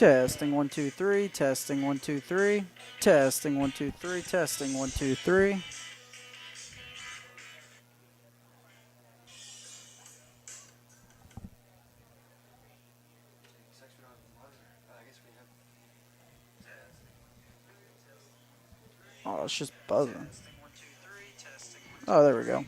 Testing 1 2 3. Testing 1 2 3. Testing 1 2 3. Testing 1 2 3. Oh, it's just buzzing. Oh, there we go.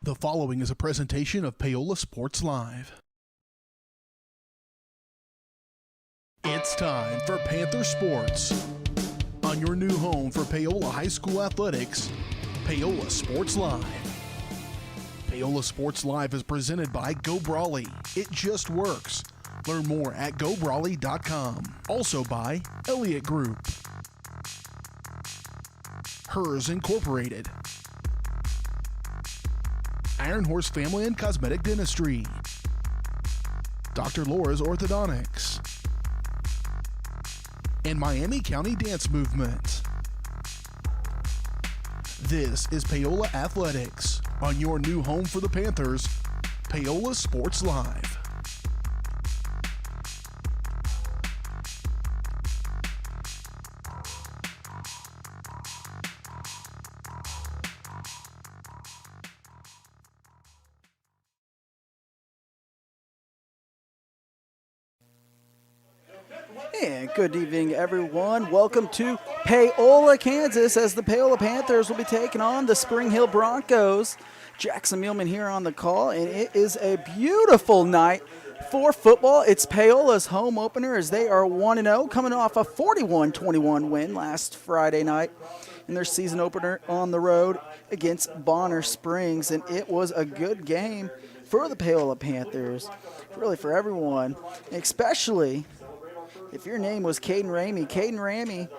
The following is a presentation of Paola Sports Live. It's time for Panther Sports. On your new home for Paola High School Athletics, Paola Sports Live. Paola Sports Live is presented by Go Brawley. It just works. Learn more at gobrawley.com. Also by Elliott Group, Hers Incorporated, Iron Horse Family and Cosmetic Dentistry, Dr. Laura's Orthodontics, and Miami County Dance Movement. This is Paola Athletics. On your new home for the Panthers, Paola Sports Live. And good evening, everyone. Welcome to Paola, Kansas, as the Paola Panthers will be taking on the Spring Hill Broncos. Jackson Mielman here on the call, and it is a beautiful night for football. It's Paola's home opener as they are 1-0, coming off a 41-21 win last Friday night in their season opener on the road against Bonner Springs, and it was a good game for the Paola Panthers, really for everyone, especially if your name was Caden Ramey. Caden Ramey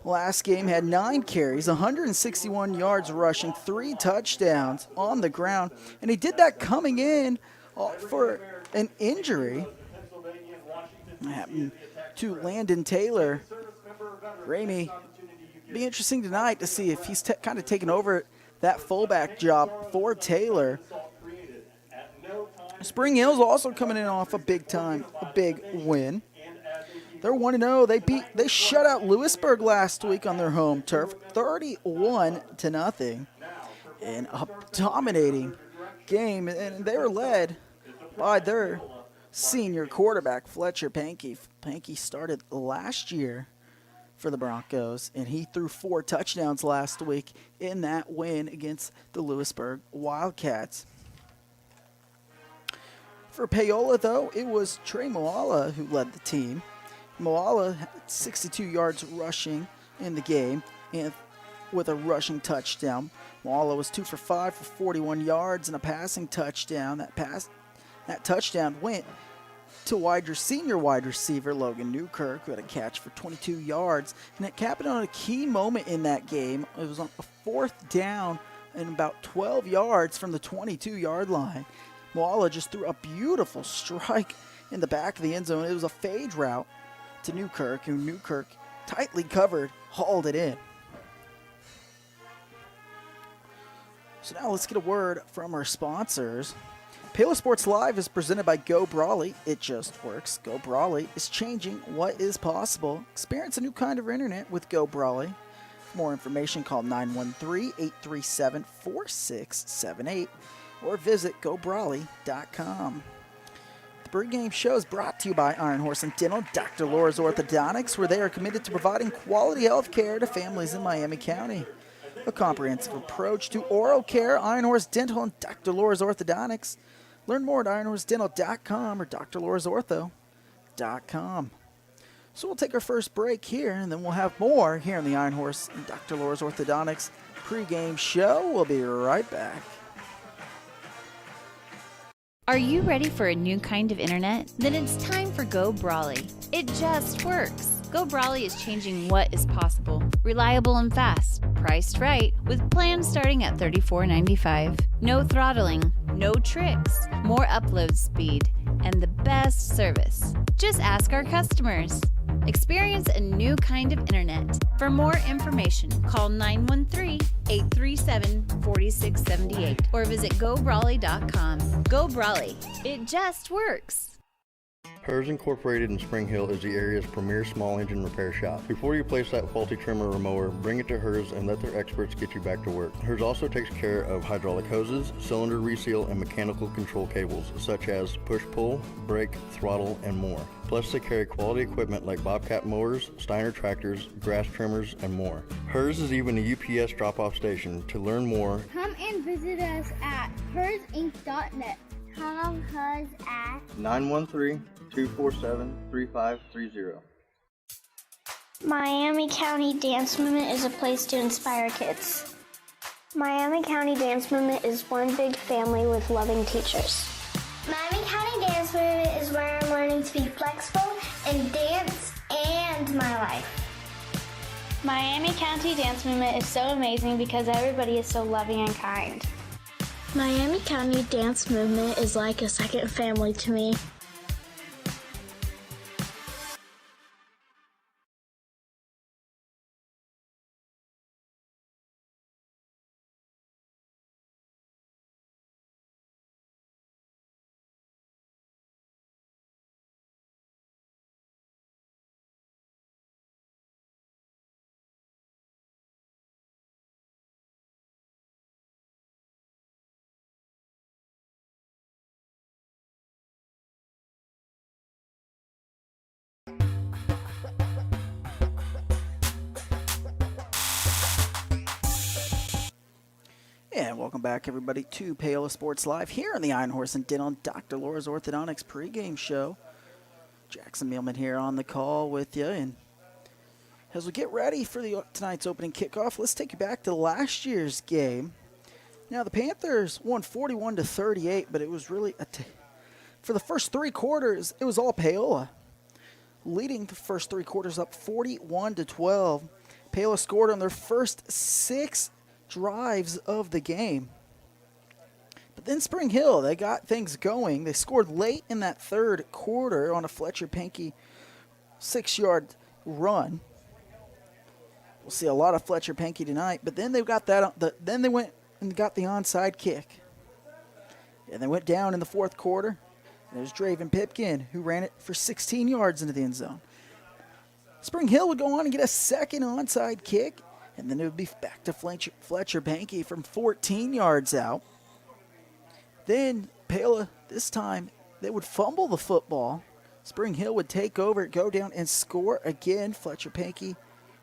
last game had 9 carries, 161 yards rushing, 3 touchdowns on the ground, and he did that coming in for an injury that happened to Landon Taylor. Ramey, be interesting tonight to see if he's kind of taken over that fullback job for Taylor. Spring Hill's also coming in off a big win. They're 1-0. They shut out Lewisburg last week on their home turf, 31-0, in a dominating game. And they were led by their senior quarterback, Fletcher Pankey. Pankey started last year for the Broncos, and he threw 4 touchdowns last week in that win against the Lewisburg Wildcats. For Paola, though, it was Trey Moala who led the team. Moala had 62 yards rushing in the game and with a rushing touchdown. Moala was 2 for 5 for 41 yards and a passing touchdown. That touchdown went to senior wide receiver Logan Newkirk, who had a catch for 22 yards. And it happened on a key moment in that game. It was on a 4th down and about 12 yards from the 22-yard line. Moala just threw a beautiful strike in the back of the end zone. It was a fade route to Newkirk, and Newkirk, tightly covered, hauled it in. So now let's get a word from our sponsors. Paola Sports Live is presented by Go Brawley. It just works. Go Brawley is changing what is possible. Experience a new kind of internet with Go Brawley. For more information, call 913-837-4678 or visit gobrawley.com. The pregame show is brought to you by Iron Horse and Dental, Dr. Laura's Orthodontics, where they are committed to providing quality health care to families in Miami County. A comprehensive approach to oral care, Iron Horse Dental and Dr. Laura's Orthodontics. Learn more at ironhorsedental.com or drlaurasortho.com. So we'll take our first break here, and then we'll have more here on the Iron Horse and Dr. Laura's Orthodontics pregame show. We'll be right back. Are you ready for a new kind of internet? Then it's time for Go Brawley. It just works. Go Brawley is changing what is possible. Reliable and fast. Priced right, with plans starting at $34.95. No throttling, no tricks, more upload speed, and the best service. Just ask our customers. Experience a new kind of internet. For more information, call 913-837-4678 or visit gobrawley.com. Go Brawley. It just works. Hers Incorporated in Spring Hill is the area's premier small engine repair shop. Before you place that faulty trimmer or mower, bring it to Hers and let their experts get you back to work. Hers also takes care of hydraulic hoses, cylinder reseal, and mechanical control cables, such as push-pull, brake, throttle, and more. Plus, they carry quality equipment like Bobcat mowers, Steiner tractors, grass trimmers, and more. Hers is even a UPS drop-off station. To learn more, come and visit us at hersinc.net. Call Hers at 913-247-3530. Miami County Dance Movement is a place to inspire kids. Miami County Dance Movement is one big family with loving teachers. Miami County Dance Movement is where I'm learning to be flexible in dance and my life. Miami County Dance Movement is so amazing because everybody is so loving and kind. Miami County Dance Movement is like a second family to me. And welcome back, everybody, to Paola Sports Live here on the Iron Horse and Dental Dr. Laura's Orthodontics pregame show. Jackson Mealman here on the call with you. And as we get ready for tonight's opening kickoff, let's take you back to last year's game. Now, the Panthers won 41-38, but it was really for the first three quarters, it was all Paola, leading the first three quarters up 41-12. Paola scored on their first 6 drives of the game. But then Spring Hill, they got things going. They scored late in that third quarter on a Fletcher Pankey 6-yard run. We'll see a lot of Fletcher Pankey tonight. But then they got then they went and got the onside kick. And they went down in the fourth quarter. And it was Draven Pipkin who ran it for 16 yards into the end zone. Spring Hill would go on and get a second onside kick. And then it would be back to Fletcher Pankey from 14 yards out. Then Paola, this time, they would fumble the football. Spring Hill would take over, go down, and score again. Fletcher Pankey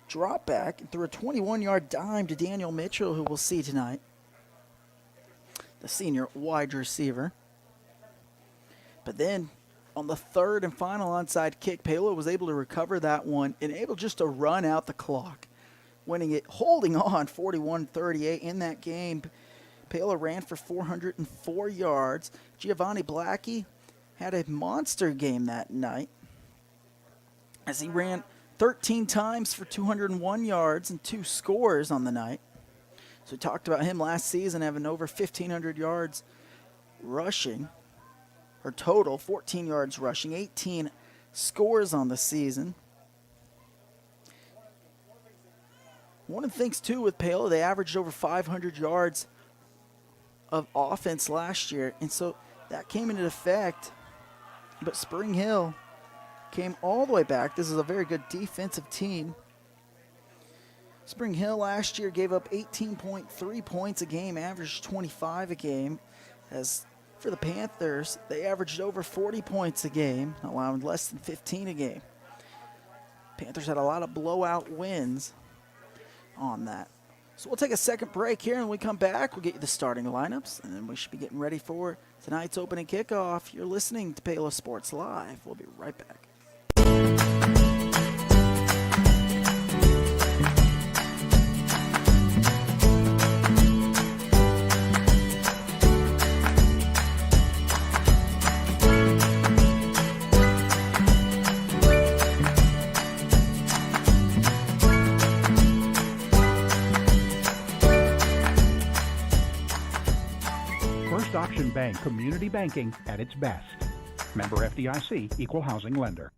drop back and threw a 21-yard dime to Daniel Mitchell, who we'll see tonight, the senior wide receiver. But then on the third and final onside kick, Paola was able to recover that one and able just to run out the clock, winning it, holding on 41-38 in that game. Paola ran for 404 yards. Giovanni Blackie had a monster game that night as he ran 13 times for 201 yards and 2 scores on the night. So we talked about him last season having over 1,500 yards rushing, or total, 14 yards rushing, 18 scores on the season. One of the things, too, with Paola, they averaged over 500 yards of offense last year, and so that came into effect. But Spring Hill came all the way back. This is a very good defensive team. Spring Hill last year gave up 18.3 points a game, averaged 25 a game. As for the Panthers, they averaged over 40 points a game, allowing less than 15 a game. Panthers had a lot of blowout wins on that. So we'll take a second break here, and when we come back, we'll get you the starting lineups, and then we should be getting ready for tonight's opening kickoff. You're listening to Paola Sports Live. We'll be right back. Option Bank Community Banking at its best. Member FDIC, Equal Housing Lender.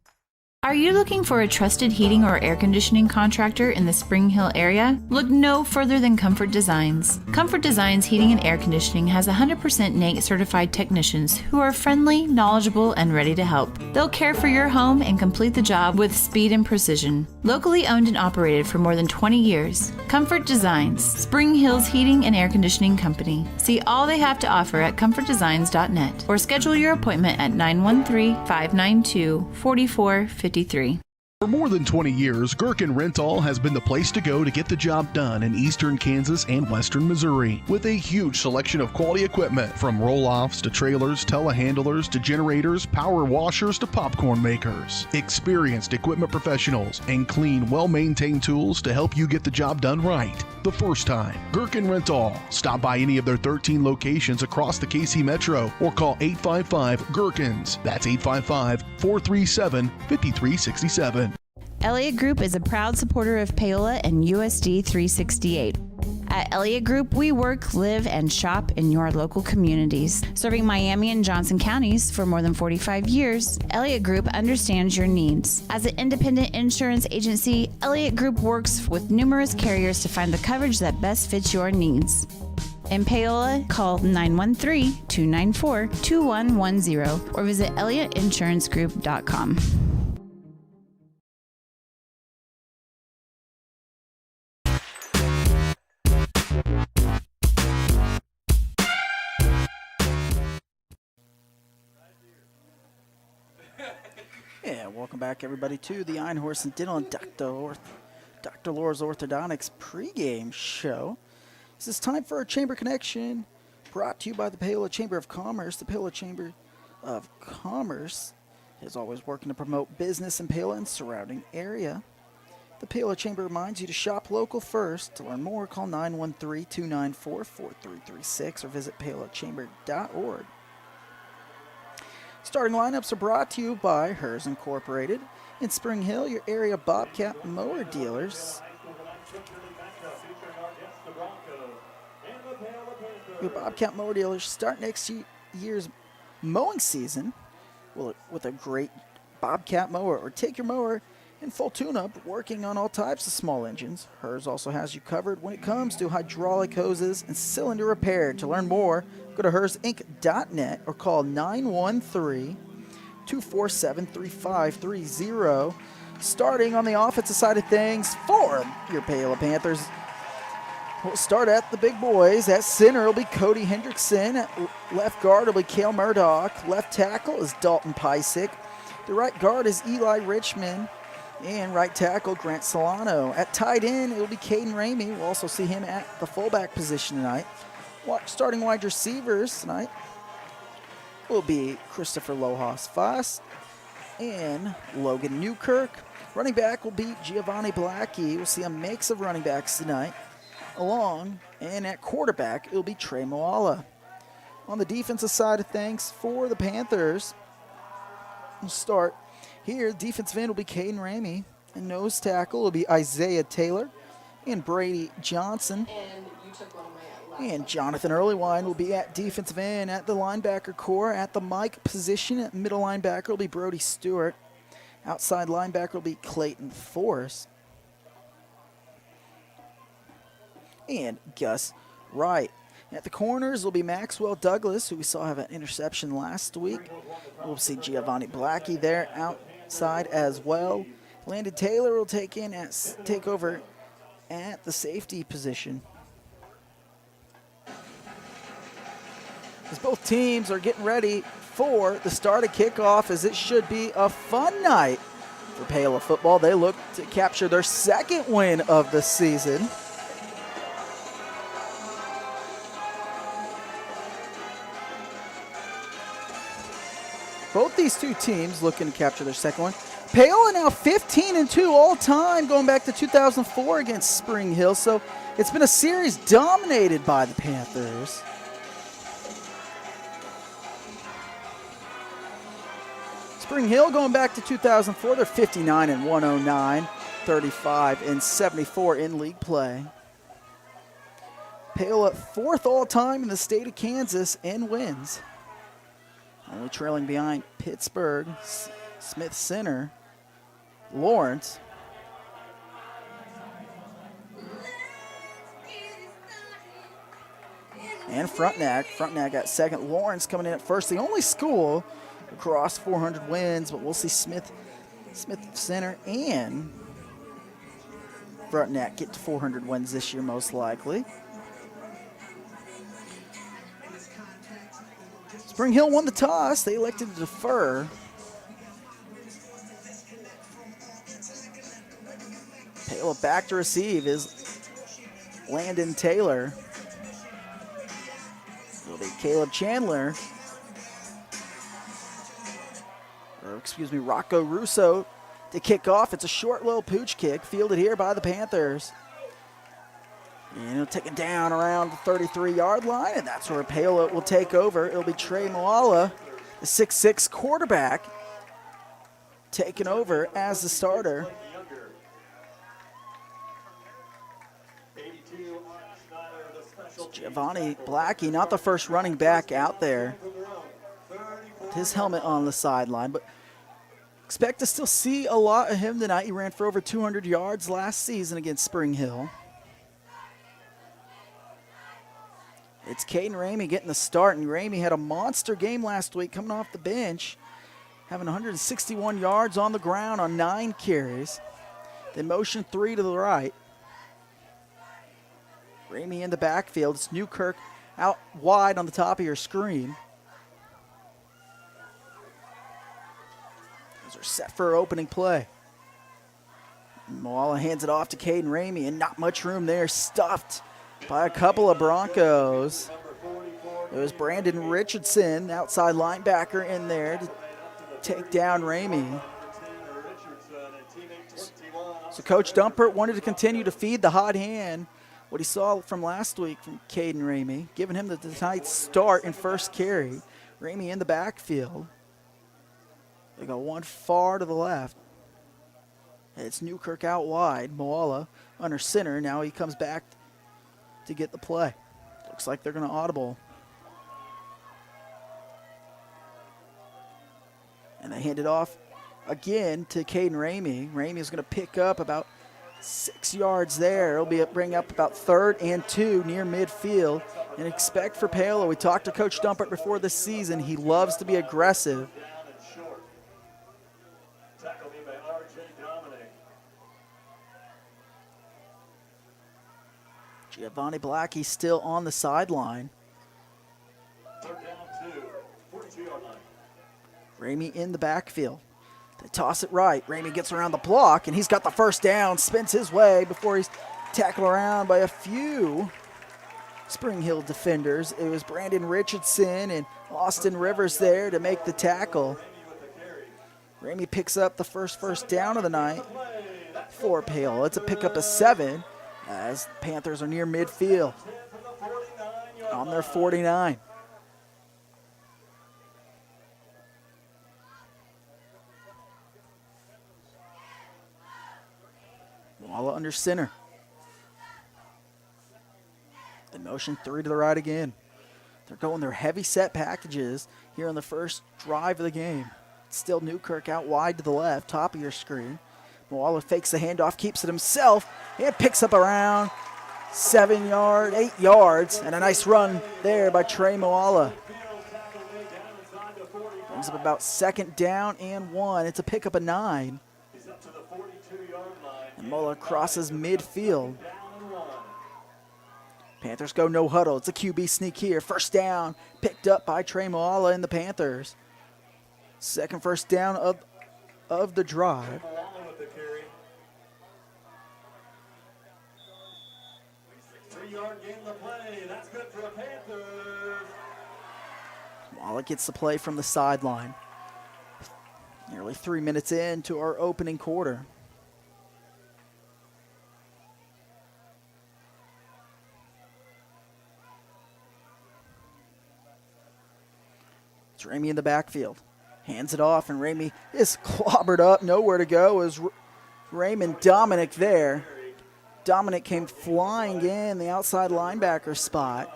Are you looking for a trusted heating or air conditioning contractor in the Spring Hill area? Look no further than Comfort Designs. Comfort Designs Heating and Air Conditioning has 100% NATE certified technicians who are friendly, knowledgeable, and ready to help. They'll care for your home and complete the job with speed and precision. Locally owned and operated for more than 20 years, Comfort Designs, Spring Hill's heating and air conditioning company. See all they have to offer at comfortdesigns.net or schedule your appointment at 913-592-4453. For more than 20 years, Gherkin Rental has been the place to go to get the job done in eastern Kansas and western Missouri. With a huge selection of quality equipment, from roll-offs to trailers, telehandlers to generators, power washers to popcorn makers. Experienced equipment professionals and clean, well-maintained tools to help you get the job done right the first time. Gherkin Rental. Stop by any of their 13 locations across the KC Metro or call 855-GHERKINS. That's 855-437-5367. Elliott Group is a proud supporter of Paola and USD 368. At Elliott Group, we work, live, and shop in your local communities. Serving Miami and Johnson counties for more than 45 years, Elliott Group understands your needs. As an independent insurance agency, Elliott Group works with numerous carriers to find the coverage that best fits your needs. In Paola, call 913-294-2110 or visit ElliottInsuranceGroup.com. Yeah, welcome back, everybody, to the Einhorst and Dental and Dr. Laura's Orthodontics pregame show. This is time for our Chamber Connection, brought to you by the Paola Chamber of Commerce. The Paola Chamber of Commerce is always working to promote business in Paola and surrounding area. The Paola Chamber reminds you to shop local first. To learn more, call 913-294-4336 or visit paolachamber.org. Starting lineups are brought to you by Hers Incorporated. In Spring Hill, your area Bobcat mower dealers. Your Bobcat mower dealers start next year's mowing season with a great Bobcat mower, or take your mower in full tune-up, working on all types of small engines. Hers also has you covered when it comes to hydraulic hoses and cylinder repair. To learn more, go to hersinc.net or call 913-247-3530. Starting on the offensive side of things for your Paola Panthers, we'll start at the big boys. At center will be Cody Hendrickson. At left guard will be Cale Murdoch. Left tackle is Dalton Pysick. The right guard is Eli Richmond. And right tackle, Grant Solano. At tight end, it will be Caden Ramey. We'll also see him at the fullback position tonight. Starting wide receivers tonight will be Christopher Lohas Foss and Logan Newkirk. Running back will be Giovanni Blackie. We'll see a mix of running backs tonight. And at quarterback, it will be Trey Moala. On the defensive side of things for the Panthers, we'll start here. Defensive end will be Caden Ramey. And nose tackle will be Isaiah Taylor and Brady Johnson. And Jonathan Earlywine will be at defensive end. At the linebacker core, at the Mike position, at middle linebacker will be Brody Stewart. Outside linebacker will be Clayton Forrest. And Gus Wright. At the corners will be Maxwell Douglas, who we saw have an interception last week. We'll see Giovanni Blackie there outside as well. Landon Taylor will take over at the safety position. As both teams are getting ready for the start of kickoff, as it should be a fun night for Paola football. They look to capture their second win of the season. Both these two teams looking to capture their second one. Paola now 15-2 all time, going back to 2004 against Spring Hill. So it's been a series dominated by the Panthers. Spring Hill going back to 2004, they're 59-109, 35-74 in league play. Paola 4th all time in the state of Kansas in wins. Only trailing behind Pittsburgh, Smith Center, Lawrence. And Frontenac. Frontenac got second. Lawrence coming in at first. The only school across 400 wins, but we'll see Smith Center and Frontenac get to 400 wins this year most likely. Spring Hill won the toss. They elected to defer. Paola back to receive is Landon Taylor. It'll be Caleb Chandler. Rocco Russo to kick off. It's a short little pooch kick fielded here by the Panthers. And it'll take it down around the 33-yard line, and that's where Paola will take over. It'll be Trey Moala, the 6'6 quarterback, taking over as the starter. It's Giovanni Blackie, not the first running back out there, with his helmet on the sideline, but expect to still see a lot of him tonight. He ran for over 200 yards last season against Spring Hill. It's Caden Ramey getting the start, and Ramey had a monster game last week coming off the bench, having 161 yards on the ground on 9 carries. Then motion 3 to the right. Ramey in the backfield. It's Newkirk out wide on the top of your screen. Those are set for opening play. Moala hands it off to Caden Ramey, and not much room there, stuffed by a couple of Broncos. It was Brandon Richardson, outside linebacker, in there to take down Ramey. So Coach Dumpert wanted to continue to feed the hot hand, what he saw from last week from Caden Ramey, giving him the tonight's start in first carry. Ramey in the backfield. They got one far to the left. It's Newkirk out wide. Moala under center. Now he comes back to get the play. Looks like they're going to audible. And they hand it off again to Caden Ramey. Ramey is going to pick up about 6 yards there. It'll bring up about 3rd and 2 near midfield. And expect for Paola. We talked to Coach Dumpert before this season. He loves to be aggressive. Giovanni Blackie still on the sideline. Ramey in the backfield. They toss it right. Ramey gets around the block, and he's got the first down, spins his way before he's tackled around by a few Spring Hill defenders. It was Brandon Richardson and Austin Rivers there to make the tackle. Ramey picks up the first down of the night for Paola. It's a pickup of 7. As Panthers are near midfield on their 49. Moala under center. In motion 3 to the right again. They're going their heavy set packages here on the first drive of the game. It's still Newkirk out wide to the left, top of your screen. Moala fakes the handoff, keeps it himself, and picks up around 8 yards, and a nice run there by Trey Moala. Brings up about 2nd down and 1. It's a pickup of 9. And Moala crosses midfield. Panthers go no huddle. It's a QB sneak here. 1st down, picked up by Trey Moala and the Panthers. 2nd first down of the drive. Moala gets the play from the sideline. Nearly 3 minutes into our opening quarter. It's Ramey in the backfield. Hands it off, and Ramey is clobbered up. Nowhere to go is Raymond Dominic there. Dominic came flying in the outside linebacker spot.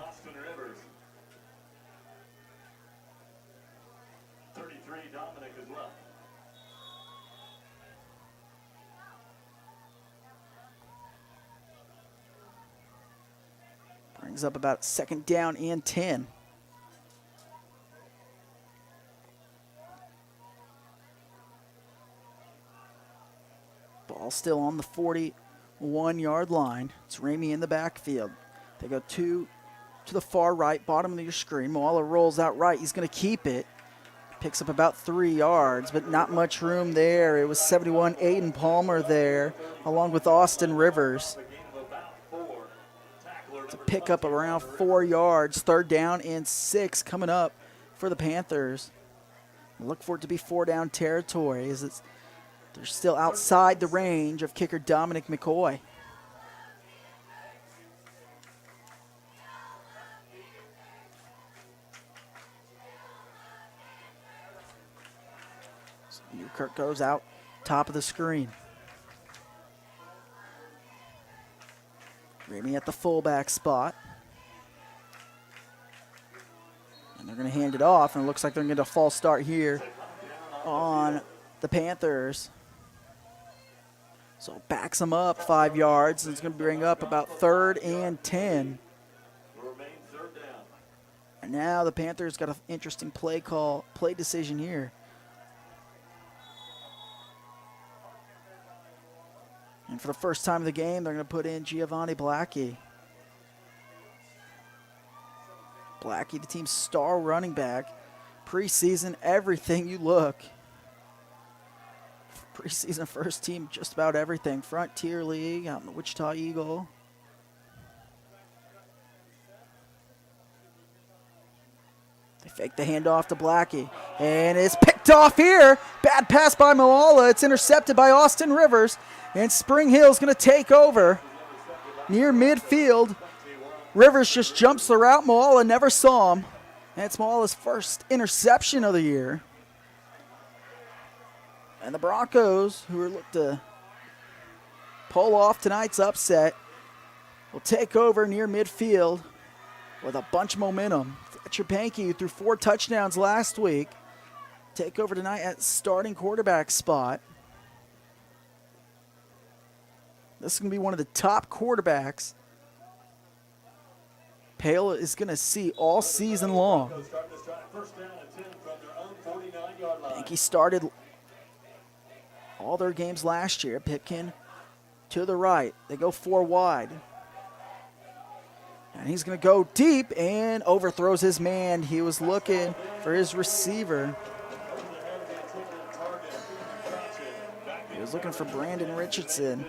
Brings up about 2nd down and 10. Ball still on the 41-yard line. It's Ramey in the backfield. They go 2 to the far right, bottom of your screen. Moala rolls out right. He's going to keep it. Picks up about 3 yards, but not much room there. It was 71 Aiden Palmer there, along with Austin Rivers. To pick up around 4 yards. 3rd down and 6 coming up for the Panthers. Look for it to be 4-down territory as they're still outside the range of kicker Dominic McCoy. So Newkirk goes out top of the screen. Ramey at the fullback spot. And they're going to hand it off, and it looks like they're going to get a false start here on the Panthers. So backs them up 5 yards, and it's going to bring up about 3rd and 10. And now the Panthers got an interesting play decision here. And for the first time of the game, they're going to put in Giovanni Blackie. Blackie, the team's star running back. Preseason, everything you look. Preseason first team, just about everything. Frontier League, out in the Wichita Eagle. They fake the handoff to Blackie. And it's picked off here. Bad pass by Moala. It's intercepted by Austin Rivers. And Spring Hill's going to take over near midfield. Rivers just jumps the route. Moala never saw him. And it's Moala's first interception of the year. And the Broncos, who are looking to pull off tonight's upset, will take over near midfield with a bunch of momentum. Fletcher Pankey, who threw 4 touchdowns last week, take over tonight at starting quarterback spot. This is going to be one of the top quarterbacks Paola is going to see all season long. Pankey started all their games last year. Pipkin to the right. They go 4 wide. And he's going to go deep and overthrows his man. He was looking for his receiver. He was looking for Brandon Richardson.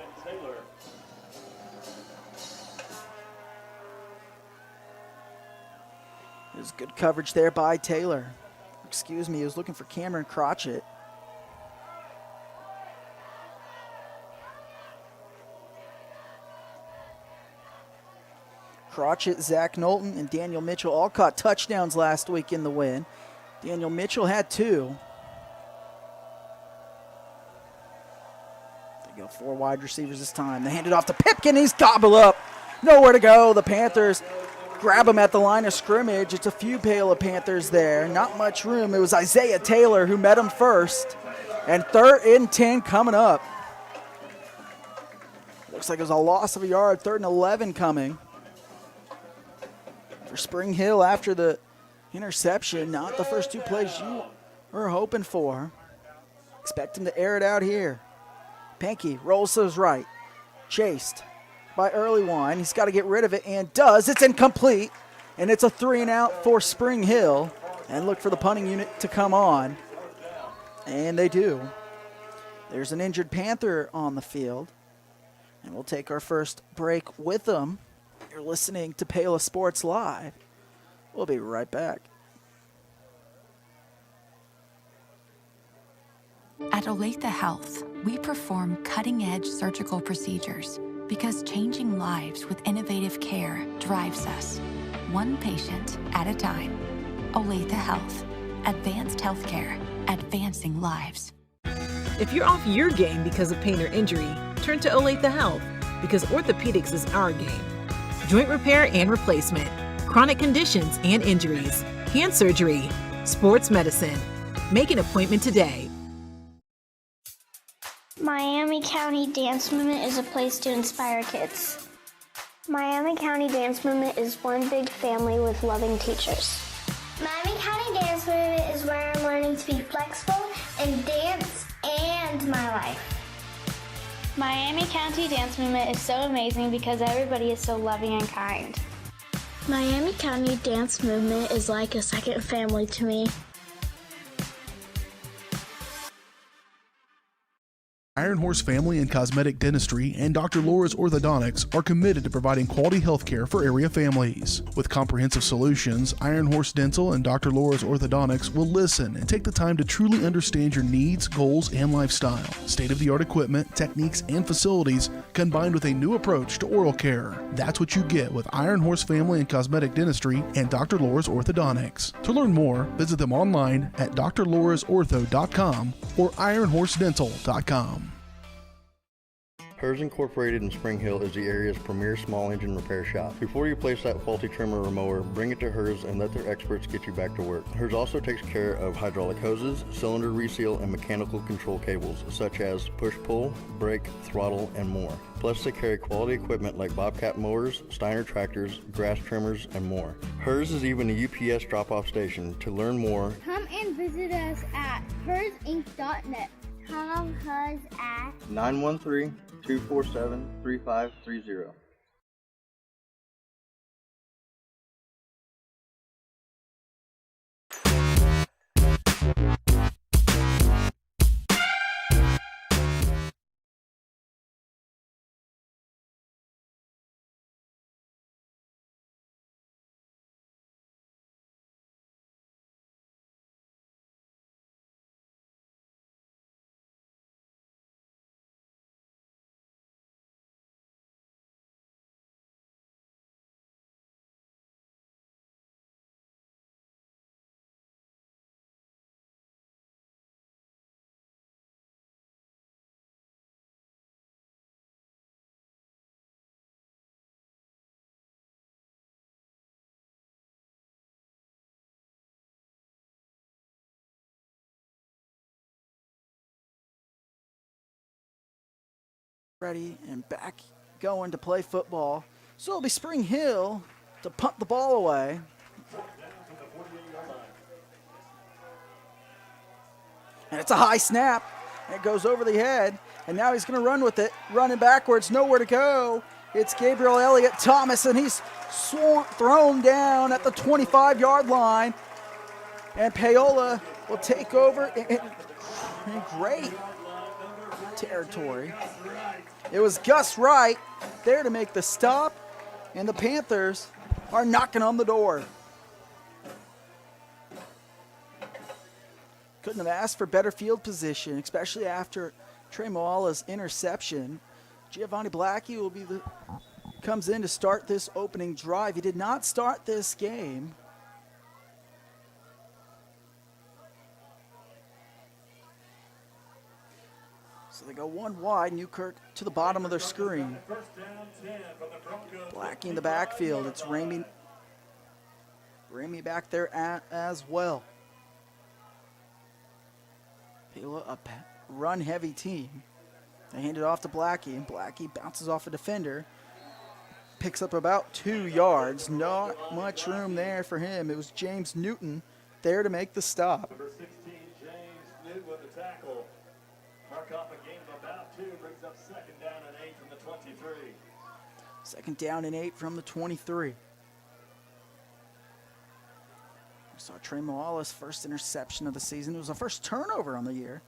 There's good coverage there by Taylor. Excuse me, he was looking for Cameron Crotchett. Crotchett, Zach Knowlton, and Daniel Mitchell all caught touchdowns last week in the win. Daniel Mitchell had 2. They go 4 wide receivers this time. They hand it off to Pipkin. He's gobbled up. Nowhere to go. The Panthers grab him at the line of scrimmage. It's a few Paola Panthers there. Not much room. It was Isaiah Taylor who met him first. And 3rd and 10 coming up. Looks like it was a loss of a yard, 3rd and 11 coming for Spring Hill after the interception. Not the first 2 plays you were hoping for. Expect him to air it out here. Pankey rolls to his right. Chased by Early Wine. He's got to get rid of it and does. It's incomplete. And it's a 3-and-out for Spring Hill. And look for the punting unit to come on. And they do. There's an injured Panther on the field. And we'll take our first break with them. You're listening to Paola Sports Live. We'll be right back. At Olathe Health, we perform cutting-edge surgical procedures because changing lives with innovative care drives us, one patient at a time. Olathe Health. Advanced healthcare. Advancing lives. If you're off your game because of pain or injury, turn to Olathe Health because orthopedics is our game. Joint repair and replacement, chronic conditions and injuries, hand surgery, sports medicine. Make an appointment today. Miami County Dance Movement is a place to inspire kids. Miami County Dance Movement is one big family with loving teachers. Miami County Dance Movement is where I'm learning to be flexible and dance and my life. Miami County Dance Movement is so amazing because everybody is so loving and kind. Miami County Dance Movement is like a second family to me. Iron Horse Family and Cosmetic Dentistry and Dr. Laura's Orthodontics are committed to providing quality health care for area families. With comprehensive solutions, Iron Horse Dental and Dr. Laura's Orthodontics will listen and take the time to truly understand your needs, goals, and lifestyle. State-of-the-art equipment, techniques, and facilities combined with a new approach to oral care. That's what you get with Iron Horse Family and Cosmetic Dentistry and Dr. Laura's Orthodontics. To learn more, visit them online at drlaurasortho.com or ironhorsedental.com. Hers Incorporated in Spring Hill is the area's premier small engine repair shop. Before you place that faulty trimmer or mower, bring it to Hers and let their experts get you back to work. Hers also takes care of hydraulic hoses, cylinder reseal, and mechanical control cables, such as push-pull, brake, throttle, and more. Plus, they carry quality equipment like Bobcat mowers, Steiner tractors, grass trimmers, and more. Hers is even a UPS drop-off station. To learn more, come and visit us at hersinc.net. Call Hers at 913-247-3530. Ready and back going to play football. So it'll be Spring Hill to punt the ball away. And it's a high snap. It goes over the head. And now he's going to run with it. Running backwards, nowhere to go. It's Gabriel Elliott Thomas, and he's thrown down at the 25-yard line. And Paola will take over in great territory. It was Gus Wright there to make the stop, and the Panthers are knocking on the door. Couldn't have asked for better field position, especially after Trey Moala's interception. Giovanni Blackie comes in to start this opening drive. He did not start this game. So they go one wide. Newkirk to the bottom of their screen. Blackie in the backfield. It's Ramey back there as well. Paola, a run-heavy team. They hand it off to Blackie, and Blackie bounces off a defender. Picks up about 2 yards. Not much room there for him. It was James Newton there to make the stop. Number 16, James Newton with the tackle. Mark off a gain of about 2, brings up 2nd down and 8 from the 23. 2nd down and 8 from the 23. We saw Trey Moala's first interception of the season. It was the first turnover on the year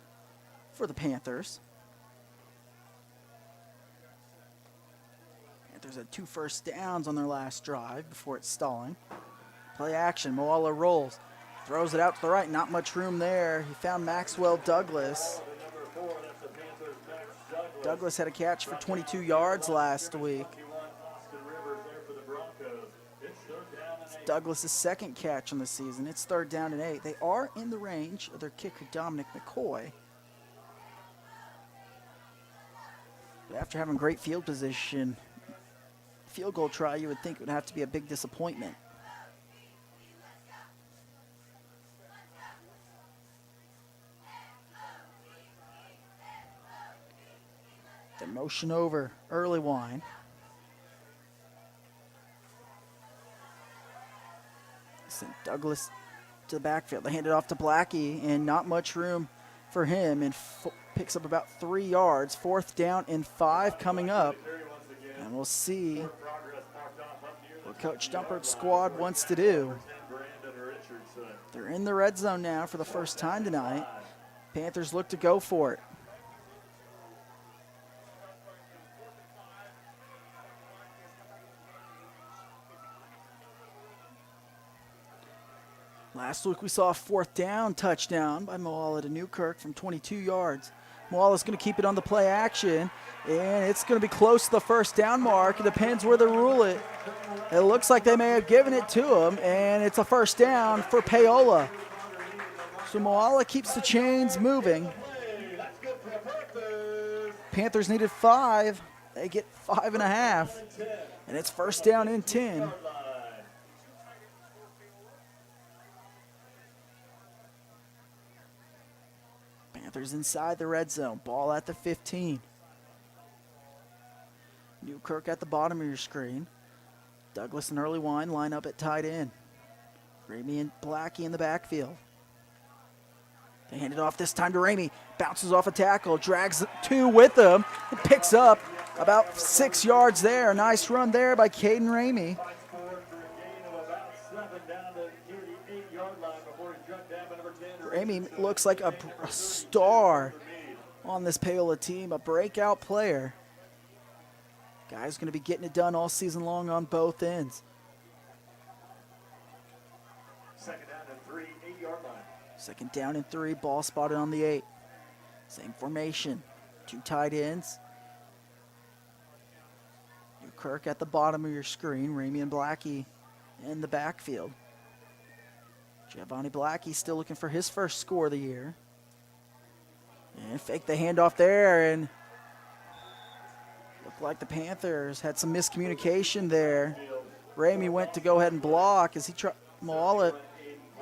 for the Panthers. Panthers had 2 first downs on their last drive before it's stalling. Play action, Moala rolls. Throws it out to the right, not much room there. He found Maxwell Douglas. Douglas had a catch for 22 yards last week. It's Douglas' 2nd catch on the season. It's 3rd down and 8. They are in the range of their kicker, Dominic McCoy. But after having great field position, field goal try, you would think it would have to be a big disappointment. The motion over, early wine. Sent Douglas to the backfield. They hand it off to Blackie, and not much room for him, and picks up about 3 yards. 4th down and 5 coming up. And we'll see what Coach Dumpert's squad wants to do. They're in the red zone now for the first time tonight. Panthers look to go for it. Last week we saw a 4th down touchdown by Moala to Newkirk from 22 yards. Moala's going to keep it on the play action, and it's going to be close to the 1st down mark. It depends where they rule it. It looks like they may have given it to him, and it's a 1st down for Paola. So Moala keeps the chains moving. Panthers needed 5. They get 5.5, and it's 1st down and 10. Panthers inside the red zone. Ball at the 15. Newkirk at the bottom of your screen. Douglas and Early Wine line up at tight end. Ramey and Blackie in the backfield. They hand it off this time to Ramey. Bounces off a tackle. Drags 2 with him. And picks up about 6 yards there. Nice run there by Caden Ramey. Ramey looks like a star on this Paola team, a breakout player. Guy's going to be getting it done all season long on both ends. 2nd down and 3, 8-yard line. 2nd down and 3, ball spotted on the 8. Same formation, 2 tight ends. Newkirk at the bottom of your screen, Ramey and Blackie in the backfield. Giovanni Blackie still looking for his first score of the year. And fake the handoff there, and looked like the Panthers had some miscommunication there. Ramey went to go ahead and block as he tried. Moala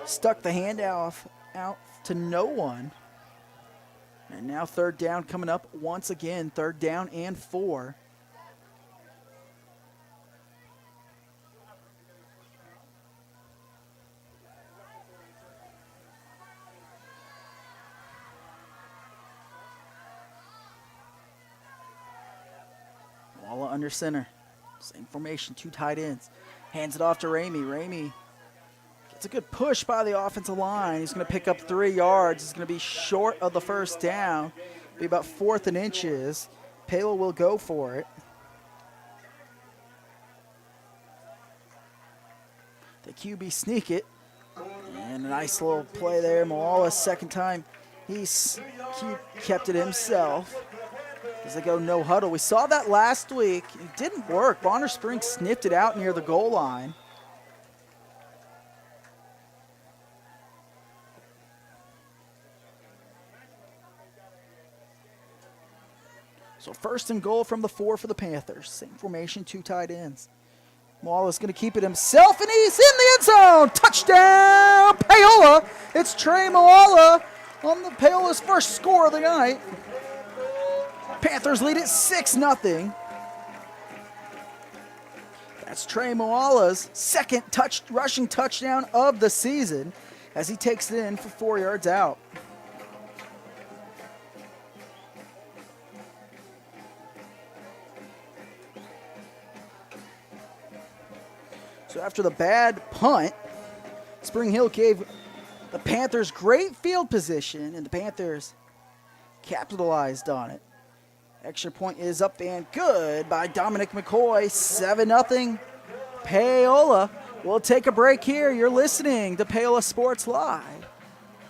stuck the handoff out to no one. And now 3rd down coming up once again, 3rd down and 4. Under center. Same formation, 2 tight ends. Hands it off to Ramey. Ramey gets a good push by the offensive line. He's going to pick up 3 yards. He's going to be short of the 1st down. Be about 4th and inches. Paola will go for it. The QB sneak it. And a nice little play there. Moala's 2nd time. He's kept it himself. As they go no huddle. We saw that last week. It didn't work. Bonner Springs sniffed it out near the goal line. So 1st and goal from the 4 for the Panthers. Same formation, 2 tight ends. Moala's going to keep it himself, and he's in the end zone. Touchdown, Paola. It's Trey Moala on the Paola's first score of the night. Panthers lead it 6-0. That's Trey Moala's second rushing touchdown of the season as he takes it in for 4 yards out. So after the bad punt, Spring Hill gave the Panthers great field position, and the Panthers capitalized on it. Extra point is up and good by Dominic McCoy. 7-0 Paola. We'll take a break here. You're listening to Paola Sports Live.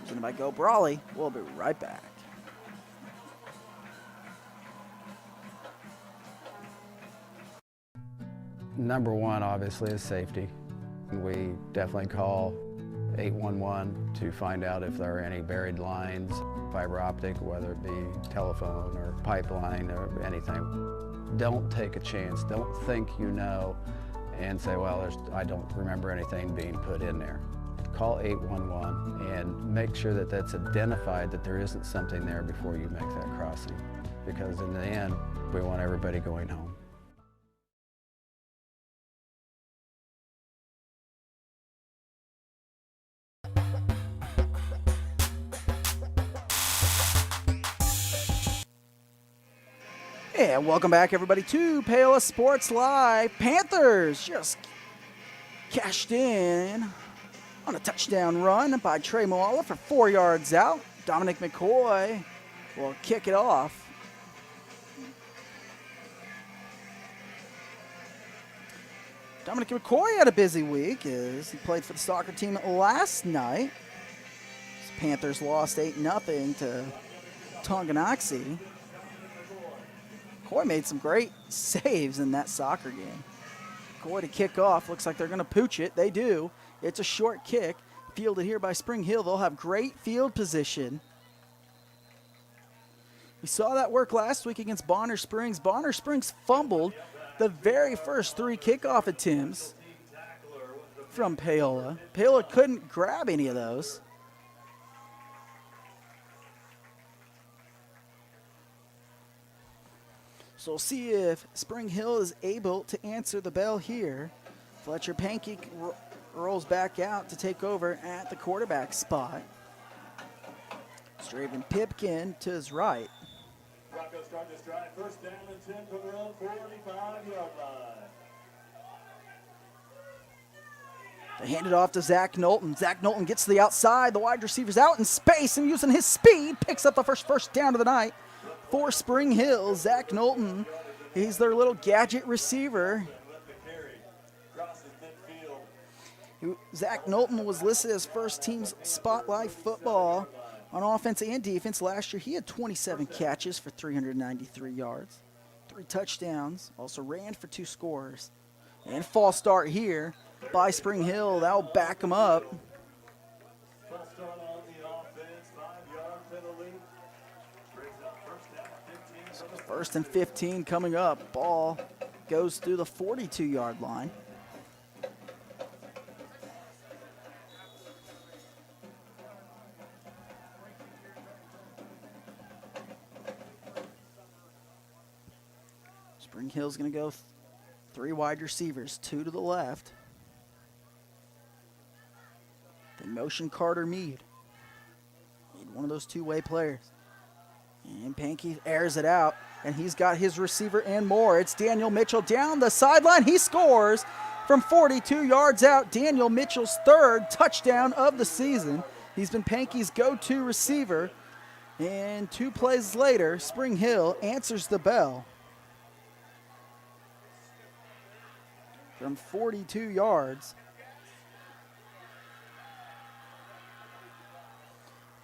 Presented by Go Brawley. We'll be right back. Number one, obviously, is safety. We definitely call 811 to find out if there are any buried lines, fiber optic, whether it be telephone or pipeline or anything. Don't take a chance. Don't think you know and say, well, I don't remember anything being put in there. Call 811 and make sure that that's identified, that there isn't something there before you make that crossing. Because in the end, we want everybody going home. And welcome back, everybody, to Paola Sports Live. Panthers just cashed in on a touchdown run by Trey Moala for 4 yards out. Dominic McCoy will kick it off. Dominic McCoy had a busy week as he played for the soccer team last night. The Panthers lost 8-0 to Tonganoxie. McCoy made some great saves in that soccer game. McCoy to kick off. Looks like they're going to pooch it. They do. It's a short kick. Fielded here by Spring Hill. They'll have great field position. We saw that work last week against Bonner Springs. Bonner Springs fumbled the very first 3 kickoff attempts from Paola. Paola couldn't grab any of those. So we'll see if Spring Hill is able to answer the bell here. Fletcher Pankey rolls back out to take over at the quarterback spot. Straven Pipkin to his right. Broncos start this drive. First down and 10 from their own 45-yard line. They hand it off to Zach Knowlton. Zach Knowlton gets to the outside. The wide receiver's out in space and using his speed picks up the first down of the night for Spring Hill. Zach Knowlton, he's their little gadget receiver. Zach Knowlton was listed as first team's Spotlight Football on offense and defense last year. He had 27 catches for 393 yards, 3 touchdowns, also ran for 2 scores. And false start here by Spring Hill. That'll back him up. False start on the offense, 5-yard penalty. Brings up first down, 15. First and 15 coming up. Ball goes through the 42-yard line. Spring Hill's going to go 3 wide receivers, 2 to the left. Then motion Carter Mead. Need one of those two-way players. And Pankey airs it out, and he's got his receiver and more. It's Daniel Mitchell down the sideline. He scores from 42 yards out. Daniel Mitchell's 3rd touchdown of the season. He's been Pankey's go-to receiver. And 2 plays later, Spring Hill answers the bell. From 42 yards.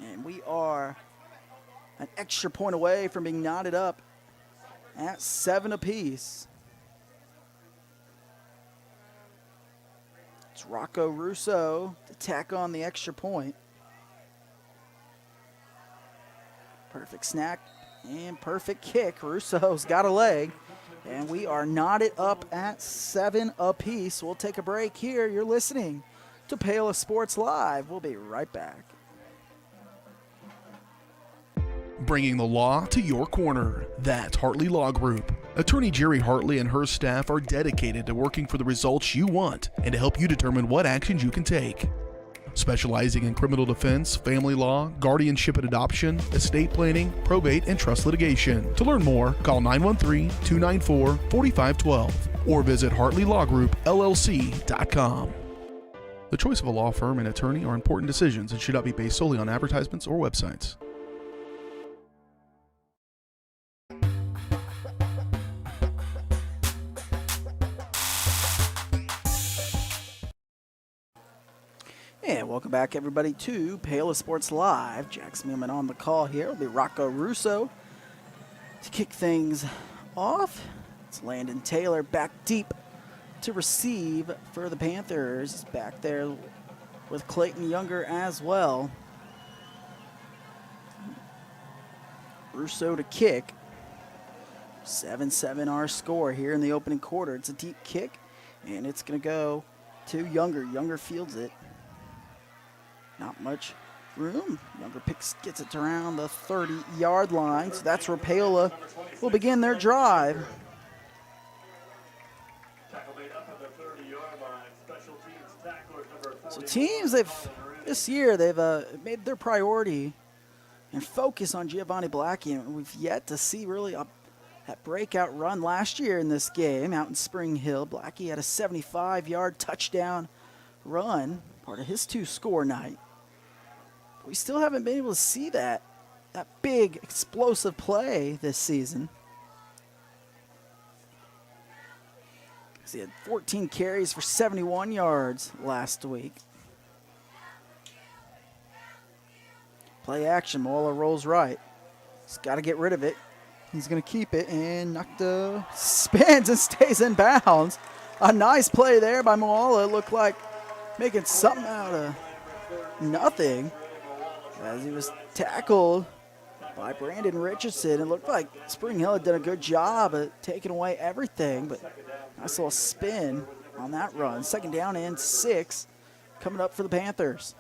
And we are an extra point away from being knotted up at 7 apiece. It's Rocco Russo to tack on the extra point. Perfect snack and perfect kick. Russo's got a leg. And we are knotted up at 7 apiece. We'll take a break here. You're listening to Paola Sports Live. We'll be right back. bringing the law to your corner. That's Hartley Law Group. Attorney Jerry Hartley and her staff are dedicated to working for the results you want and to help you determine what actions you can take. Specializing in criminal defense, family law, guardianship and adoption, estate planning, probate, and trust litigation. To learn more, call 913-294-4512 or visit HartleyLawGroupLLC.com. The choice of a law firm and attorney are important decisions and should not be based solely on advertisements or websites. And welcome back, everybody, to Paola Sports Live. Jackson Millman on the call here. It'll be Rocco Russo to kick things off. It's Landon Taylor back deep to receive for the Panthers. He's back there with Clayton Younger as well. Russo to kick. 7-7 our score here in the opening quarter. It's a deep kick, and it's going to go to Younger. Younger fields it. Not much room. Younger gets it around the 30-yard line. So that's where Paola will begin their drive. So teams, this year they've made their priority and focus on Giovanni Blackie, and we've yet to see really that breakout run last year in this game out in Spring Hill. Blackie had a 75-yard touchdown run, part of his 2-score night. We still haven't been able to see that big explosive play this season. He had 14 carries for 71 yards last week. Play action, Paola rolls right. He's got to get rid of it. He's going to keep it and spins and stays in bounds. A nice play there by Paola. It looked like making something out of nothing, as he was tackled by Brandon Richardson. It looked like Spring Hill had done a good job at taking away everything, but nice little spin on that run. 2nd down and 6 coming up for the Panthers.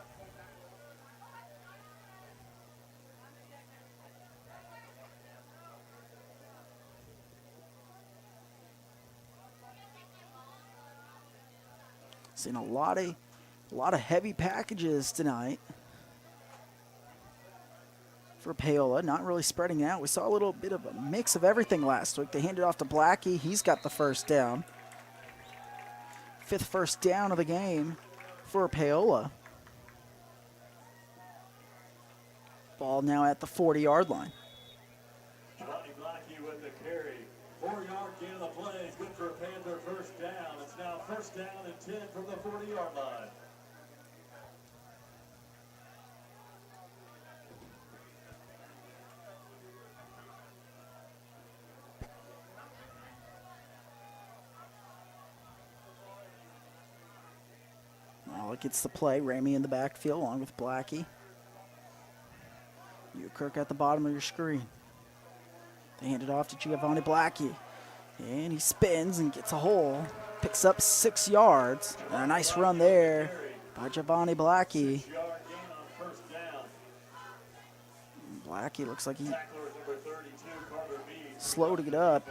Seen a lot of heavy packages tonight for Paola, not really spreading out. We saw a little bit of a mix of everything last week. They handed off to Blackie. He's got the first down. 5th first down of the game for Paola. Ball now at the 40-yard line. Giovanni Blackie with the carry. 4-yard gain of the play is good for a Panther first down. It's now 1st down and 10 from the 40-yard line. Gets the play. Ramey in the backfield along with Blackie. Kirk at the bottom of your screen. They hand it off to Giovanni Blackie. And he spins and gets a hole. Picks up 6 yards. And a nice run there by Giovanni Blackie. Blackie looks like he slow to get up.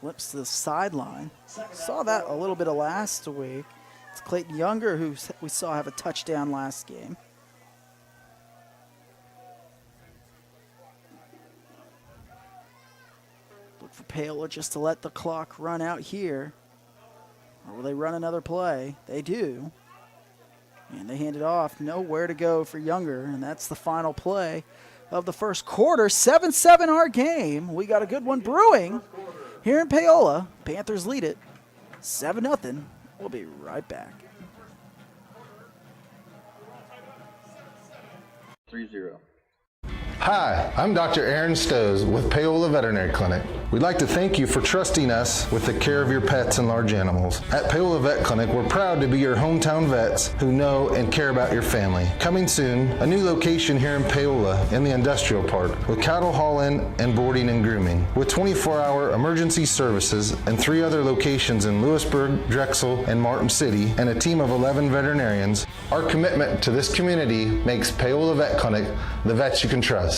Limps to the sideline. Saw that a little bit of last week. It's Clayton Younger, who we saw have a touchdown last game. Look for Paola just to let the clock run out here. Or will they run another play? They do. And they hand it off. Nowhere to go for Younger, and that's the final play of the first quarter. 7-7 our game. We got a good one brewing here in Paola. Panthers lead it 7-0. We'll be right back. 3-0. Hi, I'm Dr. Aaron Stowe with Paola Veterinary Clinic. We'd like to thank you for trusting us with the care of your pets and large animals. At Paola Vet Clinic, we're proud to be your hometown vets who know and care about your family. Coming soon, a new location here in Paola in the industrial park with cattle haul-in and boarding and grooming. With 24-hour emergency services and 3 other locations in Lewisburg, Drexel, and Martin City, and a team of 11 veterinarians, our commitment to this community makes Paola Vet Clinic the vets you can trust.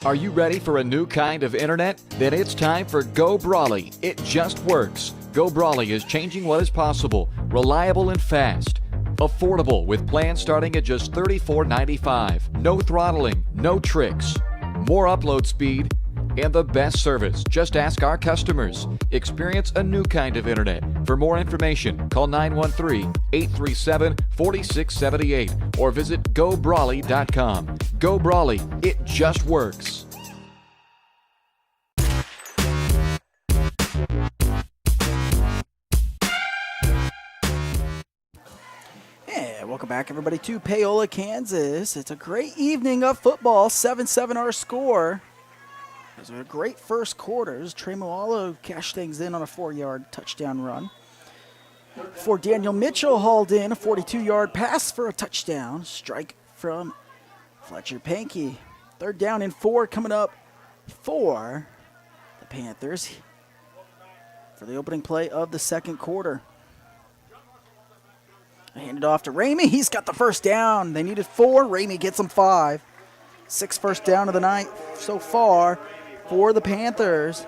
Are you ready for a new kind of internet? Then it's time for Go Brawley. It just works. Go Brawley is changing what is possible, reliable and fast. Affordable with plans starting at just $34.95. No throttling, no tricks. More upload speed and the best service. Just ask our customers. Experience a new kind of internet. For more information, call 913-837-4678 or visit gobrawley.com. Go Brawley, it just works. Yeah, welcome back, everybody, to Paola, Kansas. It's a great evening of football. 7-7 our score. It was a great first quarters. Trey Moala cashed things in on a 4-yard touchdown run. For Daniel Mitchell hauled in a 42-yard pass for a touchdown. Strike from Fletcher Pankey. 3rd down and 4 coming up for the Panthers for the opening play of the second quarter. Hand it off to Ramey. He's got the first down. They needed 4. Ramey gets them 5. 6th first down of the night so far for the Panthers.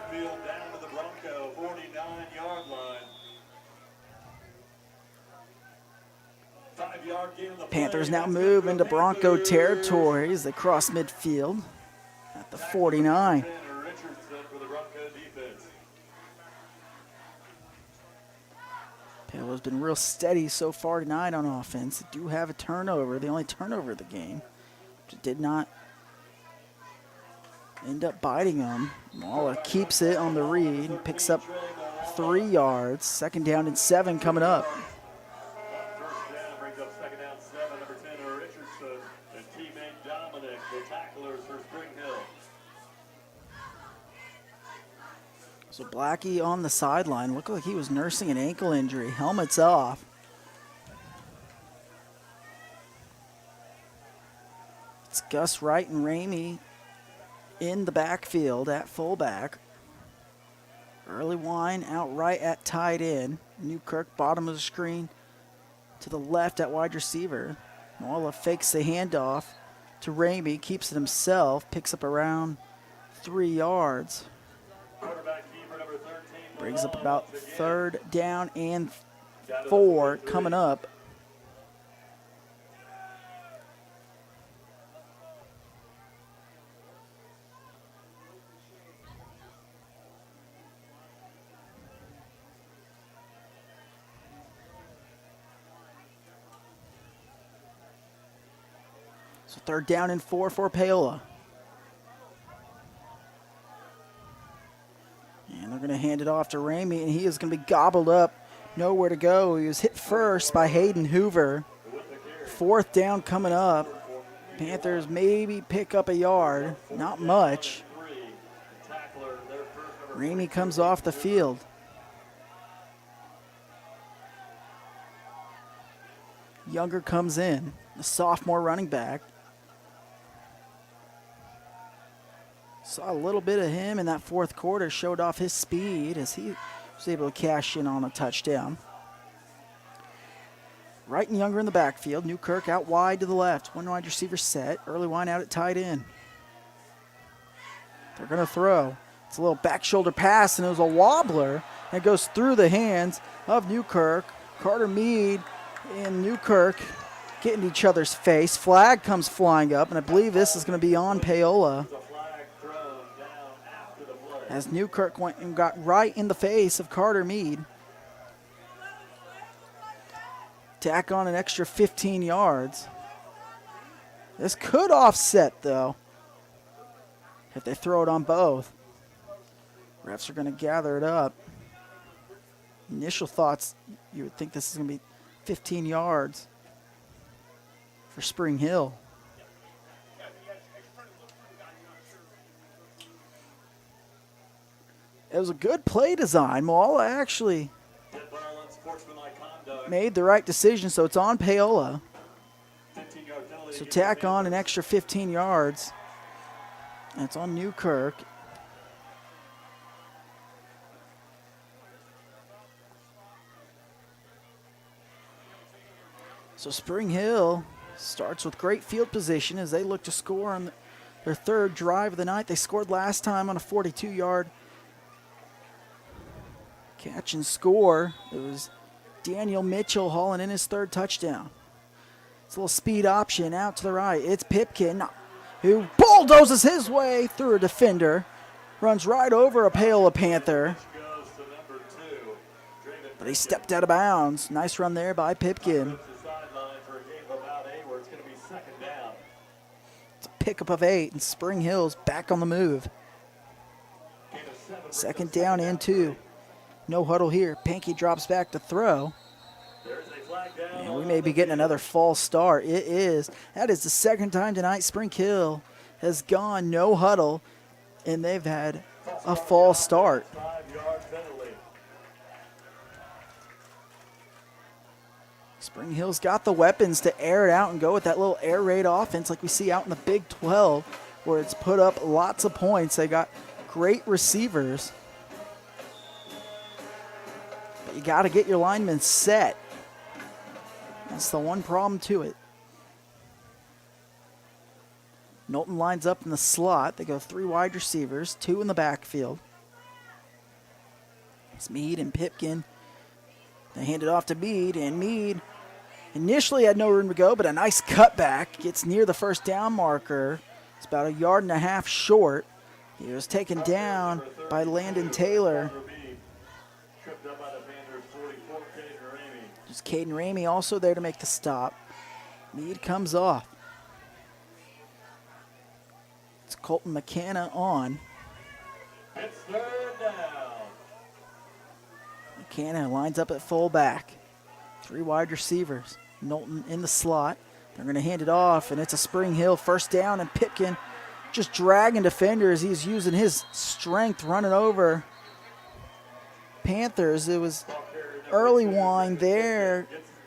Panthers now move into Bronco territory as they cross midfield at the 49. Paola's been real steady so far tonight on offense. They do have a turnover, the only turnover of the game. It did not end up biting them. Mala keeps it on the read, picks up 3 yards. 2nd down and 7 coming up. So Blackie on the sideline. Looked like he was nursing an ankle injury. Helmet's off. It's Gus Wright and Ramey in the backfield at fullback. Early Wine out right at tight end. Newkirk bottom of the screen to the left at wide receiver. Moala fakes the handoff to Ramey, keeps it himself, picks up around 3 yards. Brings up about 3rd down and 4 coming up. So 3rd down and 4 for Paola. And they're going to hand it off to Ramey, and he is going to be gobbled up. Nowhere to go. He was hit first by Hayden Hoover. 4th down coming up. Panthers maybe pick up a yard. Not much. Ramey comes off the field. Younger comes in, the sophomore running back. Saw a little bit of him in that 4th quarter, showed off his speed as he was able to cash in on a touchdown. Wright and Younger in the backfield. Newkirk out wide to the left. 1 wide receiver set. Early Wine out at tight end. They're going to throw. It's a little back shoulder pass, and it was a wobbler. And it goes through the hands of Newkirk. Carter Meade and Newkirk getting each other's face. Flag comes flying up, and I believe this is going to be on Paola, as Newkirk went and got right in the face of Carter Meade. Tack on an extra 15 yards. This could offset, though, if they throw it on both. Refs are going to gather it up. Initial thoughts, you would think this is going to be 15 yards for Spring Hill. It was a good play design. Moala actually made the right decision, so it's on Paola. So tack on an extra 15 yards. And it's on Newkirk. So Spring Hill starts with great field position as they look to score on their third drive of the night. They scored last time on a 42-yard catch and score. It was Daniel Mitchell hauling in his third touchdown. It's a little speed option out to the right. It's Pipkin who bulldozes his way through a defender, runs right over a Paola Panther, but he stepped out of bounds. Nice run there by Pipkin. It's a pickup of 8, and Spring Hill's back on the move. 2nd down and 2. No huddle here. Pankey drops back to throw. And we may be getting another false start. It is. That is the 2nd time tonight Spring Hill has gone no huddle, and they've had a false start. Spring Hill's got the weapons to air it out and go with that little air raid offense like we see out in the Big 12, where it's put up lots of points. They got great receivers. But you got to get your linemen set. That's the one problem to it. Knowlton lines up in the slot. They go 3 wide receivers, 2 in the backfield. It's Mead and Pipkin. They hand it off to Mead, and Mead initially had no room to go, but a nice cutback. Gets near the 1st down marker. It's about 1.5 yards short. He was taken down by Landon Taylor. There's Caden Ramey also there to make the stop. Mead comes off. It's Colton McKenna on. It's 3rd down. McKenna lines up at fullback. 3 wide receivers. Knowlton in the slot. They're going to hand it off, and it's a Spring Hill 1st down, and Pipkin just dragging defenders. He's using his strength running over Panthers. It was early wind there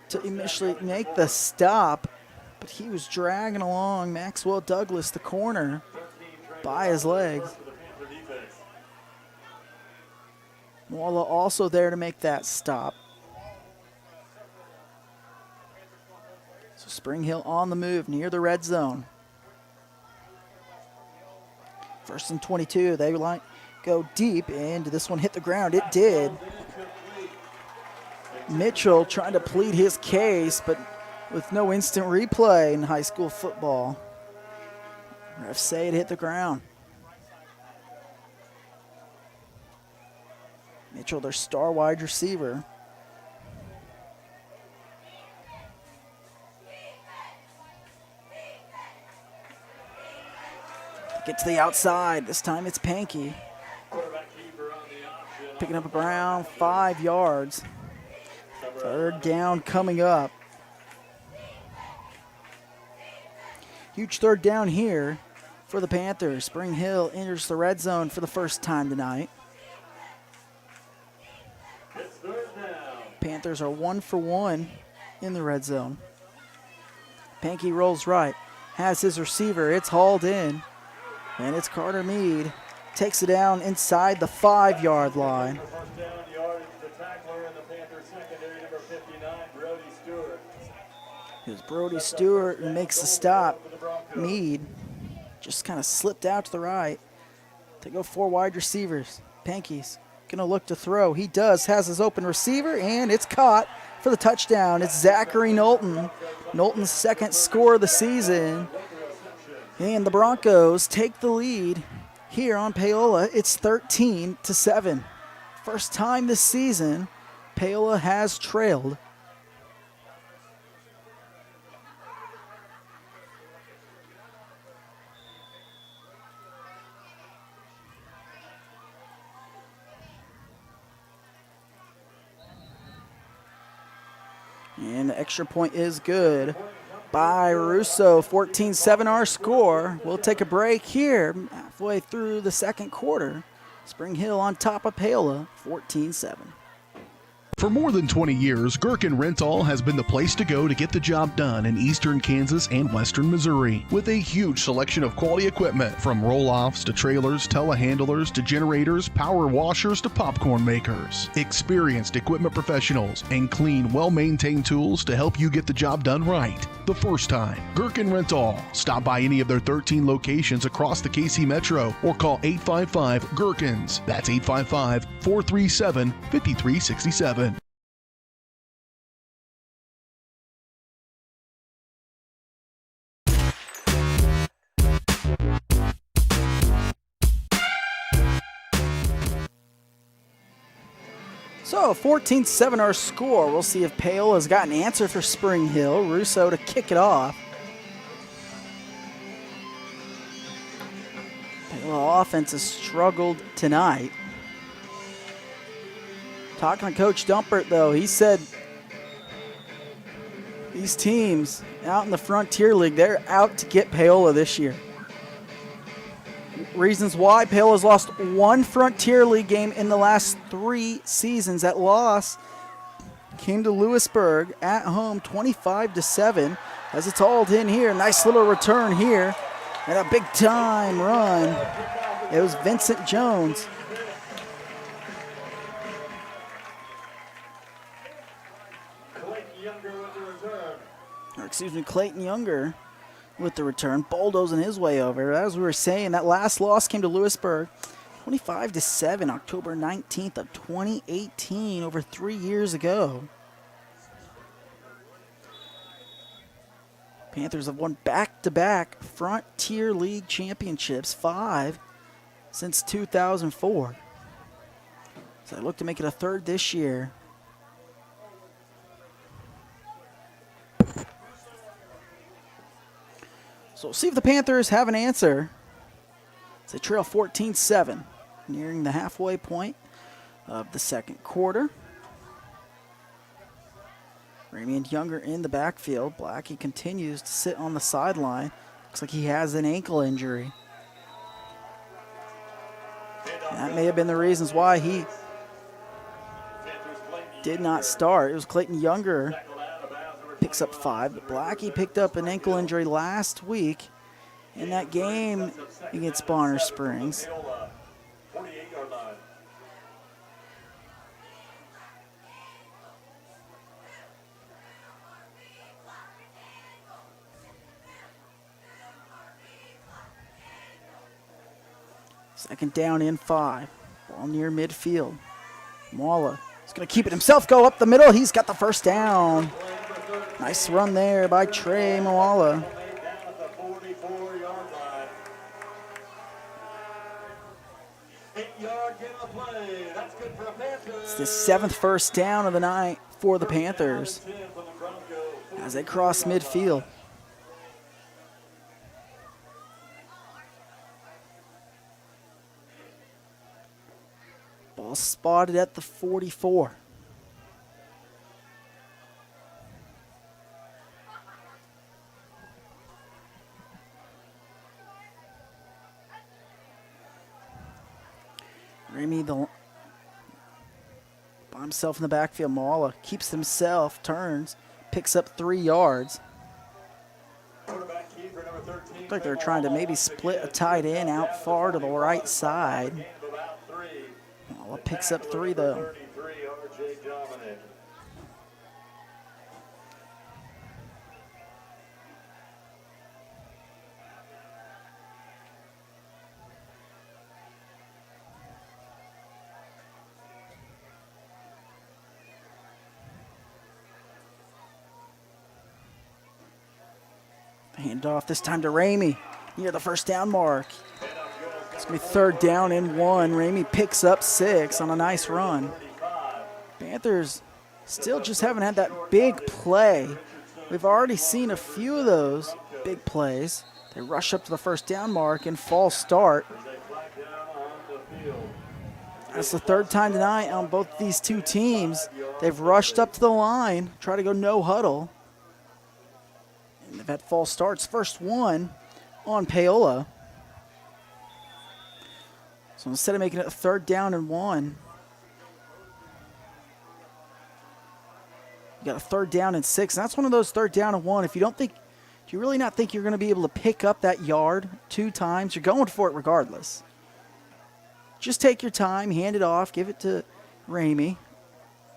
to initially make the stop, but he was dragging along Maxwell Douglas, the corner, by his legs. Walla also there to make that stop. So Spring Hill on the move near the red zone. 1st and 22. They like go deep, and this one hit the ground. It did. Mitchell trying to plead his case, but with no instant replay in high school football. Refs say it hit the ground. Mitchell, their star wide receiver. Get to the outside. This time it's Pankey. Picking up around 5 yards. 3rd down coming up. Huge 3rd down here for the Panthers. Spring Hill enters the red zone for the 1st time tonight. Panthers are 1 for 1 in the red zone. Pankey rolls right. Has his receiver. It's hauled in. And it's Carter Mead. Takes it down inside the 5-yard line. Here's Brody Stewart who makes the stop. Mead just kind of slipped out to the right. They go 4 wide receivers. Pankey's going to look to throw. He does, has his open receiver, and it's caught for the touchdown. It's Zachary Knowlton. Knowlton's 2nd score of the season. And the Broncos take the lead here on Paola. It's 13-7. First time this season Paola has trailed. And the extra point is good by Russo. 14-7 our score. We'll take a break here halfway through the 2nd quarter. Spring Hill on top of Paola, 14-7. For more than 20 years, Gherkin Rental has been the place to go to get the job done in eastern Kansas and western Missouri. With a huge selection of quality equipment, from roll-offs to trailers, telehandlers to generators, power washers to popcorn makers. Experienced equipment professionals and clean, well-maintained tools to help you get the job done right the first time. Gherkin Rental. Stop by any of their 13 locations across the KC Metro or call 855-GHERKINS. That's 855-437-5367. So 14-7 our score. We'll see if Paola's got an answer for Spring Hill. Russo to kick it off. Paola offense has struggled tonight. Talking to Coach Dumpert, though, he said these teams out in the Frontier League, they're out to get Paola this year. Reasons why: Paola's lost one Frontier League game in the last 3 seasons. That loss came to Lewisburg at home, 25-7. As it's all in here, nice little return here, and a big time run. It was Vincent Jones. Clayton Younger with the return, bulldozing his way over. As we were saying, that last loss came to Lewisburg, 25-7, October 19th of 2018, over 3 years ago. Panthers have won back-to-back Frontier League championships, 5 since 2004. So they look to make it a third this year. So we'll see if the Panthers have an answer. They trail 14-7, nearing the halfway point of the second quarter. Ramey and Younger in the backfield. Blackie continues to sit on the sideline. Looks like he has an ankle injury. That may have been the reasons why he did not start. It was Clayton Younger picks up 5. But Blackie picked up an ankle injury last week in that game against Bonner Springs. Second down in 5. Ball near midfield. Paola is going to keep it himself, go up the middle. He's got the first down. Nice run there by Trey Paola. It's the 7th first down of the night for the Panthers as they cross midfield. Ball spotted at the 44. Ramey by himself in the backfield. Paola keeps himself, turns, picks up 3 yards. Looks like they're trying to maybe split a tight end out far to the right side. Paola picks up 3 though. Hand off this time to Ramey near the first down mark. It's going to be 3rd down and 1. Ramey picks up 6 on a nice run. Panthers still just haven't had that big play. We've already seen a few of those big plays. They rush up to the first down mark and false start. That's the 3rd time tonight on both these two teams. They've rushed up to the line, try to go no huddle. And they've had false starts. First one on Paola. So instead of making it a 3rd down and 1, You got a 3rd down and 6. And that's one of those 3rd down and 1. If you don't think, do you really not think you're going to be able to pick up that yard 2 times? You're going for it regardless. Just take your time, hand it off, give it to Ramey,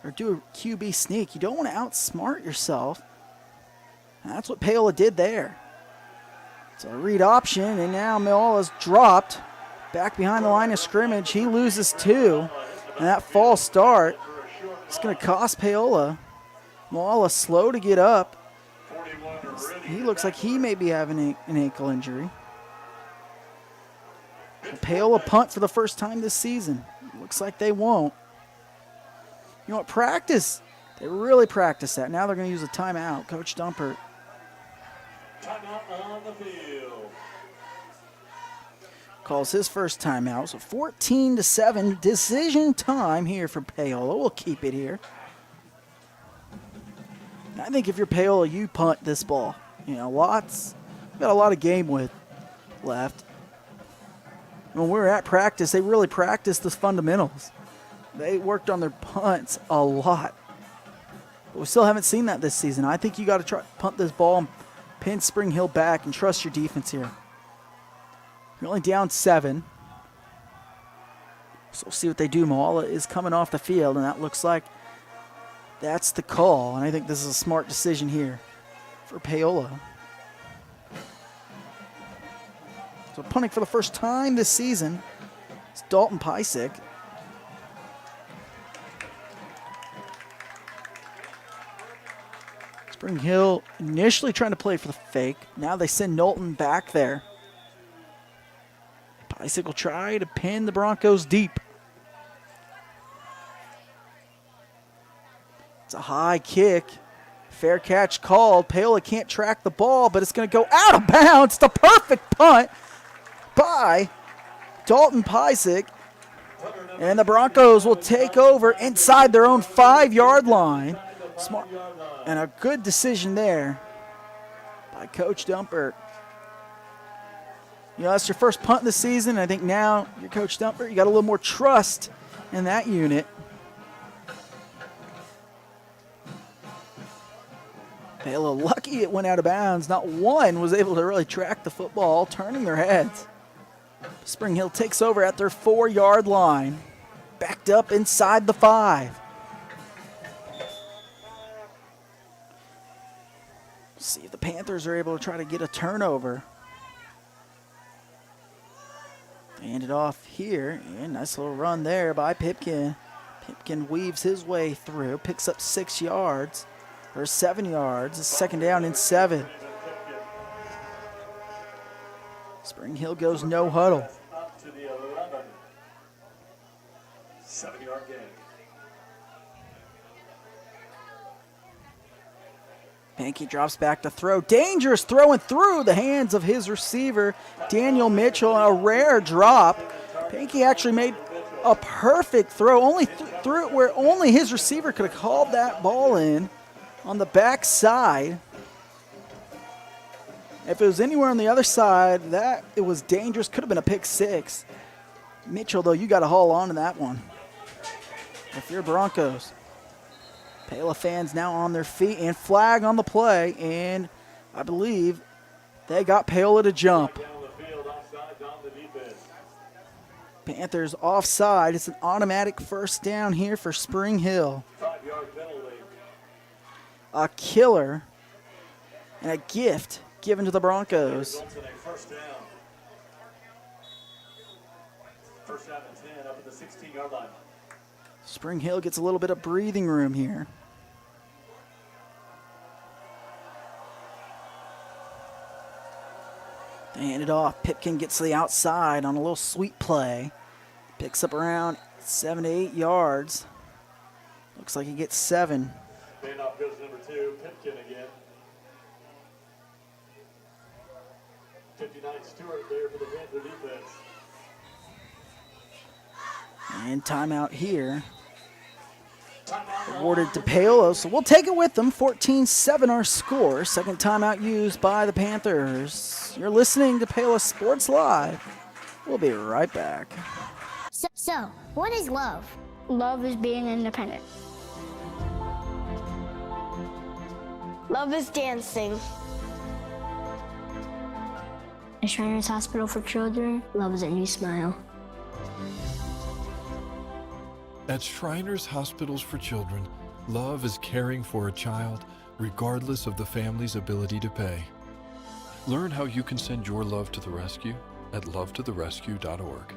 or do a QB sneak. You don't want to outsmart yourself. And that's what Paola did there. It's a read option, and now Paola's dropped back behind the line of scrimmage. He loses 2, and that false start is going to cost Paola. Paola slow to get up. He looks like he may be having an ankle injury. Paola punt for the first time this season. Looks like they won't. You know what? Practice. They really practice that. Now they're going to use a timeout. Coach Dumpert. Timeout on the field. Calls his first timeout. So 14-7 decision time here for Paola. We'll keep it here. I think if you're Paola, you punt this ball. You know, Watts got a lot of game width left. When we were at practice, they really practiced the fundamentals. They worked on their punts a lot. But we still haven't seen that this season. I think you got to try punt this ball and pin Spring Hill back and trust your defense here. You're only down 7. So we'll see what they do. Paola is coming off the field, and that looks like that's the call. And I think this is a smart decision here for Paola. So punting for the first time this season is Dalton Pysick. Spring Hill initially trying to play for the fake. Now they send Knowlton back there. Pysick will try to pin the Broncos deep. It's a high kick. Fair catch called. Paola can't track the ball, but it's going to go out of bounds. The perfect punt by Dalton Pysick. And the Broncos will take over inside their own 5-yard line. Smart and a good decision there by Coach Dumpert. You know, that's your first punt this season. I think now you're Coach Dumpert. You got a little more trust in that unit. Paola lucky it went out of bounds. Not one was able to really track the football, turning their heads. Spring Hill takes over at their 4-yard line. Backed up inside the 5. See if the Panthers are able to try to get a turnover. Hand it off here, and nice little run there by Pipkin. Pipkin weaves his way through, picks up 6 yards, or 7 yards. It's 2nd down and 7. Spring Hill goes no huddle. Up to the 11. 7-yard gain. Pankey drops back to throw. Dangerous throwing through the hands of his receiver, Daniel Mitchell. A rare drop. Pankey actually made a perfect throw. Only threw it where only his receiver could have called that ball in on the back side. If it was anywhere on the other side, it was dangerous. Could have been a pick 6. Mitchell, though, you got to haul on to that one. If you're Broncos. Paola fans now on their feet and flag on the play, and I believe they got Paola to jump. Panthers offside. It's an automatic 1st down here for Spring Hill. 5-yard penalty. A killer and a gift given to the Broncos. First down. First down and 10 up at the 16-yard line. Spring Hill gets a little bit of breathing room here. They hand it off. Pipkin gets to the outside on a little sweep play. Picks up around 7 to 8 yards. Looks like he gets 7. Handoff goes number 2, Pipkin again. 59 Stewart there for the Panther defense. And timeout here. Awarded to Paola, so we'll take it with them. 14-7 our score. 2nd timeout used by the Panthers. You're listening to Paola Sports Live. We'll be right back. So, what is love? Love is being independent. Love is dancing. At Shriners Hospital for Children, love is a new smile. At Shriners Hospitals for Children, love is caring for a child regardless of the family's ability to pay. Learn how you can send your love to the rescue at lovetotherescue.org.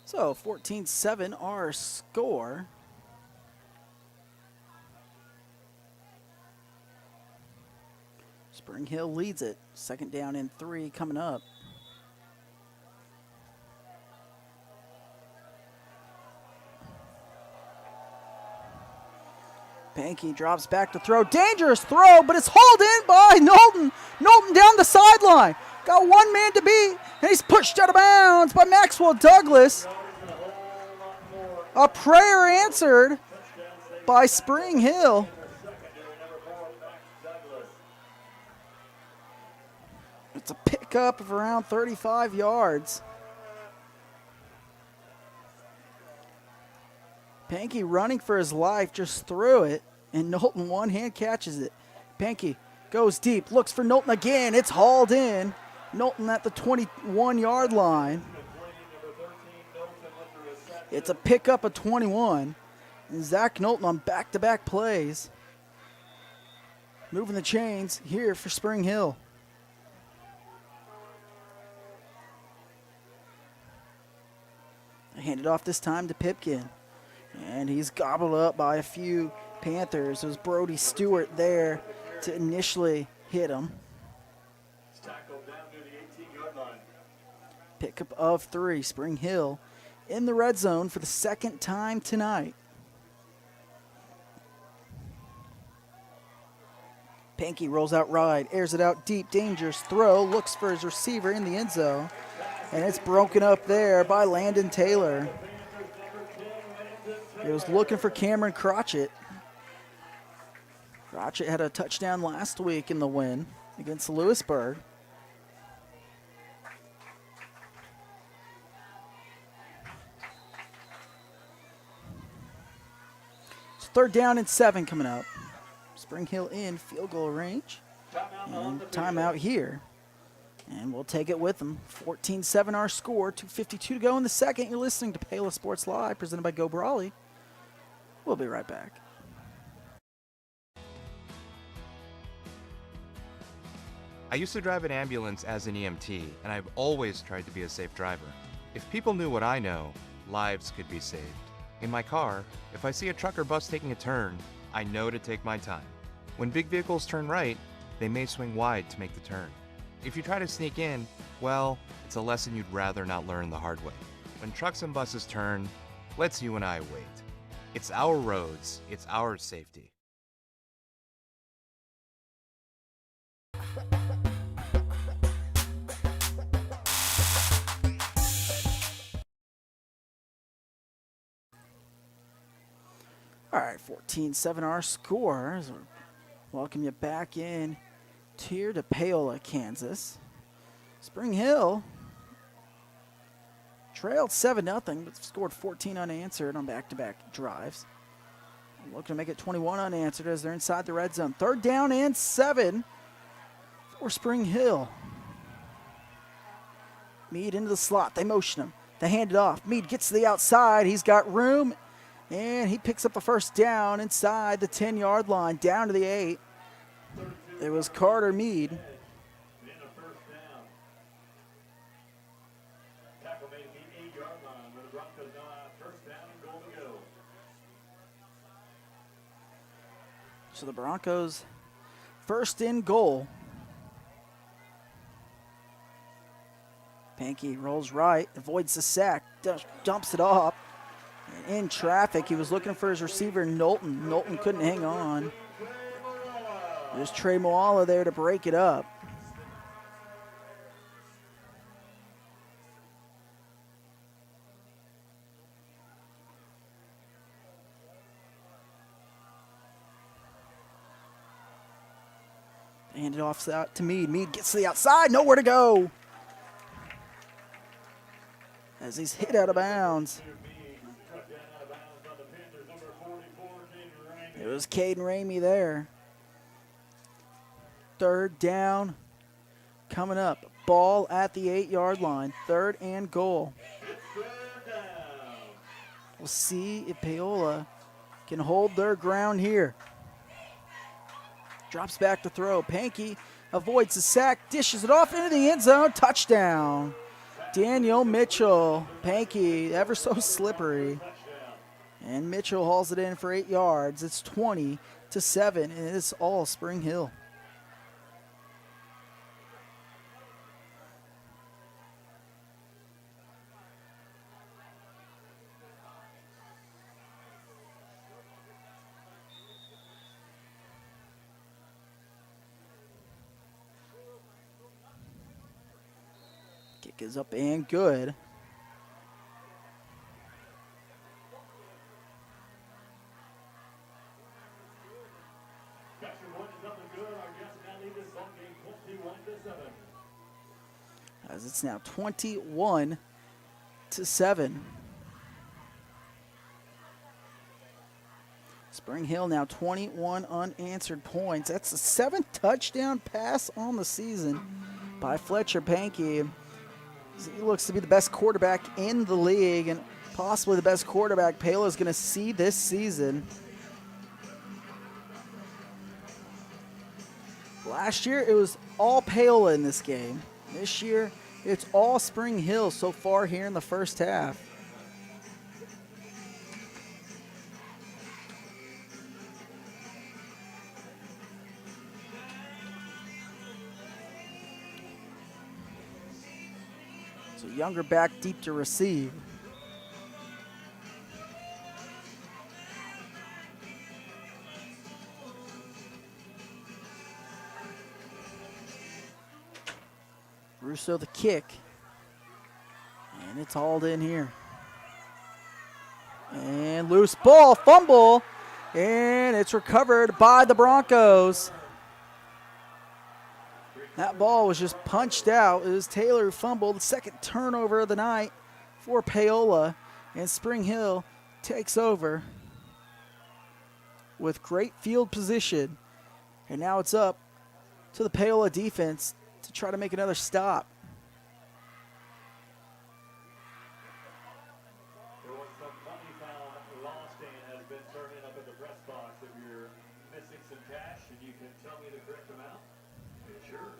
So 14-7 our score. Spring Hill leads it. Second down and 3 coming up. Pankey drops back to throw. Dangerous throw, but it's hauled in by Knowlton. Knowlton down the sideline. Got one man to beat, and he's pushed out of bounds by Maxwell Douglas. A prayer answered by Spring Hill. It's a pickup of around 35 yards. Pankey running for his life, just threw it, and Knowlton one-hand catches it. Pankey goes deep, looks for Knowlton again. It's hauled in. Knowlton at the 21-yard line. It's a pickup of 21. And Zach Knowlton on back-to-back plays. Moving the chains here for Spring Hill. Handed off this time to Pipkin. And he's gobbled up by a few Panthers. It was Brody Stewart there to initially hit him. Pickup of 3. Spring Hill in the red zone for the second time tonight. Pankey rolls out wide, airs it out deep, dangerous throw, looks for his receiver in the end zone, and it's broken up there by Landon Taylor. He was looking for Cameron Crotchett. Crotchett had a touchdown last week in the win against Lewisburg. It's third down and 7 coming up. Spring Hill in field goal range. And timeout here. And we'll take it with them. 14-7 our score. 2:52 to go in the second. You're listening to Paola Sports Live, presented by Go Brawley. We'll be right back. I used to drive an ambulance as an EMT, and I've always tried to be a safe driver. If people knew what I know, lives could be saved. In my car, if I see a truck or bus taking a turn, I know to take my time. When big vehicles turn right, they may swing wide to make the turn. If you try to sneak in, well, it's a lesson you'd rather not learn the hard way. When trucks and buses turn, let's you and I wait. It's our roads, it's our safety. All right, 14-7 our score. As we welcome you back in here to Paola, Kansas. Spring Hill trailed 7-0, but scored 14 unanswered on back-to-back drives. Looking to make it 21 unanswered as they're inside the red zone. Third down and 7 for Spring Hill. Mead into the slot. They motion him. They hand it off. Mead gets to the outside. He's got room, and he picks up the first down inside the 10-yard line, down to the 8. It was Carter Mead. So the Broncos first in goal. Pankey rolls right, avoids the sack, dumps it off. And in traffic, he was looking for his receiver, Knowlton. Knowlton couldn't hang on. There's Trey Moala there to break it up. Hand it off to Mead. Mead gets to the outside, nowhere to go. As he's hit out of bounds. It was Caden Ramey there. Third down coming up. Ball at the 8-yard line. 3rd and goal. We'll see if Paola can hold their ground here. Drops back to throw. Pankey avoids the sack, dishes it off into the end zone. Touchdown. Daniel Mitchell. Pankey, ever so slippery. And Mitchell hauls it in for 8 yards. It's 20-7, and it's all Spring Hill. Kick is up and good. As it's now 21-7. Spring Hill now 21 unanswered points. That's the 7th touchdown pass on the season by Fletcher Pankey. He looks to be the best quarterback in the league and possibly the best quarterback Paola is going to see this season. Last year, it was all Paola in this game. This year, it's all Spring Hill so far here in the first half. So Younger back deep to receive. Russo the kick. And it's hauled in here. And loose ball, fumble. And it's recovered by the Broncos. That ball was just punched out. It was Taylor who fumbled. The 2nd turnover of the night for Paola. And Spring Hill takes over with great field position. And now it's up to the Paola defense to try to make another stop. There was some money found lost and has been turned in up at the press box. If you're missing some cash and you can tell me the correct amount, it's yours.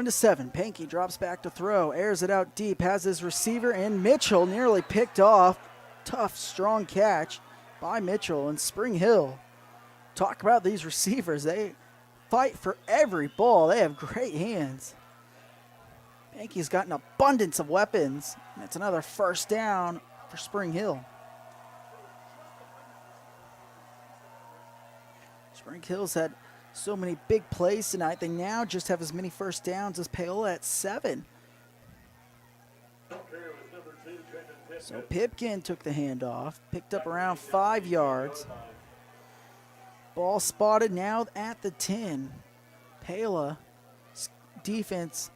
To 7. Pankey drops back to throw, airs it out deep, has his receiver, and Mitchell nearly picked off. Tough, strong catch by Mitchell. And Spring Hill, talk about these receivers. They fight for every ball. They have great hands. Pankey's got an abundance of weapons. And it's another first down for Spring Hill. Spring Hill's had so many big plays tonight. They now just have as many first downs as Paola at 7. So Pipkin took the handoff, picked up around 5 yards. Ball spotted now at the 10. Paola defense,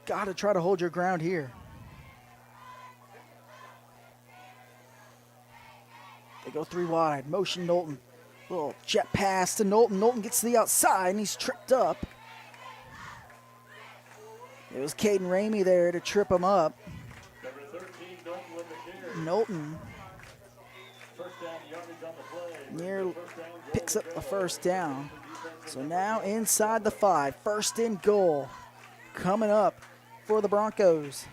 got to try to hold your ground here. They go 3 wide, motion Knowlton. Little jet pass to Knowlton. Knowlton gets to the outside, and he's tripped up. It was Caden Ramey there to trip him up. Knowlton near picks up a first down. So now inside the 5, 1st and goal coming up for the Broncos.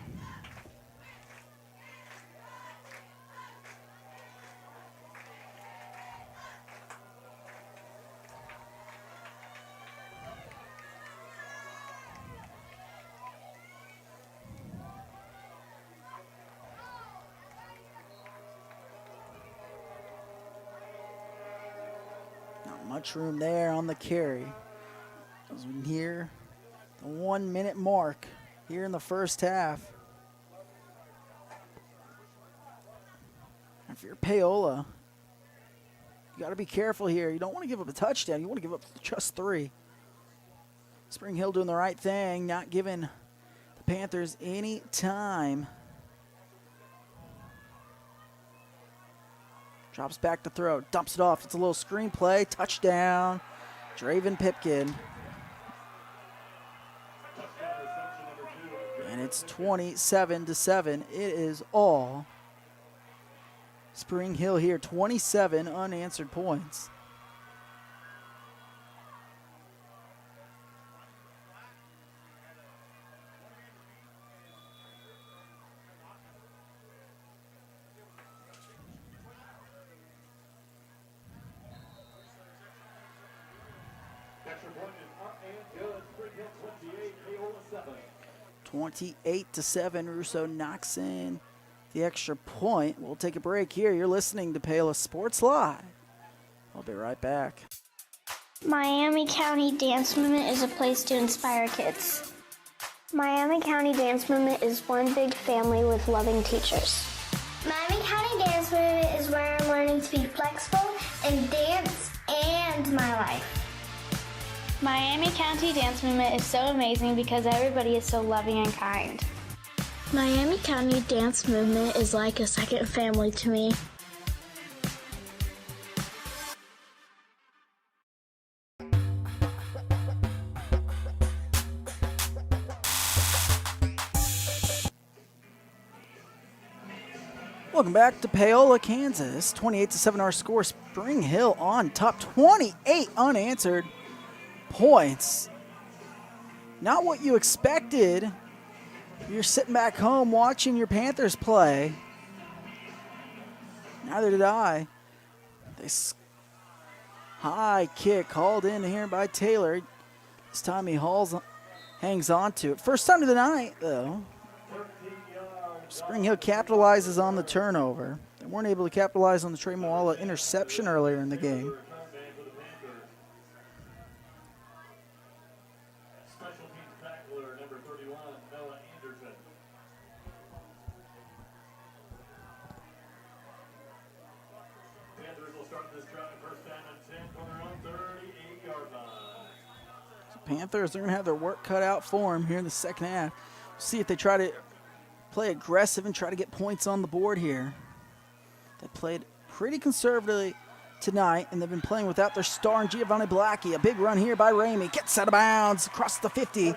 Much room there on the carry. As we near the 1 minute mark here in the first half. If you're Paola, you got to be careful here. You don't want to give up a touchdown. You want to give up just 3. Spring Hill doing the right thing, not giving the Panthers any time. Drops back to throw, dumps it off. It's a little screen play, touchdown, Draven Pipkin. And it's 27-7. It is all Spring Hill here, 27 unanswered points. Extra point is up and good. Spring Hill 28, Paola 7. 28-7, Russo knocks in the extra point. We'll take a break here. You're listening to Paola Sports Live. I'll be right back. Miami County Dance Movement is a place to inspire kids. Miami County Dance Movement is one big family with loving teachers. Miami County Dance Movement is where I'm learning to be flexible and dance and my life. Miami County Dance Movement is so amazing because everybody is so loving and kind. Miami County Dance Movement is like a second family to me. Welcome back to Paola, Kansas. 28-7 our score. Spring Hill on top. 28 unanswered points. Not what you expected. You're sitting back home watching your Panthers play. Neither did I. This high kick hauled in here by Taylor. This time he hangs on to it. First time of the night, though. Spring Hill capitalizes on the turnover. They weren't able to capitalize on the Trey Moala interception earlier in the game. Special teams tackler, number 31, Noah Anderson. Panthers will start this drive first down and 10 from their own 38-yard line. So Panthers are going to have their work cut out for them here in the second half. See if they try to play aggressive and try to get points on the board here. They played pretty conservatively tonight, and they've been playing without their star and Giovanni Blackie. A big run here by Ramey. Gets out of bounds across the 50.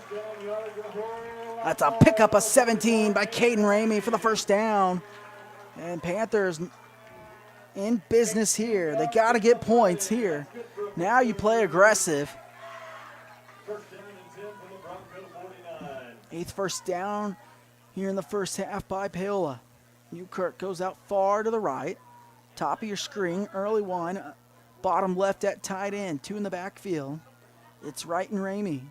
That's a pickup of 17 by Caden Ramey for the first down. And Panthers in business here. They got to get points here. Now you play aggressive. First down and 10 from the Bronco 49. 8th first down here in the first half by Paola. Newkirk goes out far to the right. Top of your screen, early one. Bottom left at tight end. 2 in the backfield. It's Wright and Ramey.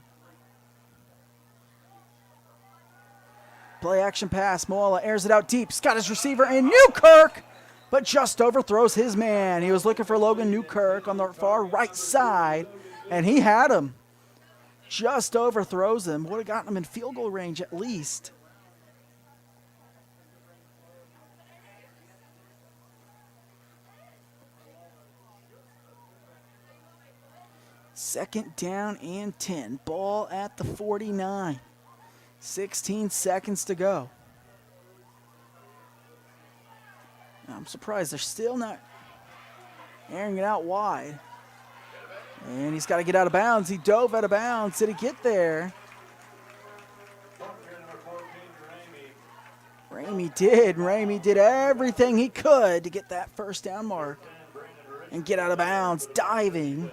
Play action pass. Moala airs it out deep. Got his receiver in Newkirk, but just overthrows his man. He was looking for Logan Newkirk on the far right side, and he had him. Just overthrows him. Would have gotten him in field goal range at least. Second down and 10. Ball at the 49. 16 seconds to go. I'm surprised they're still not airing it out wide. And he's got to get out of bounds. He dove out of bounds. Did he get there? Ramey did. Ramey did everything he could to get that first down mark and get out of bounds, diving.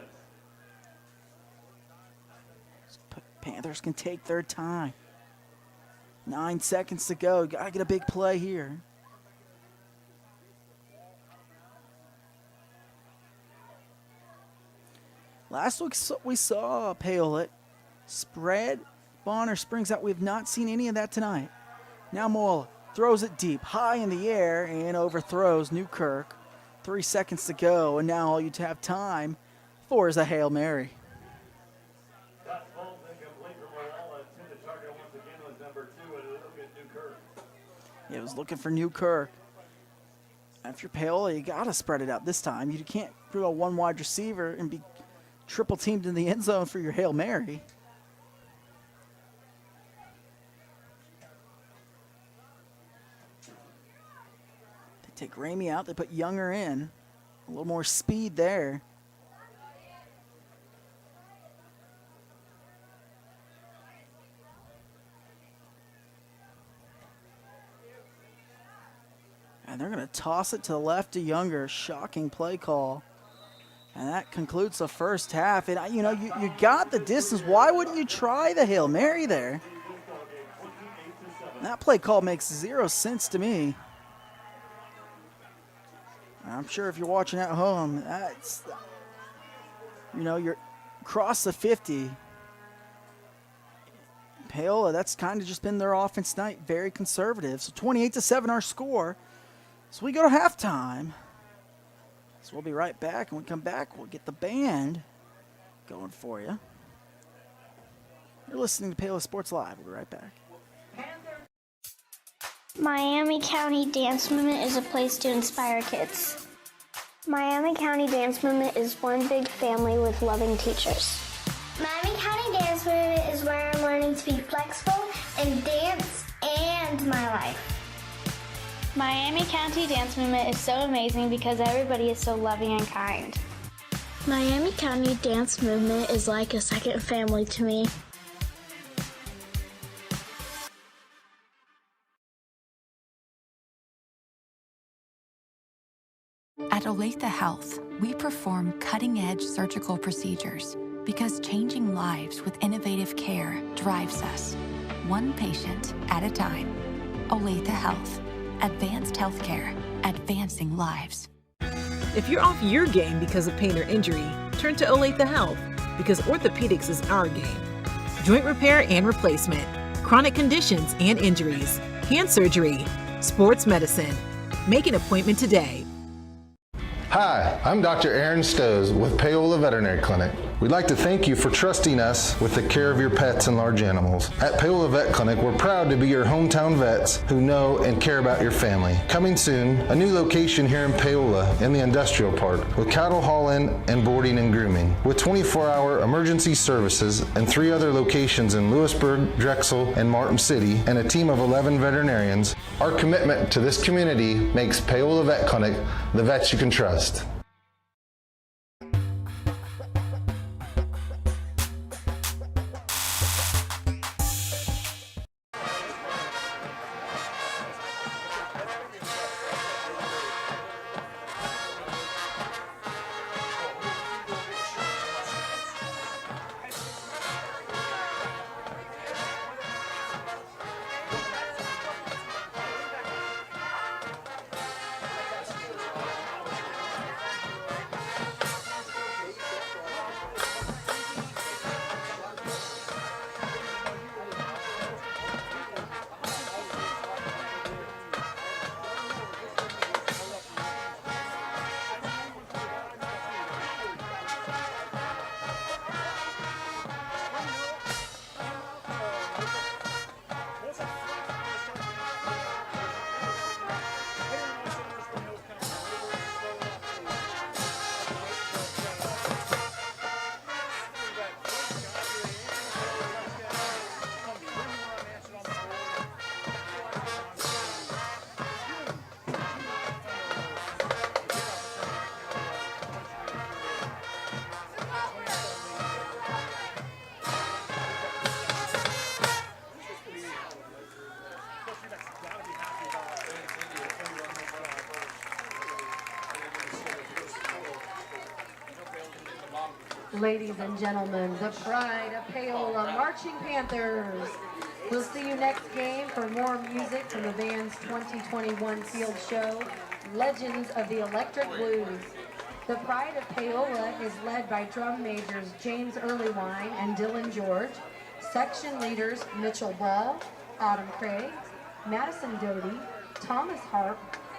Panthers can take their time. 9 seconds to go. Got to get a big play here. Last week we saw Paola spread. Bonner springs out. We have not seen any of that tonight. Now Moala throws it deep, high in the air, and overthrows Newkirk. 3 seconds to go, and now all you have time for is a Hail Mary. That's ball He was looking for Newkirk. If you're Paola, you got to spread it out this time. You can't throw a one wide receiver and be triple teamed in the end zone for your Hail Mary. They take Ramey out. They put Younger in. A little more speed there. And they're going to toss it to the left to Younger. Shocking play call. And that concludes the first half. And, you know, you got the distance. Why wouldn't you try the Hail Mary there? That play call makes zero sense to me. I'm sure if you're watching at home, that's, you know, you're across the 50. Paola, that's kind of just been their offense tonight. Very conservative. So 28-7 our score. So we go to halftime. So we'll be right back. And when we come back, we'll get the band going for you. You're listening to Paola Sports Live. We'll be right back. Miami County Dance Movement is a place to inspire kids. Miami County Dance Movement is one big family with loving teachers. Miami County Dance Movement is where I'm learning to be flexible in dance and my life. Miami County Dance Movement is so amazing because everybody is so loving and kind. Miami County Dance Movement is like a second family to me. At Olathe Health, we perform cutting-edge surgical procedures because changing lives with innovative care drives us, one patient at a time. Olathe Health. Advanced healthcare, advancing lives. If you're off your game because of pain or injury, turn to Olathe Health because orthopedics is our game. Joint repair and replacement, chronic conditions and injuries, hand surgery, sports medicine. Make an appointment today. Hi, I'm Dr. Aaron Stoes with Paola Veterinary Clinic. We'd like to thank you for trusting us with the care of your pets and large animals. At Paola Vet Clinic, we're proud to be your hometown vets who know and care about your family. Coming soon, a new location here in Paola in the industrial park with cattle hauling and boarding and grooming. With 24-hour emergency services and 3 other locations in Lewisburg, Drexel, and Martin City, and a team of 11 veterinarians, our commitment to this community makes Paola Vet Clinic the vets you can trust. Ladies and gentlemen, the pride of Paola Marching Panthers. We'll see you next game for more music from the band's 2021 field show, Legends of the Electric Blues. The pride of Paola is led by drum majors James Earlywine and Dylan George, section leaders Mitchell Ball, Autumn Craig, Madison Doty, Thomas Harp,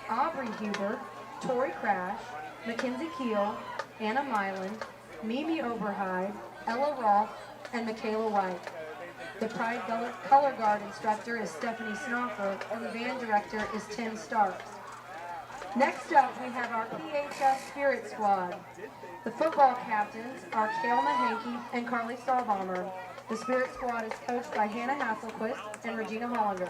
Aubrey Huber, Tori Crash, Mackenzie Keel, Anna Mylan, Mimi Oberheide, Ella Rolfe, and Michaela White. The Pride Color Guard instructor is Stephanie Snoffer, and the band director is Tim Starks. Next up, we have our PHS Spirit Squad. The football captains are Kale Mahanke and Carly Stahlbomber. The Spirit Squad is coached by Hannah Hasselquist and Regina Hollander.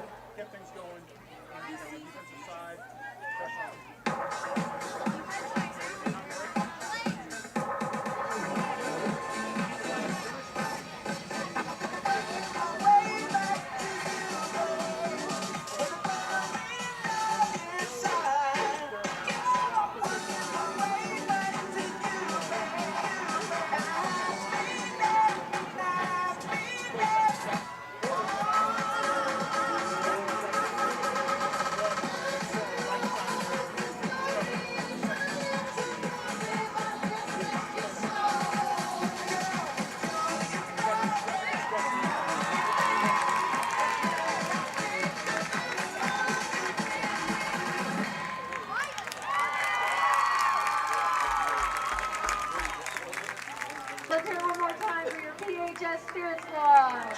Let's hear it one more time for your PHS Spirit Squad.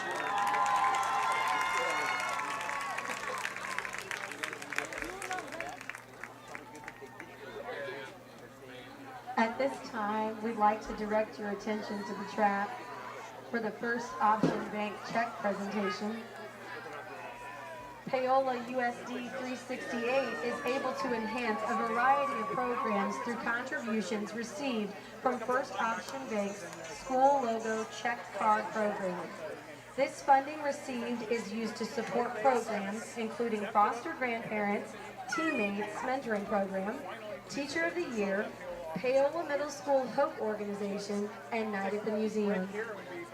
At this time, we'd like to direct your attention to the track for the first option bank check presentation. Paola USD 368 is able to enhance a variety of programs through contributions received from First Option Bank's School Logo Check Card program. This funding received is used to support programs including Foster Grandparents, Teammates Mentoring Program, Teacher of the Year, Paola Middle School Hope Organization, and Night at the Museum.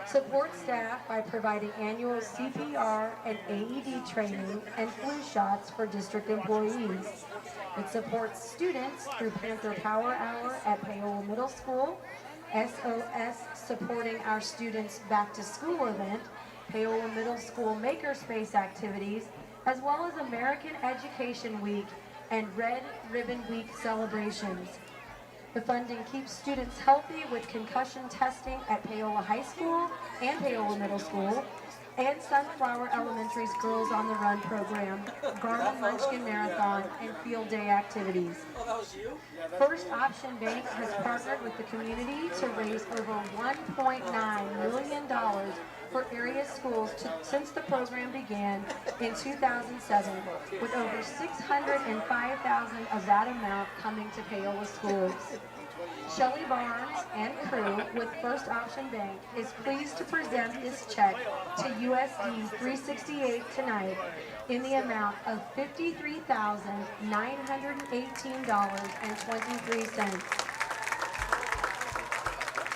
Support staff by providing annual CPR and AED training and flu shots for district employees. It supports students through Panther Power Hour at Paola Middle School, SOS supporting our students' back to school event, Paola Middle School Makerspace activities, as well as American Education Week and Red Ribbon Week celebrations. The funding keeps students healthy with concussion testing at Paola High School and Paola Middle School, and Sunflower Elementary's Girls on the Run program, Garden Munchkin Marathon, and field day activities. First Option Bank has partnered with the community to raise over $1.9 million for area schools since the program began in 2007, with over $605,000 of that amount coming to Paola schools. Shelley Barnes and crew with First Option Bank is pleased to present this check to USD 368 tonight in the amount of $53,918.23.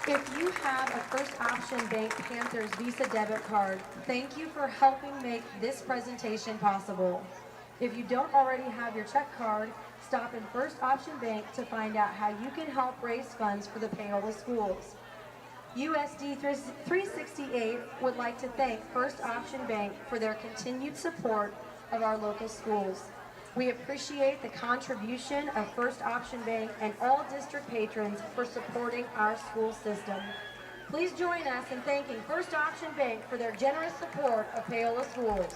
If you have a First Option Bank Panthers Visa debit card, thank you for helping make this presentation possible. If you don't already have your check card, stop in First Option Bank to find out how you can help raise funds for the Paola schools. USD 368 would like to thank First Option Bank for their continued support of our local schools. We appreciate the contribution of First Option Bank and all district patrons for supporting our school system. Please join us in thanking First Option Bank for their generous support of Paola schools.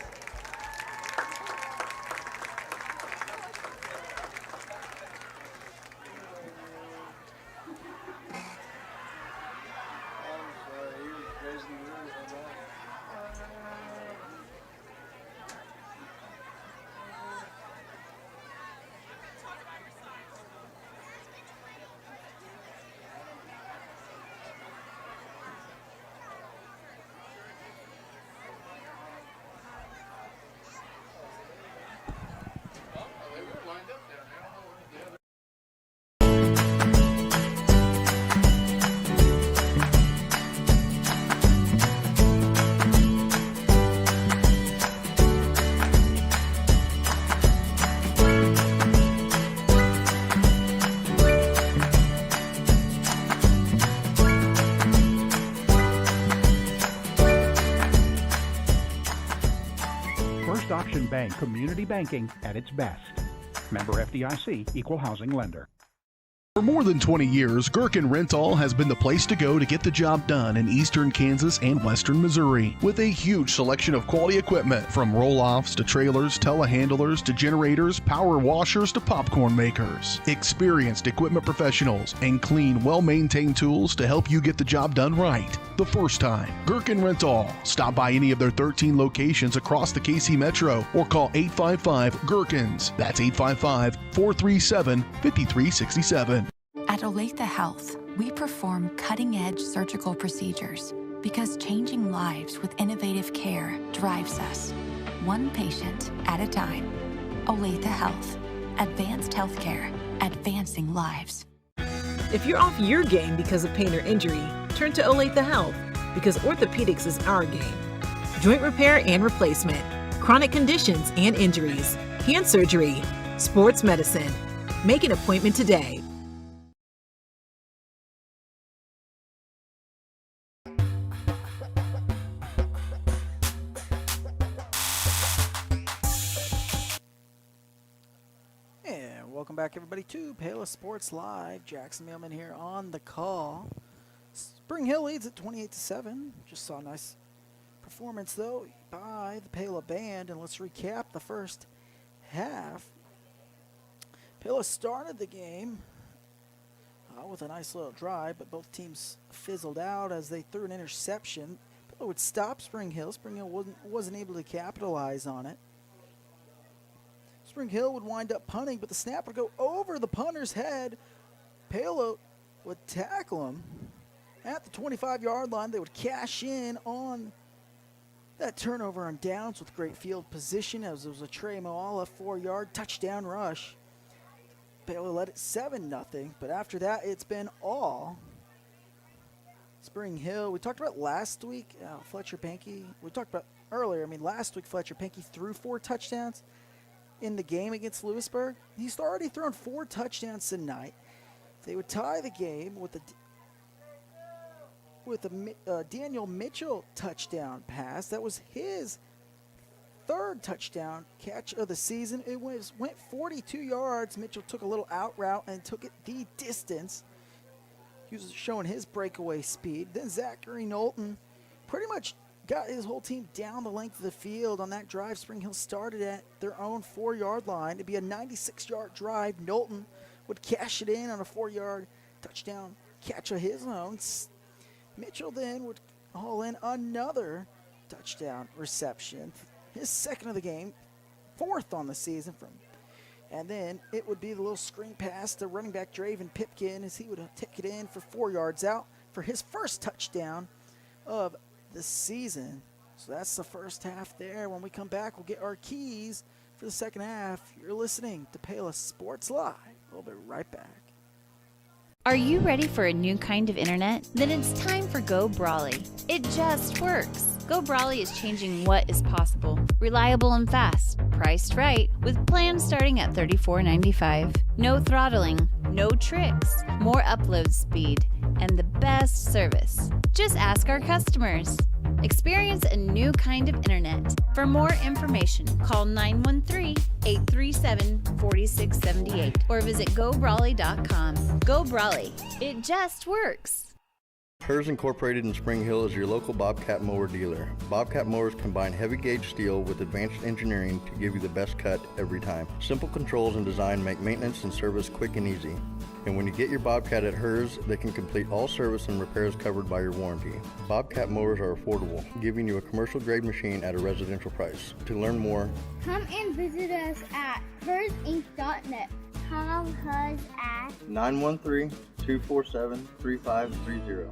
First Option Bank, community banking at its best. Member FDIC, equal housing lender. For more than 20 years, Gherkin Rental has been the place to go to get the job done in eastern Kansas and western Missouri. With a huge selection of quality equipment, from roll-offs to trailers, telehandlers to generators, power washers to popcorn makers. Experienced equipment professionals and clean, well-maintained tools to help you get the job done right the first time. Gherkin Rental. Stop by any of their 13 locations across the KC Metro or call 855-GHERKINS. That's 855-437-5367. At Olathe Health, we perform cutting-edge surgical procedures because changing lives with innovative care drives us, one patient at a time. Olathe Health. Advanced healthcare. Advancing lives. If you're off your game because of pain or injury, turn to Olathe Health because orthopedics is our game. Joint repair and replacement, chronic conditions and injuries, hand surgery, sports medicine. Make an appointment today. Welcome back, everybody, to Paola Sports Live. Jackson Mailman here on the call. Spring Hill leads at 28-7. Just saw a nice performance, though, by the Paola band. And let's recap the first half. Paola started the game with a nice little drive, but both teams fizzled out as they threw an interception. Paola would stop Spring Hill. Spring Hill wasn't able to capitalize on it. Spring Hill would wind up punting, but the snap would go over the punter's head. Paola would tackle him at the 25-yard line. They would cash in on that turnover on downs with great field position, as it was a Trey Moala 4-yard touchdown rush. Paola led it 7-0, but after that, it's been all Spring Hill. We talked about last week, Fletcher Pankey. We talked about earlier, last week Fletcher Pankey threw 4 touchdowns in the game against Lewisburg. He's already thrown 4 touchdowns tonight. They would tie the game with a Daniel Mitchell touchdown pass. That was his 3rd touchdown catch of the season. It went 42 yards. Mitchell took a little out route and took it the distance. He was showing his breakaway speed. Then Zachary Knowlton pretty much got his whole team down the length of the field on that drive. Spring Hill started at their own 4-yard line. It'd be a 96-yard drive. Knowlton would cash it in on a 4-yard touchdown catch of his own. Mitchell then would haul in another touchdown reception, his 2nd of the game, 4th on the season. And then it would be the little screen pass to running back Draven Pipkin, as he would take it in for 4 yards out for his 1st touchdown of the season. So that's the first half there. When we come back, we'll get our keys for the second half. You're listening to Paola Sports Live. We'll be right back. Are you ready for a new kind of internet? Then it's time for Go Brawley. It just works. Go Brawley is changing what is possible. Reliable and fast. Priced right, with plans starting at $34.95. No throttling, no tricks, more upload speed, and the best service. Just ask our customers. Experience a new kind of internet. For more information, call 913-837-4678 or visit GoBrawley.com. Go Brawley. It just works. Hers Incorporated in Spring Hill is your local Bobcat mower dealer. Bobcat mowers combine heavy gauge steel with advanced engineering to give you the best cut every time. Simple controls and design make maintenance and service quick and easy. And when you get your Bobcat at Hers, they can complete all service and repairs covered by your warranty. Bobcat mowers are affordable, giving you a commercial grade machine at a residential price. To learn more, come and visit us at hersinc.net. Call us at 913-247-3530.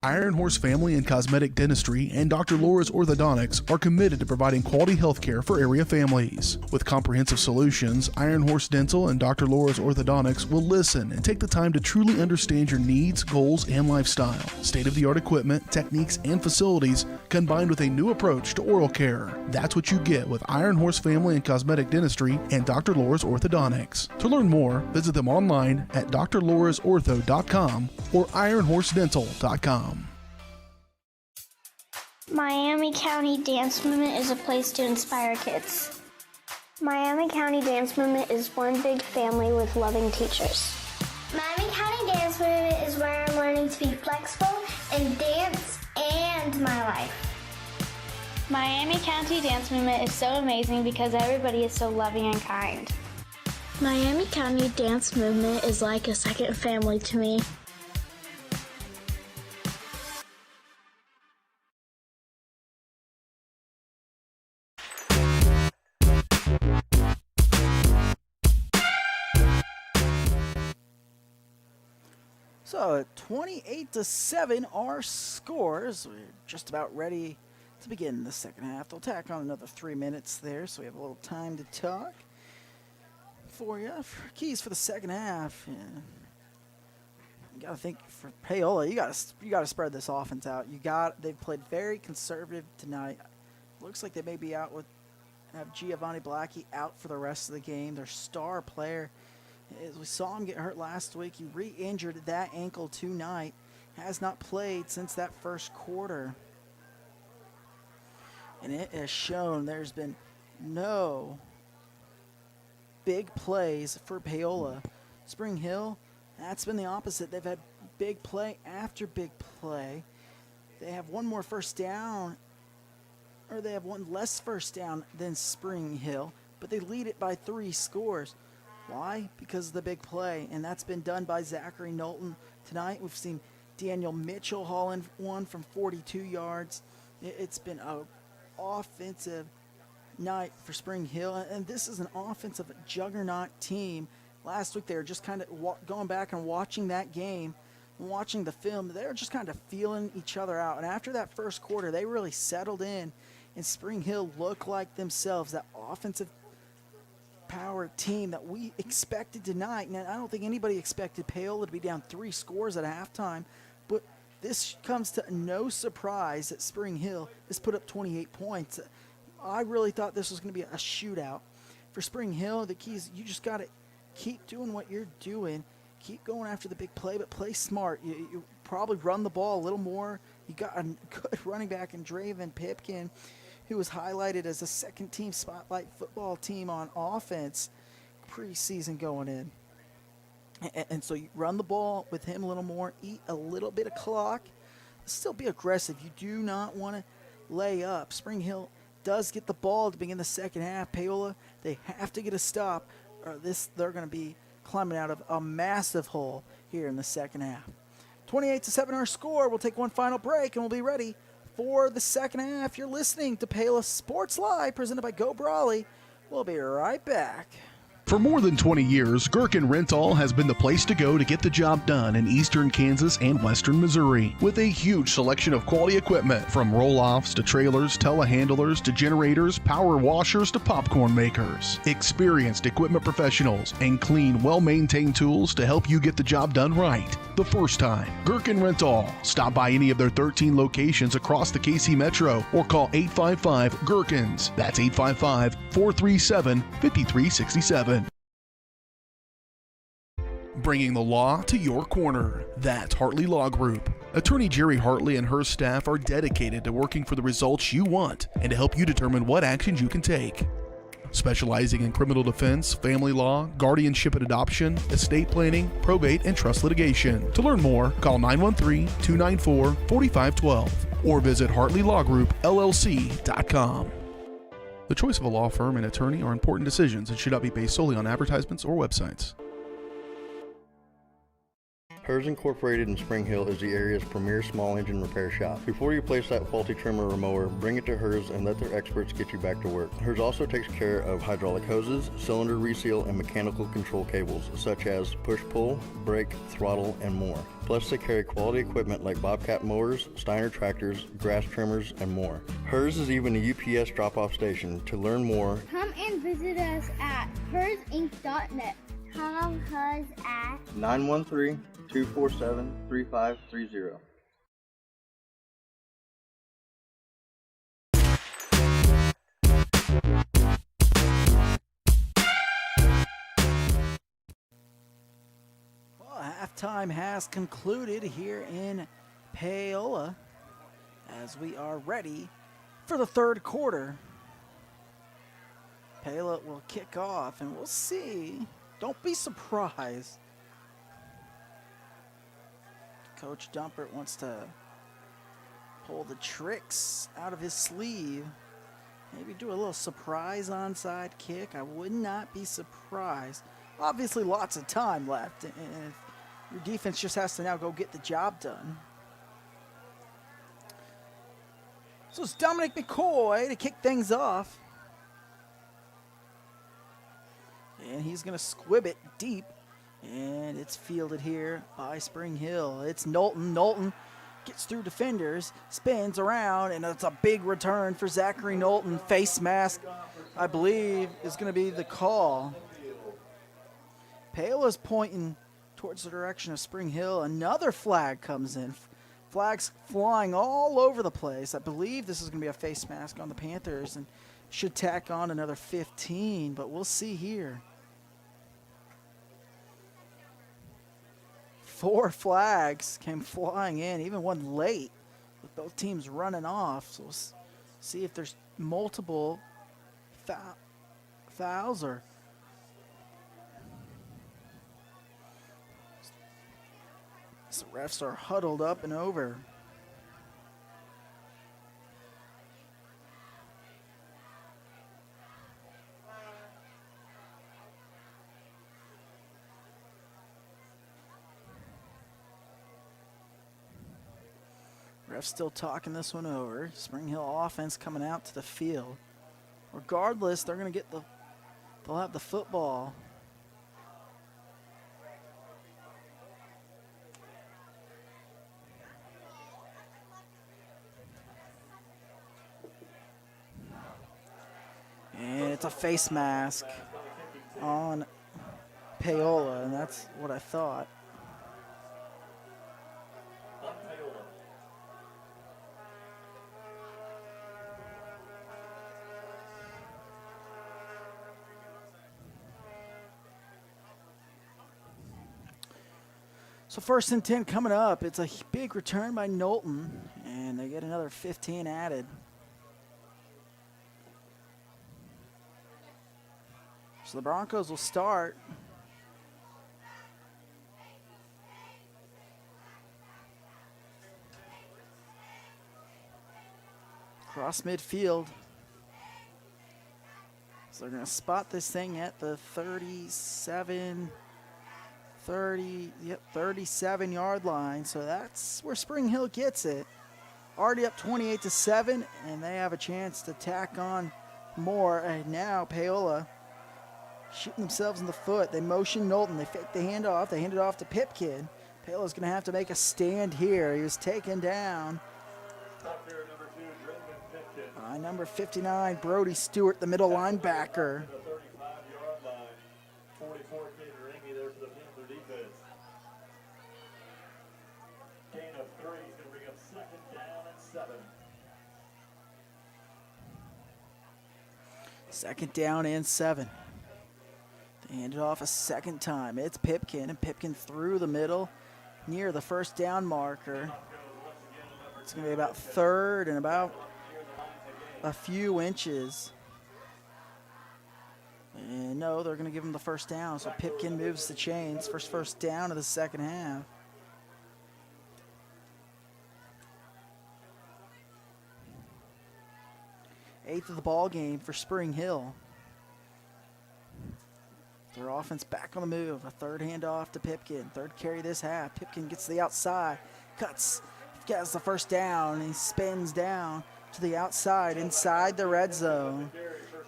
Iron Horse Family and Cosmetic Dentistry and Dr. Laura's Orthodontics are committed to providing quality health care for area families. With comprehensive solutions, Iron Horse Dental and Dr. Laura's Orthodontics will listen and take the time to truly understand your needs, goals, and lifestyle. State-of-the-art equipment, techniques, and facilities combined with a new approach to oral care. That's what you get with Iron Horse Family and Cosmetic Dentistry and Dr. Laura's Orthodontics. To learn more, visit them online at drlaurasortho.com or ironhorsedental.com. Miami County Dance Movement is a place to inspire kids. Miami County Dance Movement is one big family with loving teachers. Miami County Dance Movement is where I'm learning to be flexible in dance and my life. Miami County Dance Movement is so amazing because everybody is so loving and kind. Miami County Dance Movement is like a second family to me. So 28-7 our scores. We're just about ready to begin the second half. They'll tack on another 3 minutes there, so we have a little time to talk for you. Keys for the second half. Yeah. You got to think for Paola. You got to spread this offense out. They've played very conservative tonight. Looks like they may be out with have Giovanni Blackie out for the rest of the game. Their star player. As we saw him get hurt last week, he re-injured that ankle tonight. Has not played since that first quarter. And it has shown there's been no big plays for Paola. Spring Hill, that's been the opposite. They've had big play after big play. They have one more first down, or they have one less first down than Spring Hill, but they lead it by 3 scores. Why? Because of the big play, and that's been done by Zachary Knowlton. Tonight we've seen Daniel Mitchell haul in one from 42 yards. It's been an offensive night for Spring Hill, and this is an offensive juggernaut team. Last week they were just kind of going back and watching that game, watching the film. They were just kind of feeling each other out, and after that first quarter they really settled in, and Spring Hill looked like themselves, that offensive power team that we expected tonight. And I don't think anybody expected Paola to be down 3 scores at halftime, but this comes to no surprise that Spring Hill has put up 28 points. I really thought this was going to be a shootout. For Spring Hill, the key is you just got to keep doing what you're doing, keep going after the big play, but play smart. You probably run the ball a little more. You got a good running back in Draven Pipkin, who was highlighted as a second-team spotlight football team on offense preseason going in. And so you run the ball with him a little more, eat a little bit of clock, still be aggressive. You do not want to lay up. Spring Hill does get the ball to begin the second half. Paola, they have to get a stop, or they're going to be climbing out of a massive hole here in the second half. 28-7 our score. We'll take one final break, and we'll be ready for the second half. You're listening to Paola Sports Live, presented by Go Brawley. We'll be right back. For more than 20 years, Gherkin Rental has been the place to go to get the job done in eastern Kansas and western Missouri. With a huge selection of quality equipment, from roll-offs to trailers, telehandlers to generators, power washers to popcorn makers. Experienced equipment professionals and clean, well-maintained tools to help you get the job done right the first time. Gherkin Rental. Stop by any of their 13 locations across the KC Metro or call 855-GHERKINS. That's 855-437-5367. Bringing the law to your corner. That's Hartley Law Group. Attorney Jerry Hartley and her staff are dedicated to working for the results you want and to help you determine what actions you can take. Specializing in criminal defense, family law, guardianship and adoption, estate planning, probate, and trust litigation. To learn more, call 913-294-4512 or visit HartleyLawGroupLLC.com. The choice of a law firm and attorney are important decisions and should not be based solely on advertisements or websites. Hers Incorporated in Spring Hill is the area's premier small engine repair shop. Before you place that faulty trimmer or mower, bring it to Hers and let their experts get you back to work. Hers also takes care of hydraulic hoses, cylinder reseal, and mechanical control cables, such as push-pull, brake, throttle, and more. Plus, they carry quality equipment like Bobcat mowers, Steiner tractors, grass trimmers, and more. Hers is even a UPS drop-off station. To learn more, come and visit us at hersinc.net. Call Hers at 913-247-3530. Well, halftime has concluded here in Paola as we are ready for the third quarter. Paola will kick off, and we'll see. Don't be surprised. Coach Dumpert wants to pull the tricks out of his sleeve. Maybe do a little surprise onside kick. I would not be surprised. Obviously, lots of time left, and your defense just has to now go get the job done. So it's Dominic McCoy to kick things off. And he's going to squib it deep. And it's fielded here by Spring Hill. It's Knowlton. Knowlton gets through defenders, spins around, and it's a big return for Zachary Knowlton. Face mask, I believe, is going to be the call. Paola's pointing towards the direction of Spring Hill. Another flag comes in. Flags flying all over the place. I believe this is going to be a face mask on the Panthers and should tack on another 15, but we'll see here. 4 flags came flying in, even one late, with both teams running off. So we'll see if there's multiple fouls or the refs are huddled up and over. Ref's still talking this one over. Spring Hill offense coming out to the field. Regardless, they're going to get they'll have the football. And it's a face mask on Paola, and that's what I thought. So 1st and 10 coming up. It's a big return by Knowlton, and they get another 15 added. So the Broncos will start. Across midfield. So they're going to spot this thing at the 37-yard line. So that's where Spring Hill gets it. Already up 28-7, and they have a chance to tack on more. And now Paola shooting themselves in the foot. They motion Knowlton. They fake the handoff. They hand it off to Pipkin. Paola's going to have to make a stand here. He was taken down by number 59, Brody Stewart, the middle linebacker. Second down and 7. They hand it off a second time. It's Pipkin, and Pipkin through the middle near the first down marker. It's going to be about 3rd and about a few inches. And no, they're going to give him the first down. So Pipkin moves the chains. First down of the second half. Eighth of the ball game for Spring Hill. Their offense back on the move. A 3rd handoff to Pipkin. 3rd carry this half. Pipkin gets to the outside. Cuts. Gets the first down. And he spins down to the outside inside the red zone.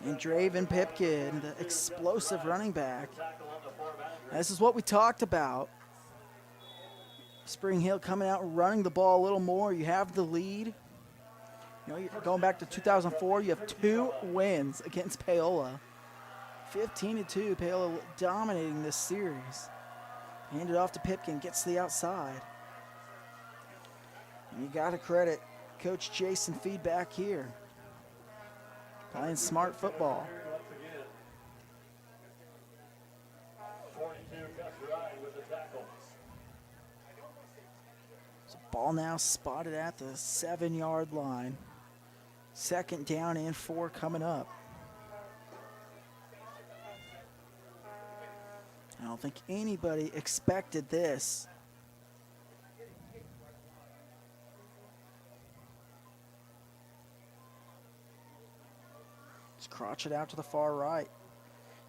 And Draven Pipkin, the explosive running back. This is what we talked about. Spring Hill coming out and running the ball a little more. You have the lead. You know, you're going back to 2004, you have 2 wins against Paola. 15-2, Paola dominating this series. Hand it off to Pipkin, gets to the outside. And you got to credit Coach Jason feedback here. Playing smart football. So ball now spotted at the 7-yard line. 2nd down and 4 coming up. I don't think anybody expected this. Just crotch it out to the far right.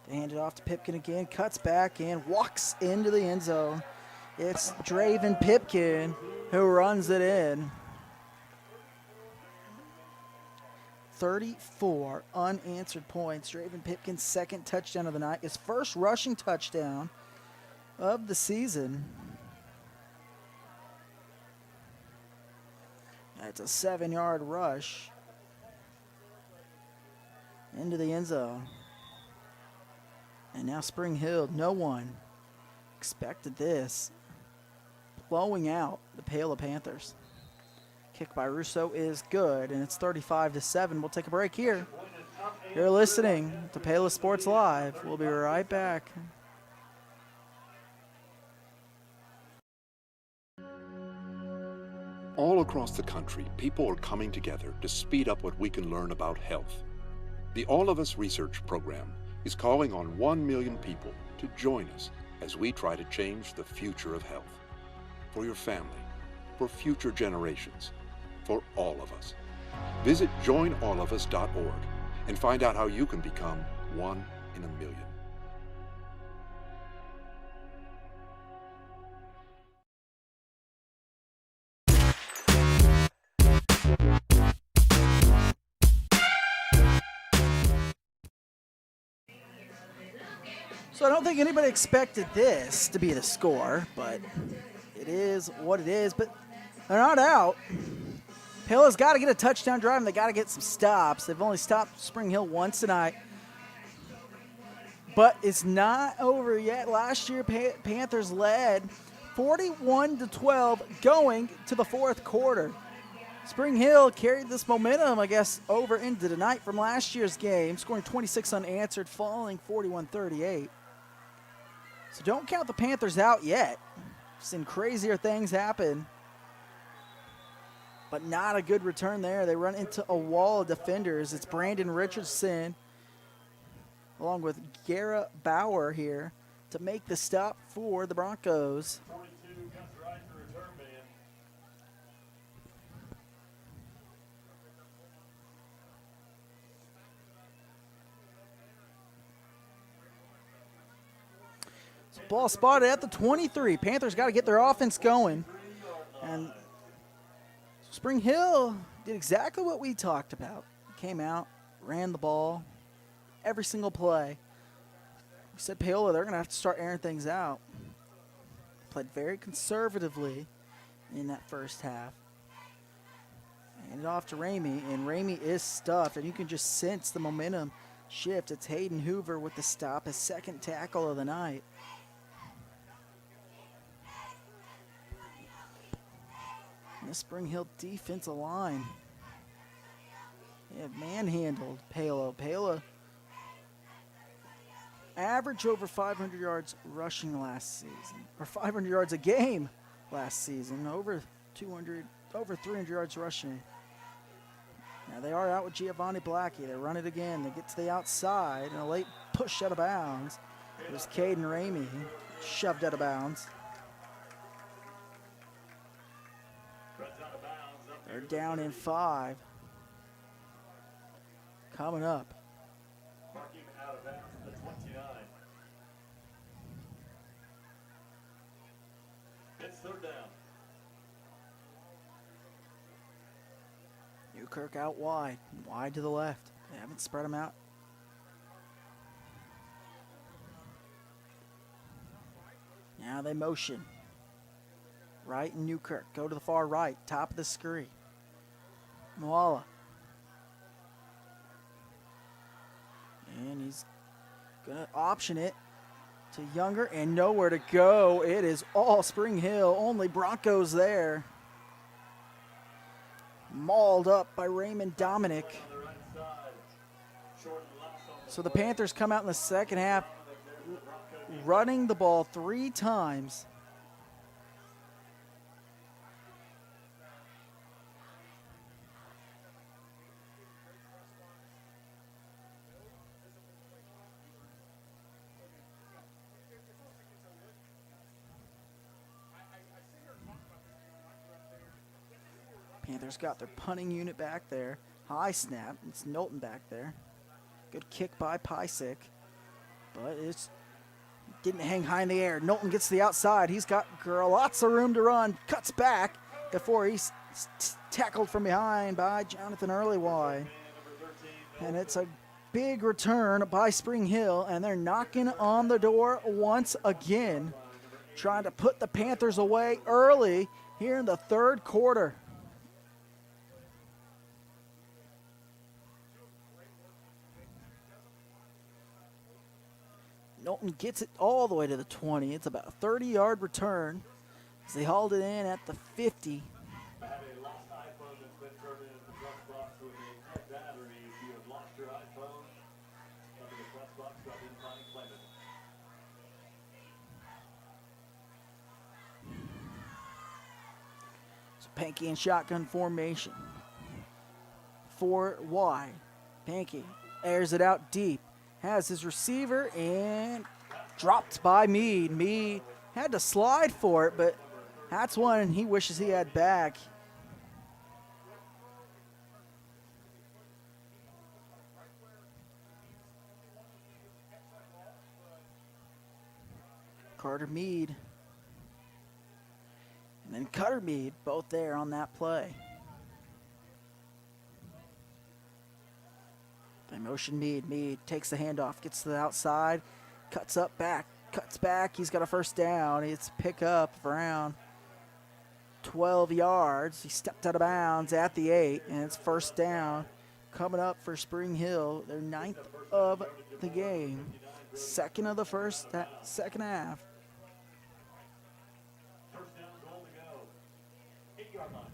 They hand it off to Pipkin again, cuts back and walks into the end zone. It's Draven Pipkin who runs it in. 34 unanswered points. Draven Pipkin's second touchdown of the night. His first rushing touchdown of the season. It's a 7-yard rush into the end zone. And now Spring Hill, no one expected this. Blowing out the Paola Panthers. Kick by Russo is good, and it's 35-7. We'll take a break here. You're listening to Paola Sports Live. We'll be right back. All across the country, people are coming together to speed up what we can learn about health. The All of Us Research Program is calling on 1 million people to join us as we try to change the future of health. For your family, for future generations, for all of us. Visit joinallofus.org and find out how you can become 1 in a million. So I don't think anybody expected this to be the score, but it is what it is. But they're not out. Paola's got to get a touchdown drive, and they got to get some stops. They've only stopped Spring Hill once tonight. But it's not over yet. Last year, Panthers led 41-12 going to the fourth quarter. Spring Hill carried this momentum, I guess, over into tonight from last year's game, scoring 26 unanswered, falling 41-38. So don't count the Panthers out yet. Seen crazier things happen. But not a good return there. They run into a wall of defenders. It's Brandon Richardson along with Garrett Bauer here to make the stop for the Broncos. 42 comes right for return man. So ball spotted at the 23. Panthers got to get their offense going. And Spring Hill did exactly what we talked about. Came out, ran the ball every single play. We said Paola, they're going to have to start airing things out. Played very conservatively in that first half. Handed off to Ramey, and Ramey is stuffed, and you can just sense the momentum shift. It's Hayden Hoover with the stop, his second tackle of the night. And the Spring Hill defensive line, they have manhandled Paola. Paola averaged over 500 yards rushing last season, or 500 yards a game last season, over 300 yards rushing. Now they are out with Giovanni Blackie. They run it again. They get to the outside, and a late push out of bounds. It was Caden Ramey shoved out of bounds. They're down in 5. Coming up. Marking out of bounds at the 29. It's third down. Newkirk out wide to the left. They haven't spread them out. Now they motion. Right and Newkirk. Go to the far right, top of the screen. Paola. And he's going to option it to Younger, and nowhere to go. It is all Spring Hill. Only Broncos there. Mauled up by Raymond Dominic. So the Panthers come out in the second half running the ball 3 times. Panthers got their punting unit back there. High snap. It's Knowlton back there. Good kick by Pysick. But it's didn't hang high in the air. Knowlton gets to the outside. He's got lots of room to run. Cuts back before he's tackled from behind by Jonathan Earlywide. And it's a big return by Spring Hill, and they're knocking on the door once again, trying to put the Panthers away early here in the third quarter. Knowlton gets it all the way to the 20. It's about a 30-yard return as they hauled it in at the 50. I have a lost iPhone that's been turned into the press box with a dead battery. If you have lost your iPhone, come to the press box, drop in, find, claim it. So Pankey in shotgun formation. 4 wide. Pankey airs it out deep. Has his receiver and dropped by Meade. Meade had to slide for it, but that's one he wishes he had back. Carter Meade and then Cutter Meade, both there on that play. They motion Meade. Meade takes the handoff, gets to the outside, cuts back. He's got a first down. It's pick up around 12 yards. He stepped out of bounds at the 8, and it's first down coming up for Spring Hill. Their 9th of the game, second of the second half. First down, goal to go. 8-yard line.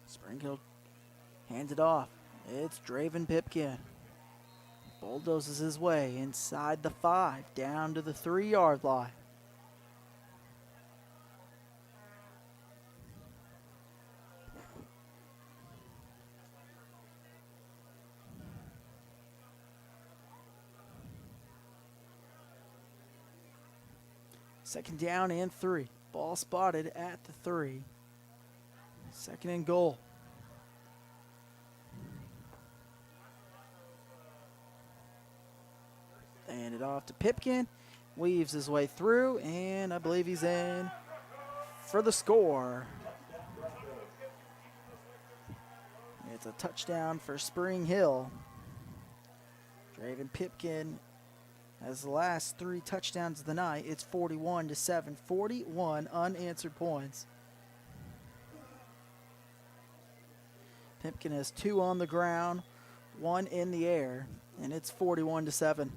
Spring Hill hands it off. It's Draven Pipkin. Bulldozes his way inside the 5, down to the 3-yard line. Second down and 3. Ball spotted at the 3. Second and goal. They hand it off to Pipkin. Weaves his way through, and I believe he's in for the score. It's a touchdown for Spring Hill. Draven Pipkin has the last 3 touchdowns of the night. It's 41-7, 41 unanswered points. Pipkin has 2 on the ground, 1 in the air, and it's 41-7.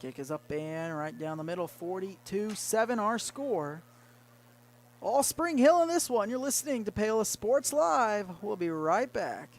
Kick is up and right down the middle, 42-7 our score. All Spring Hill in this one. You're listening to Paola Sports Live. We'll be right back.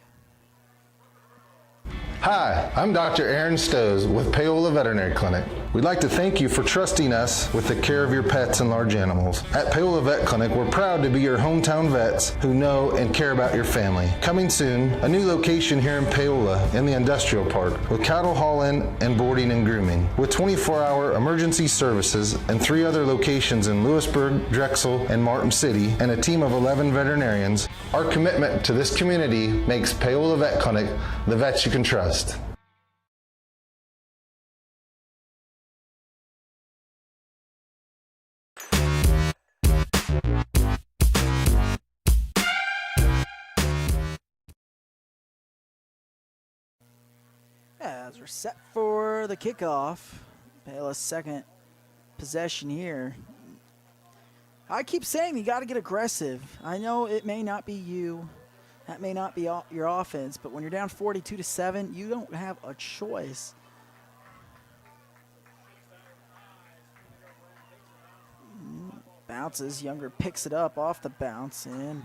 Hi, I'm Dr. Aaron Stoes with Paola Veterinary Clinic. We'd like to thank you for trusting us with the care of your pets and large animals. At Paola Vet Clinic, we're proud to be your hometown vets who know and care about your family. Coming soon, a new location here in Paola in the industrial park with cattle hauling and boarding and grooming. With 24-hour emergency services and 3 other locations in Lewisburg, Drexel, and Martin City, and a team of 11 veterinarians, our commitment to this community makes Paola Vet Clinic the vets you can trust. As we're set for the kickoff, Paola's second possession here. I keep saying you got to get aggressive. I know it may not be you. That may not be your offense, but when you're down 42-7, you don't have a choice. Bounces. Younger picks it up off the bounce, and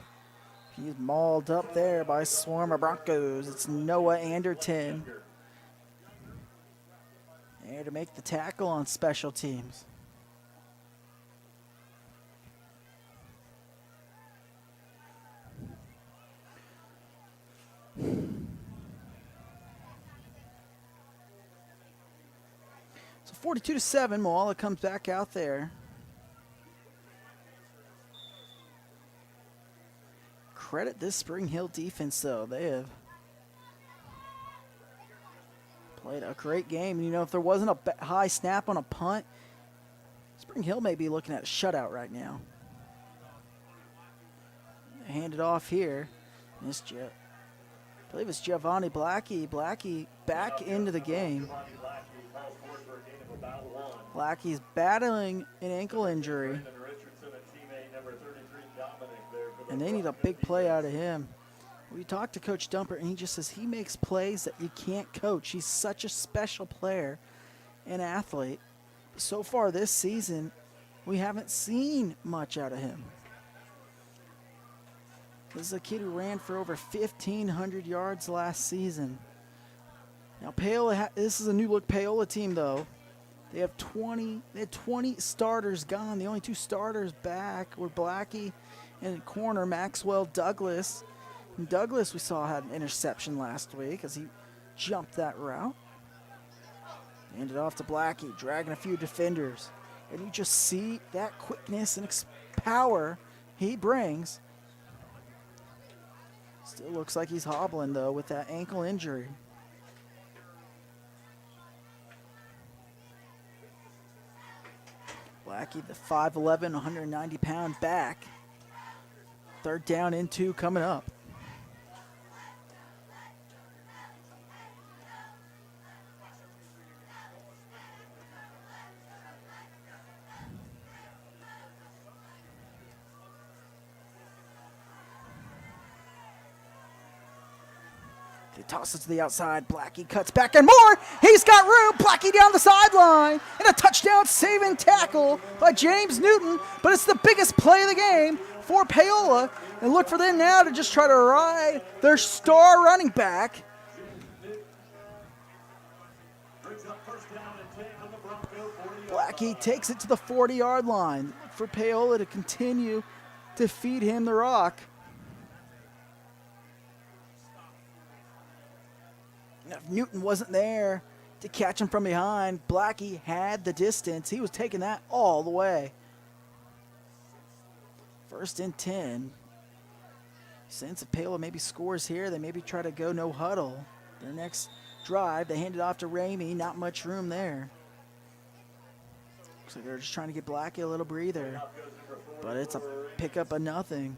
he's mauled up there by a swarm of Broncos. It's Noah Anderton there to make the tackle on special teams. So 42-7, Paola comes back out there. Credit this Spring Hill defense, though. They have played a great game. You know, if there wasn't a high snap on a punt, Spring Hill may be looking at a shutout right now. Hand it off here. I believe it's Giovanni Blackie. Blackie back into the game. Blackie's battling an ankle injury. And they need a big play out of him. We talked to Coach Dumper, and he just says he makes plays that you can't coach. He's such a special player and athlete. So far this season, we haven't seen much out of him. This is a kid who ran for over 1,500 yards last season. Now, Paola, this is a new look Paola team, though. They had 20 starters gone. The only 2 starters back were Blackie and corner Maxwell Douglas. And Douglas, we saw, had an interception last week as he jumped that route. Handed off to Blackie, dragging a few defenders. And you just see that quickness and power he brings. Still looks like he's hobbling, though, with that ankle injury. Blackie, the 5'11", 190-pound back. 3rd down and 2 coming up. They toss it to the outside. Blackie cuts back and more. He's got room. Blackie down the sideline. And a touchdown saving tackle by James Newton. But it's the biggest play of the game for Paola. And look for them now to just try to ride their star running back. Blackie takes it to the 40-yard line for Paola to continue to feed him the rock. If Newton wasn't there to catch him from behind, Blackie had the distance. He was taking that all the way. 1st and 10. Since if Paola maybe scores here, they maybe try to go no huddle. Their next drive, they hand it off to Ramey. Not much room there. Looks like they're just trying to get Blackie a little breather. But it's a pickup of nothing.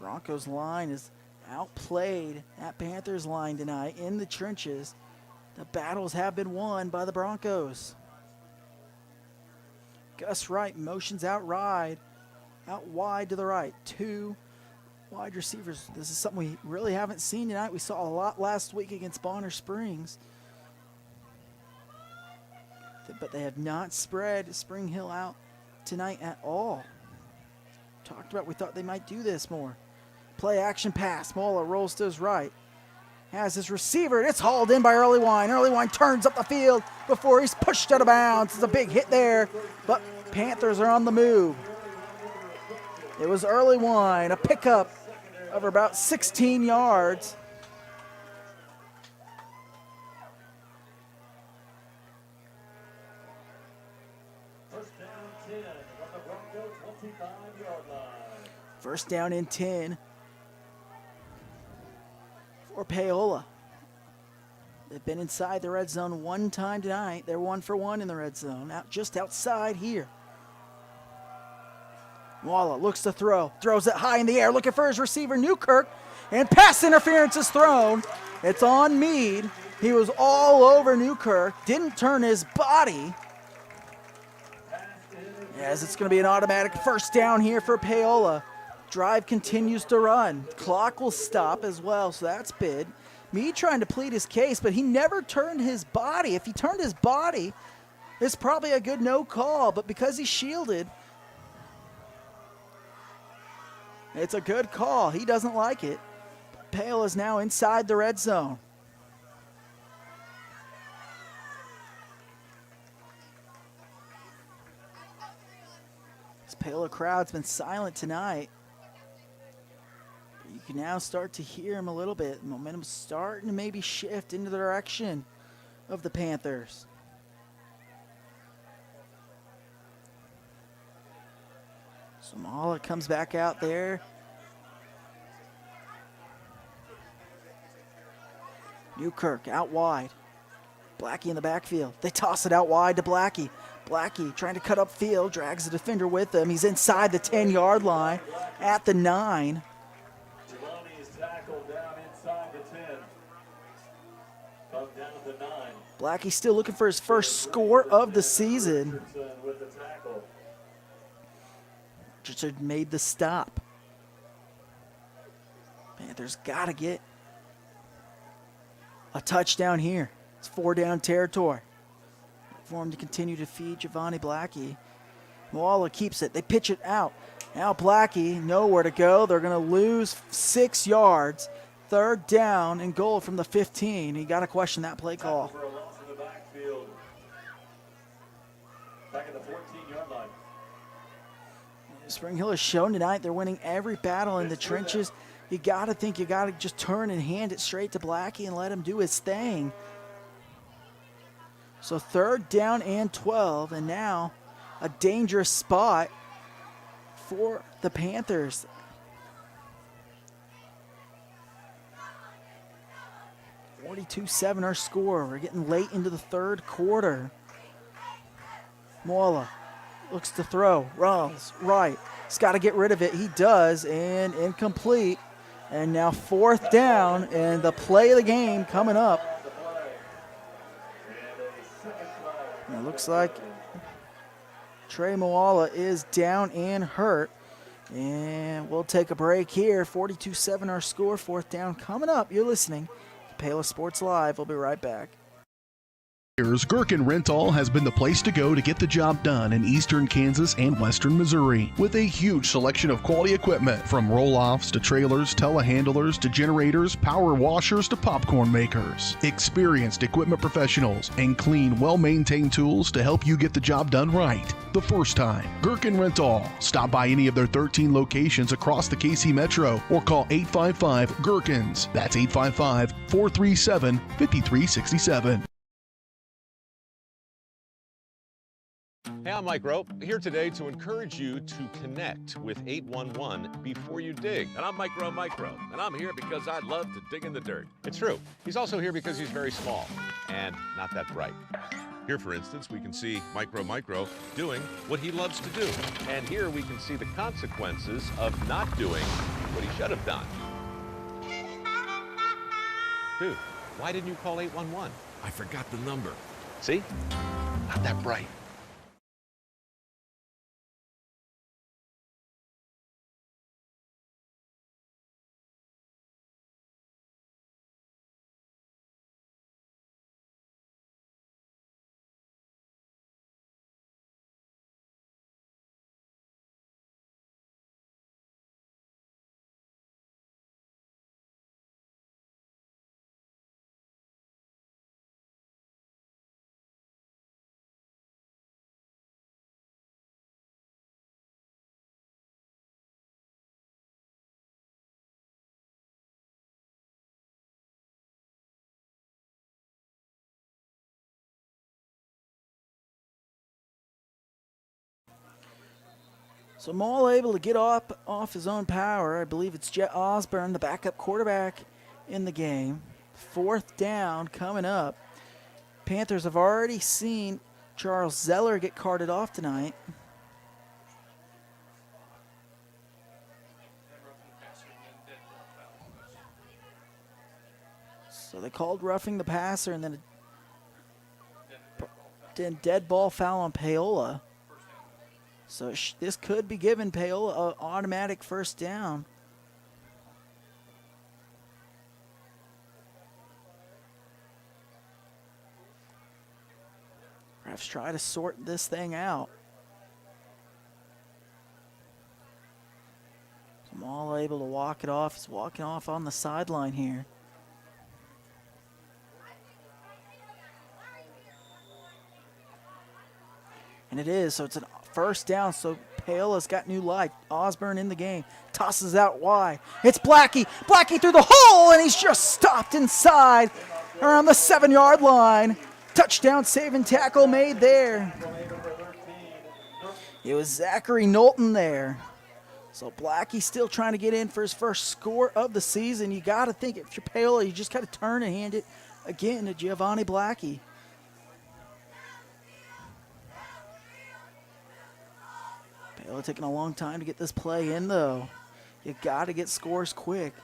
Broncos line is outplayed that Panthers line tonight in the trenches. The battles have been won by the Broncos. Gus Wright motions out wide to the right. 2 wide receivers. This is something we really haven't seen tonight. We saw a lot last week against Bonner Springs. But they have not spread Spring Hill out tonight at all. Talked about, we thought they might do this more. Play action pass. Mola rolls to his right. Has his receiver. It's hauled in by Early Wine. Early Wine turns up the field before he's pushed out of bounds. It's a big hit there, but Panthers are on the move. It was Early Wine, a pickup of about 16 yards. First down and 10 for Paola. They've been inside the red zone one time tonight. They're 1 for 1 in the red zone, just outside here. Walla looks to throw, throws it high in the air, looking for his receiver, Newkirk, and pass interference is thrown. It's on Meade. He was all over Newkirk, didn't turn his body. As it's going to be an automatic first down here for Paola. Drive continues to run. Clock will stop as well, so that's bid. Meade trying to plead his case, but he never turned his body. If he turned his body, it's probably a good no call, but because he's shielded, it's a good call. He doesn't like it. Paola is now inside the red zone. This Paola crowd's been silent tonight. You can now start to hear him a little bit. Momentum's starting to maybe shift into the direction of the Panthers. Paola comes back out there. Newkirk out wide. Blackie in the backfield. They toss it out wide to Blackie. Blackie trying to cut up field, drags the defender with him. He's inside the 10-yard line at the 9. Giovanni is tackled down inside the 10. Comes down at the 9. Blackie still looking for his first score of the season. With the tackle. Richardson made the stop. Panthers got to get a touchdown here. It's 4-down territory. For him to continue to feed Giovanni Blackie. Paola keeps it. They pitch it out. Now Blackie, nowhere to go. They're going to lose 6 yards. 3rd down and goal from the 15. You got to question that play call. For a loss in the backfield. Back at the 14-yard line. Spring Hill has shown tonight they're winning every battle in the trenches. You got to think you got to just turn and hand it straight to Blackie and let him do his thing. So 3rd down and 12, and now a dangerous spot for the Panthers. (42-7) our score. We're getting late into the 3rd quarter. Paola looks to throw, runs right. He's got to get rid of it. He does, and incomplete. And now 4th down, and the play of the game coming up. And it looks like Trey Paola is down and hurt. And we'll take a break here. 42-7 our score. 4th down coming up. You're listening to Paola Sports Live. We'll be right back. Gherkin Rental has been the place to go to get the job done in eastern Kansas and western Missouri. With a huge selection of quality equipment from roll-offs to trailers, telehandlers to generators, power washers to popcorn makers. Experienced equipment professionals and clean, well-maintained tools to help you get the job done right the first time. Gherkin Rental. Stop by any of their 13 locations across the KC Metro or call 855-GHERKINS. That's 855-437-5367. Hey, I'm Mike Rope, here today to encourage you to connect with 811 before you dig. And I'm Micro, and I'm here because I love to dig in the dirt. It's true. He's also here because he's very small and not that bright. Here, for instance, we can see Micro doing what he loves to do. And here we can see the consequences of not doing what he should have done. Dude, why didn't you call 811? I forgot the number. See? Not that bright. So Maul able to get off his own power. I believe it's Jet Osborne, the backup quarterback in the game. 4th down coming up. Panthers have already seen Charles Zeller get carted off tonight. So they called roughing the passer and then dead ball foul on Paola. So this could be giving Paola an automatic 1st down. Refs try to sort this thing out. I'm all able to walk it off. He's walking off on the sideline here. And it is, so it's a 1st down, so Paola's got new life. Osborne in the game, tosses out wide. It's Blackie. Blackie through the hole, and he's just stopped inside around the 7-yard line Touchdown saving tackle made there. It was Zachary Knowlton there. So Blackie still trying to get in for his first score of the season. You got to think if you're Paola, you just got to turn and hand it again to Giovanni Blackie. Paola taking a long time to get this play in, though. You got to get scores quick.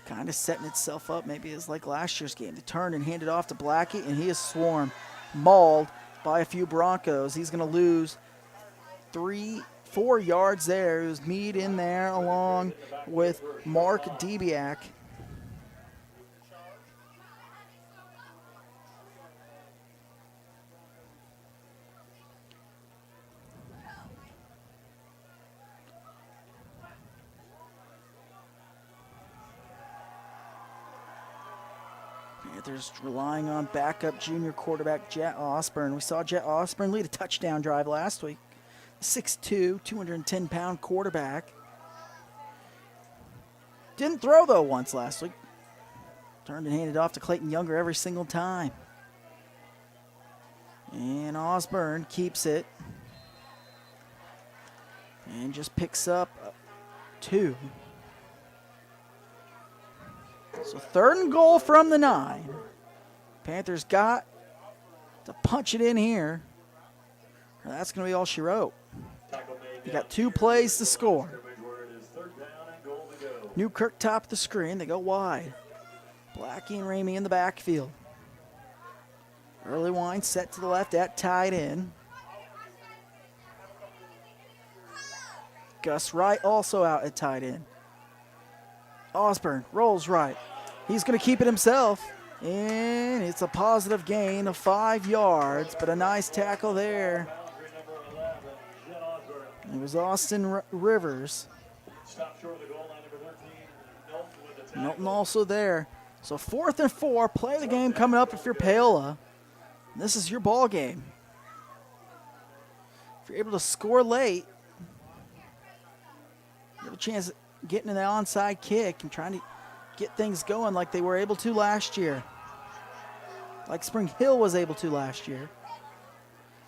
Kind of setting itself up, maybe it's like last year's game. To turn and hand it off to Blackie, and he is swarmed, mauled by a few Broncos. He's going to lose 3-4 yards there. It was Meade in there along with Mark Debiak. Panthers relying on backup junior quarterback Jet Osborne. We saw Jet Osborne lead a touchdown drive last week. 6'2", 210-pound quarterback. Didn't throw, though, once last week. Turned and handed off to Clayton Younger every single time. And Osborne keeps it. And just picks up 2. So 3rd and goal from the 9. Panthers got to punch it in here. That's going to be all she wrote. You got 2 plays to score. Newkirk top of the screen. They go wide. Blackie and Ramey in the backfield. Early Wine set to the left at tight end. Gus Wright also out at tight end. Osborne rolls right. He's going to keep it himself. And it's a positive gain of 5 yards, but a nice tackle there. It was Austin Rivers. Knowlton also there. So 4th and 4. Play the game coming up if you're Paola. This is your ball game. If you're able to score late, you have a chance of getting an onside kick and trying to get things going like they were able to last year. Like Spring Hill was able to last year.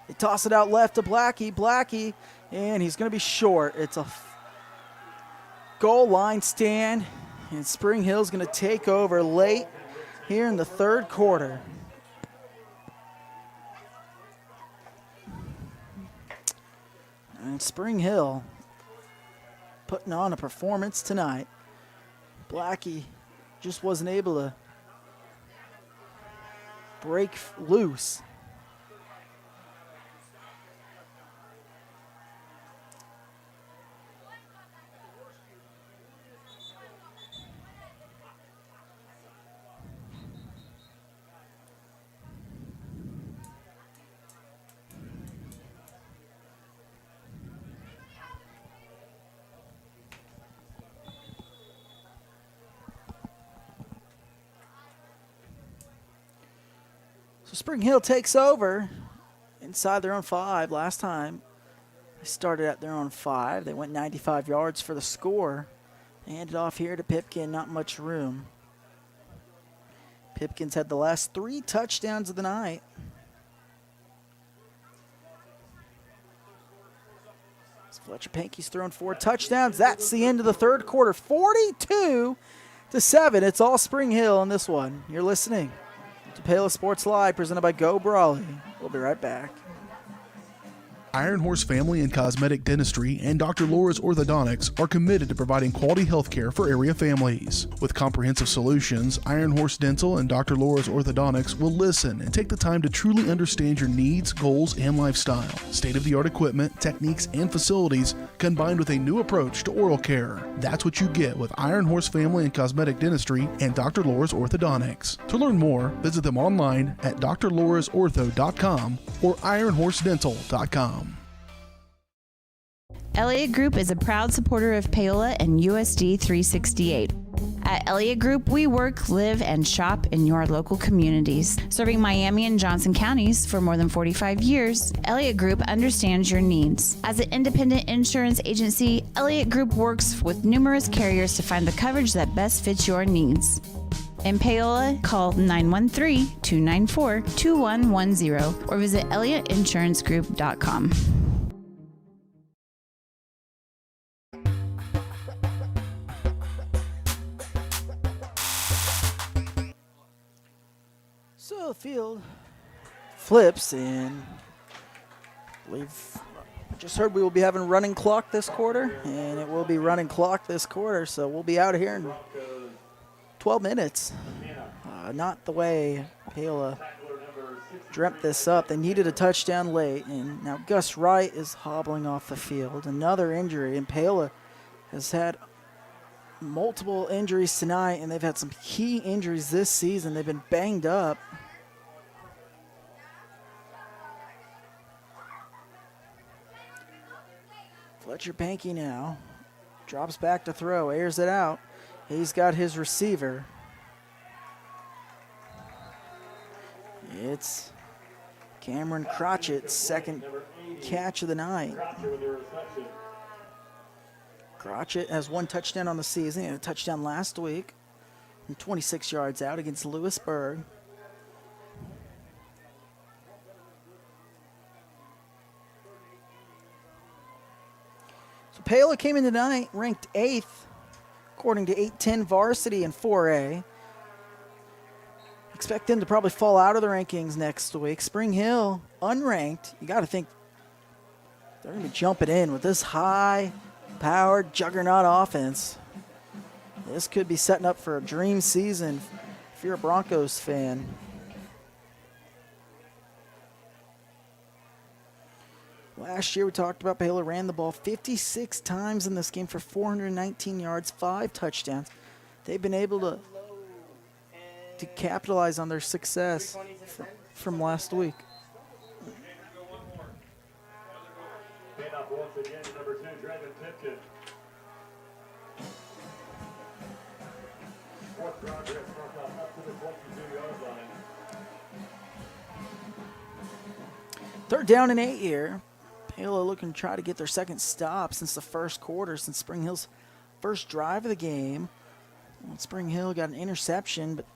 They toss it out left to Blackie, and he's going to be short. It's a goal line stand, and Spring Hill's going to take over late here in the 3rd quarter. And Spring Hill putting on a performance tonight. Blackie just wasn't able to break loose. So Spring Hill takes over inside their own 5. Last time they started at their own 5. They went 95 yards for the score. They handed off here to Pipkin, not much room. Pipkin's had the last 3 touchdowns of the night. Fletcher Pankey's thrown 4 touchdowns. That's the end of the 3rd quarter. 42-7. It's all Spring Hill in this one. You're listening to Paola Sports Live, presented by Go Brawley. We'll be right back. Iron Horse Family and Cosmetic Dentistry and Dr. Laura's Orthodontics are committed to providing quality health care for area families. With comprehensive solutions, Iron Horse Dental and Dr. Laura's Orthodontics will listen and take the time to truly understand your needs, goals, and lifestyle. State-of-the-art equipment, techniques, and facilities combined with a new approach to oral care. That's what you get with Iron Horse Family and Cosmetic Dentistry and Dr. Laura's Orthodontics. To learn more, visit them online at drlaurasortho.com or ironhorsedental.com. Elliott Group is a proud supporter of Paola and USD 368. At Elliott Group, we work, live, and shop in your local communities. Serving Miami and Johnson counties for more than 45 years, Elliott Group understands your needs. As an independent insurance agency, Elliott Group works with numerous carriers to find the coverage that best fits your needs. In Paola, call 913-294-2110 or visit ElliottInsuranceGroup.com. So the field flips, and we've just heard we will be having running clock this quarter, and it will be running clock this quarter, so we'll be out of here in 12 minutes. Not the way Paola dreamt this up. They needed a touchdown late, and now Gus Wright is hobbling off the field. Another injury, and Paola has had multiple injuries tonight, and they've had some key injuries this season. They've been banged up. Fletcher Pankey now drops back to throw, airs it out. He's got his receiver. It's Cameron Crotchett's second catch of the night. Crotchett has one touchdown on the season. He had a touchdown last week from 26 yards out against Lewisburg. So Paola came in tonight ranked 8th according to 810 Varsity in 4A. Expect them to probably fall out of the rankings next week. Spring Hill, unranked. You got to think they're going to be jumping in with this high-powered juggernaut offense. This could be setting up for a dream season if you're a Broncos fan. Last year we talked about Paola ran the ball 56 times in this game for 419 yards, 5 touchdowns. They've been able to capitalize on their success from last week. Third down and 8 here. Paola looking to try to get their second stop since the first quarter, since Spring Hill's first drive of the game. Well, Spring Hill got an interception, but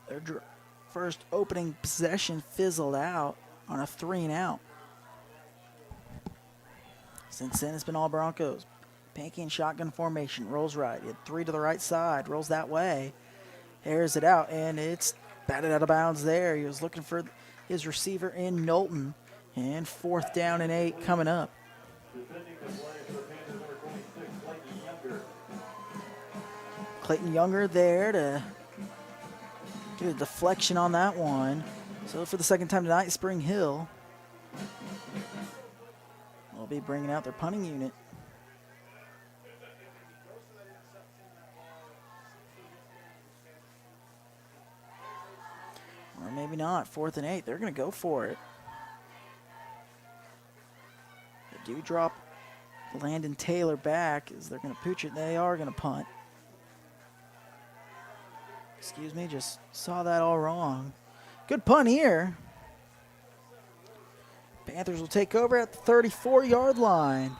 their first opening possession fizzled out on a 3-and-out. Since then, it's been all Broncos. Pankey in shotgun formation, rolls right. He had 3 to the right side, rolls that way, airs it out, and it's batted out of bounds there. He was looking for his receiver in Knowlton, and 4th down and 8 coming up. Clayton Younger there to get a deflection on that one. So for the second time tonight, Spring Hill will be bringing out their punting unit. Or maybe not. 4th and 8. They're going to go for it. They do drop Landon Taylor back as they're going to pooch it. They are going to punt. Excuse me, just saw that all wrong. Good punt here. Panthers will take over at the 34-yard line.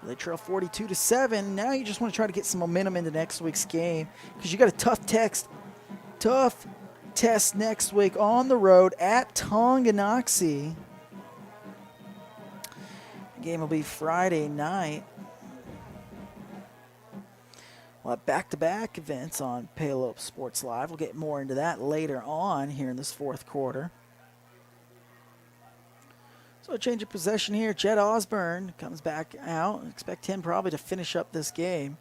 They trail 42-7. Now you just want to try to get some momentum into next week's game because you got a tough test next week on the road at Tonganoxie. The game will be Friday night. We'll have back-to-back events on Paola Sports Live. We'll get more into that later on here in this 4th quarter. So a change of possession here. Jed Osborne comes back out. Expect him probably to finish up this game.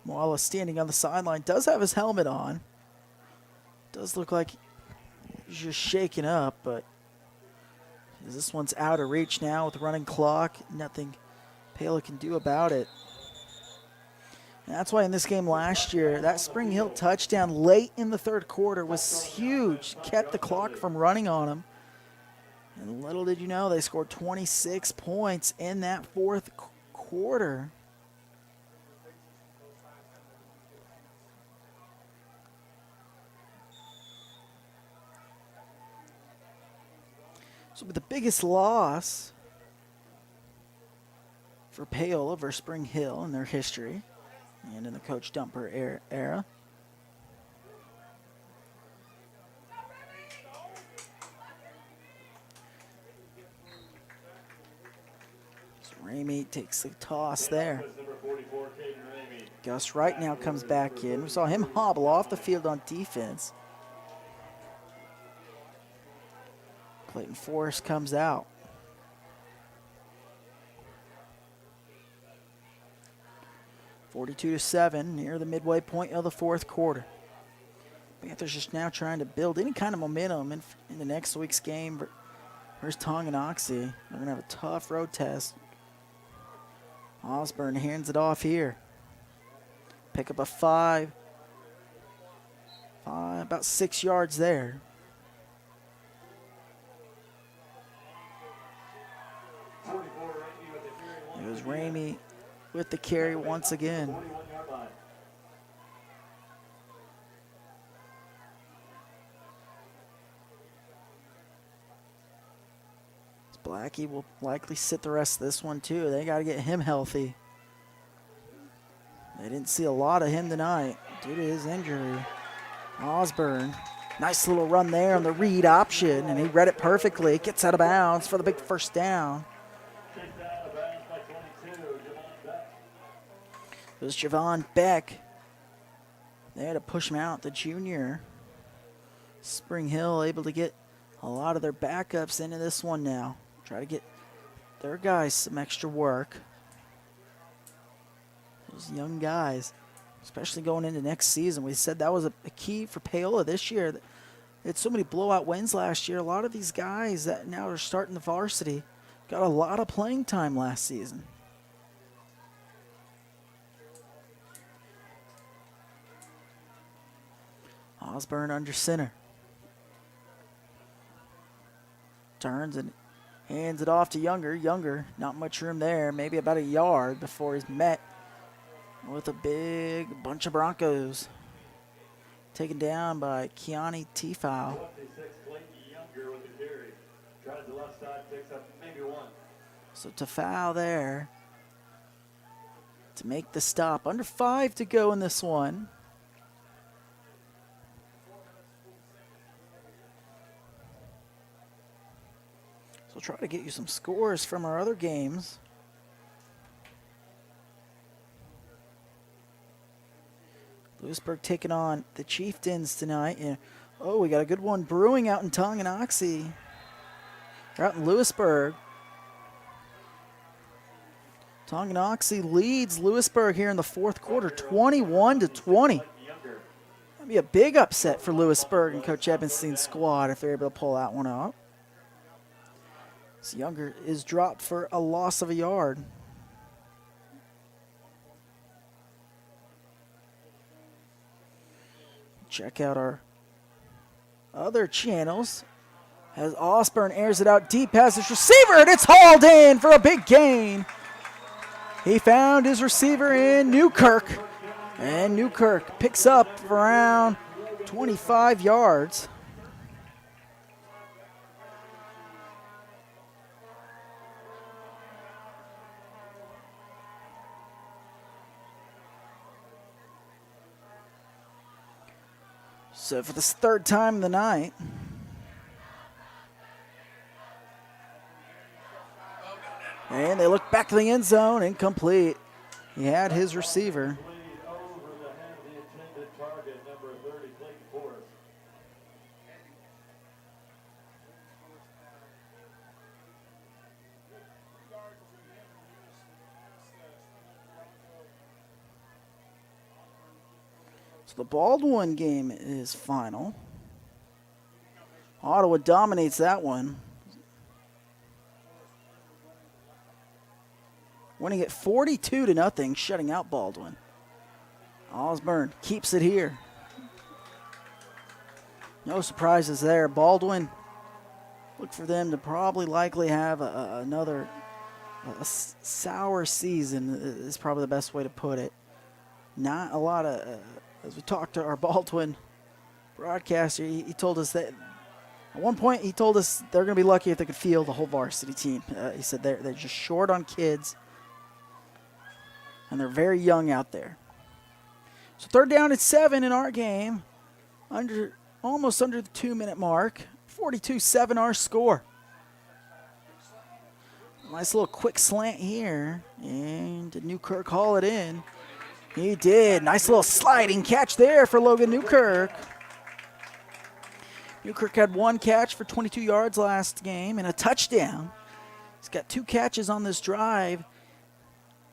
Paola standing on the sideline. Does have his helmet on. Does look like he's just shaking up, but this one's out of reach now with the running clock. Nothing Paola can do about it. And that's why in this game last year, that Spring Hill touchdown late in the 3rd quarter was huge. Kept the clock from running on them. And little did you know, they scored 26 points in that 4th quarter. This will be the biggest loss for Paola versus Spring Hill in their history and in the Coach Dumper era. So Ramey takes the toss there. Gus Wright now comes back in. We saw him hobble off the field on defense. Clayton Forrest comes out. (42-7) near the midway point of the fourth quarter. Panthers just now trying to build any kind of momentum in the next week's game versus Tonganoxie. They're going to have a tough road test. Osborne hands it off here. Pick up a 5. About 6 yards there. It was Ramey with the carry once again. Blackie will likely sit the rest of this one too. They got to get him healthy. They didn't see a lot of him tonight due to his injury. Osborne, nice little run there on the read option, and he read it perfectly. Gets out of bounds for the big first down. It was Javon Beck. They had to push him out, the junior. Spring Hill able to get a lot of their backups into this one now. Try to get their guys some extra work. Those young guys, especially going into next season. We said that was a key for Paola this year. They had so many blowout wins last year. A lot of these guys that now are starting the varsity got a lot of playing time last season. Osborne under center. Turns and hands it off to Younger. Younger, not much room there. Maybe about a yard before he's met with a big bunch of Broncos. Taken down by Keani Tifau. So Tifau there to make the stop. Under 5 to go in this one. So we'll try to get you some scores from our other games. Lewisburg taking on the Chieftains tonight. And, oh, we got a good one brewing out in Tonganoxie. They're out in Lewisburg. Tonganoxie leads Lewisburg here in the fourth quarter, 21-20. That'd be a big upset for Lewisburg and Coach Ebenstein's squad if they're able to pull that one out. So Younger is dropped for a loss of a yard. Check out our other channels as Osborne airs it out deep past his receiver, and it's hauled in for a big gain. He found his receiver in Newkirk, and Newkirk picks up around 25 yards. So for the third time of the night, and they look back to the end zone, incomplete. He had his receiver. So the Baldwin game is final. Ottawa dominates that one. Winning it 42-0, shutting out Baldwin. Osborne keeps it here. No surprises there. Baldwin, look for them to probably likely have another sour season is probably the best way to put it. Not a lot of, as we talked to our Baldwin broadcaster, he told us that At one point, he told us they're going to be lucky if they could field the whole varsity team. He said they're just short on kids, and they're very young out there. So 3rd down and 7 in our game, almost under the 2-minute mark. 42-7 our score. Nice little quick slant here, and did Newkirk haul it in? He did. Nice little sliding catch there for Logan Newkirk. Newkirk had 1 catch for 22 yards last game and a touchdown. He's got 2 catches on this drive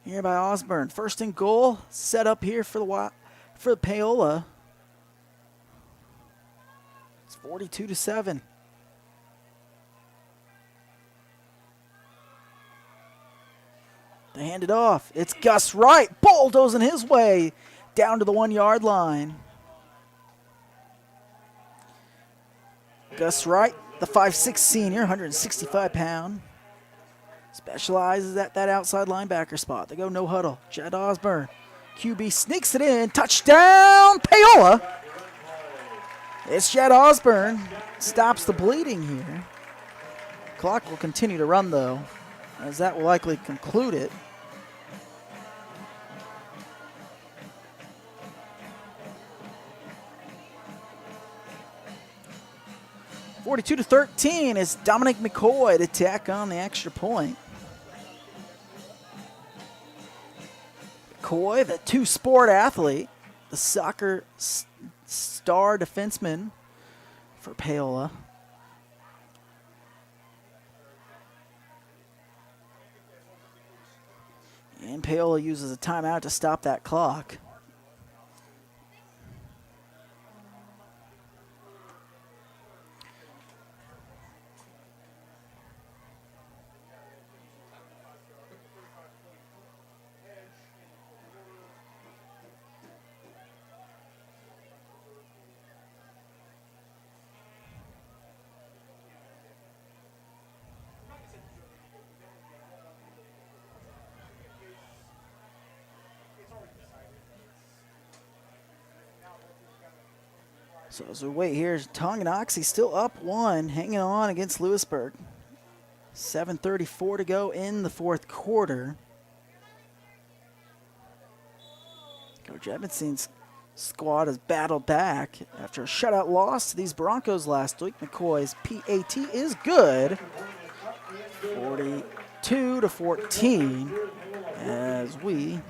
here by Osborne. 1st and goal set up here for Paola. It's 42-7. They hand it off. It's Gus Wright bulldozing his way down to the 1-yard line. Gus Wright, the 5'6" senior, 165-pound. Specializes at that outside linebacker spot. They go no huddle. Jed Osborne, QB sneaks it in. Touchdown, Paola. It's Jed Osborne. Stops the bleeding here. Clock will continue to run, though, as that will likely conclude it. (42-13) is Dominic McCoy to tack on the extra point. McCoy, the 2-sport athlete, the soccer star defenseman for Paola. And Paola uses a timeout to stop that clock. So as we wait here, Tonganoxie still up 1, hanging on against Lewisburg. 7:34 to go in the 4th quarter. Coach Evanstein's squad has battled back after a shutout loss to these Broncos last week. McCoy's PAT is good. 42-14 as we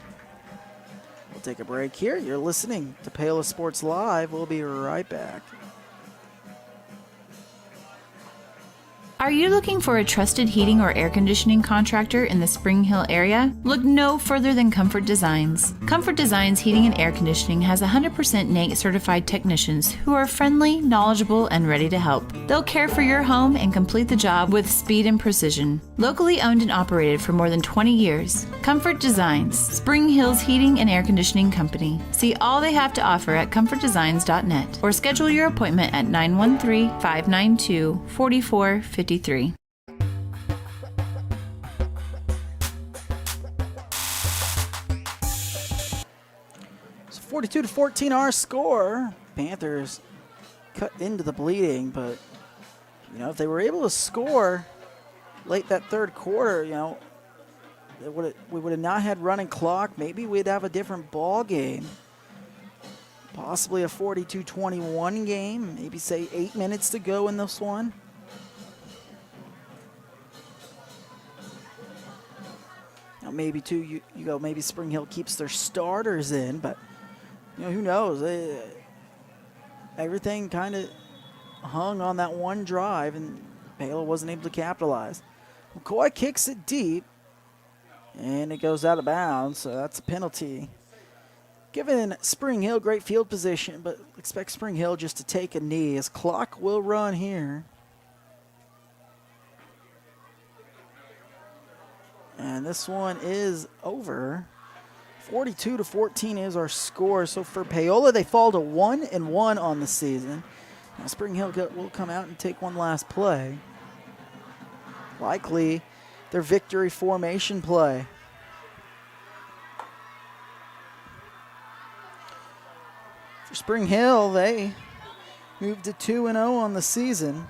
will take a break here. You're listening to Paola Sports Live. We'll be right back. Are you looking for a trusted heating or air conditioning contractor in the Spring Hill area? Look no further than Comfort Designs. Comfort Designs Heating and Air Conditioning has 100% NAIT certified technicians who are friendly, knowledgeable, and ready to help. They'll care for your home and complete the job with speed and precision. Locally owned and operated for more than 20 years, Comfort Designs, Spring Hill's heating and air conditioning company. See all they have to offer at comfortdesigns.net or schedule your appointment at 913-592-4453. 42-14 our score. Panthers cut into the bleeding, but if they were able to score late that 3rd quarter, we would have not had running clock. Maybe we'd have a different ball game. Possibly a 42-21 game. Maybe say 8 minutes to go in this one. Now maybe too, maybe Spring Hill keeps their starters in, but who knows? Everything kind of hung on that one drive, and Paola wasn't able to capitalize. McCoy kicks it deep, and it goes out of bounds, so that's a penalty. Giving Spring Hill great field position, but expect Spring Hill just to take a knee as clock will run here. And this one is over. 42-14 is our score. So for Paola, they fall to 1-1 on the season. Now Spring Hill will come out and take one last play. Likely their victory formation play. For Spring Hill, they moved to 2-0 on the season.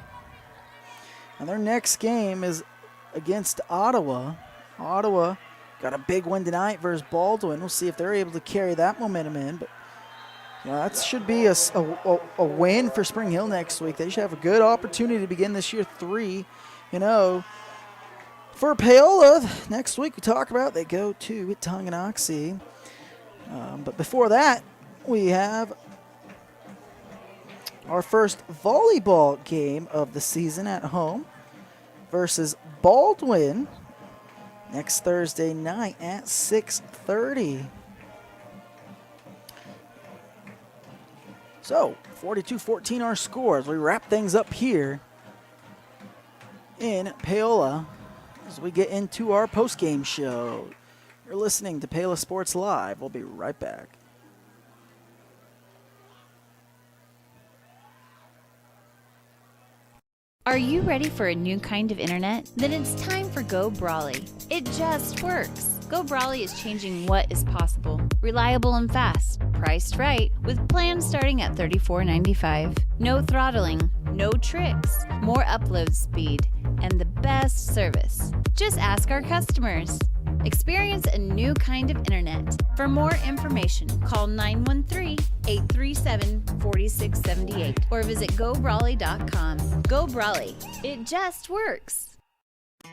And their next game is against Ottawa. Ottawa got a big win tonight versus Baldwin. We'll see if they're able to carry that momentum in. But that should be a win for Spring Hill next week. They should have a good opportunity to begin this year 3-0. For Paola, next week we talk about they go to Tonganoxie. But before that, we have our first volleyball game of the season at home versus Baldwin next Thursday night at 6:30. So, 42-14 our scores. We wrap things up here in Paola as we get into our post-game show. You're listening to Paola Sports Live. We'll be right back. Are you ready for a new kind of internet? Then it's time for Go Brawly. It just works. Go Brawly is changing what is possible. Reliable and fast. Priced right, with plans starting at $34.95. No throttling, no tricks, more upload speed, and the best service. Just ask our customers. Experience a new kind of internet. For more information, call 913-837-4678 or visit GoBrawly.com. Go Brawly. It just works.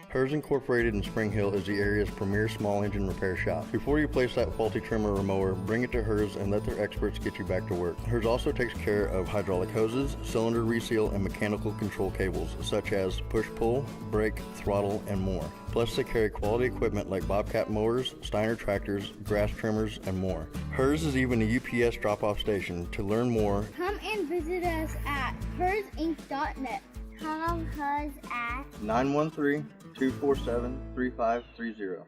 Hers Incorporated in Spring Hill is the area's premier small engine repair shop. Before you place that faulty trimmer or mower, bring it to Hers and let their experts get you back to work. Hers also takes care of hydraulic hoses, cylinder reseal, and mechanical control cables, such as push-pull, brake, throttle, and more. Plus, they carry quality equipment like Bobcat mowers, Steiner tractors, grass trimmers, and more. Hers is even a UPS drop-off station. To learn more, Come and visit us at hersinc.net. Call us at 913-247-3530.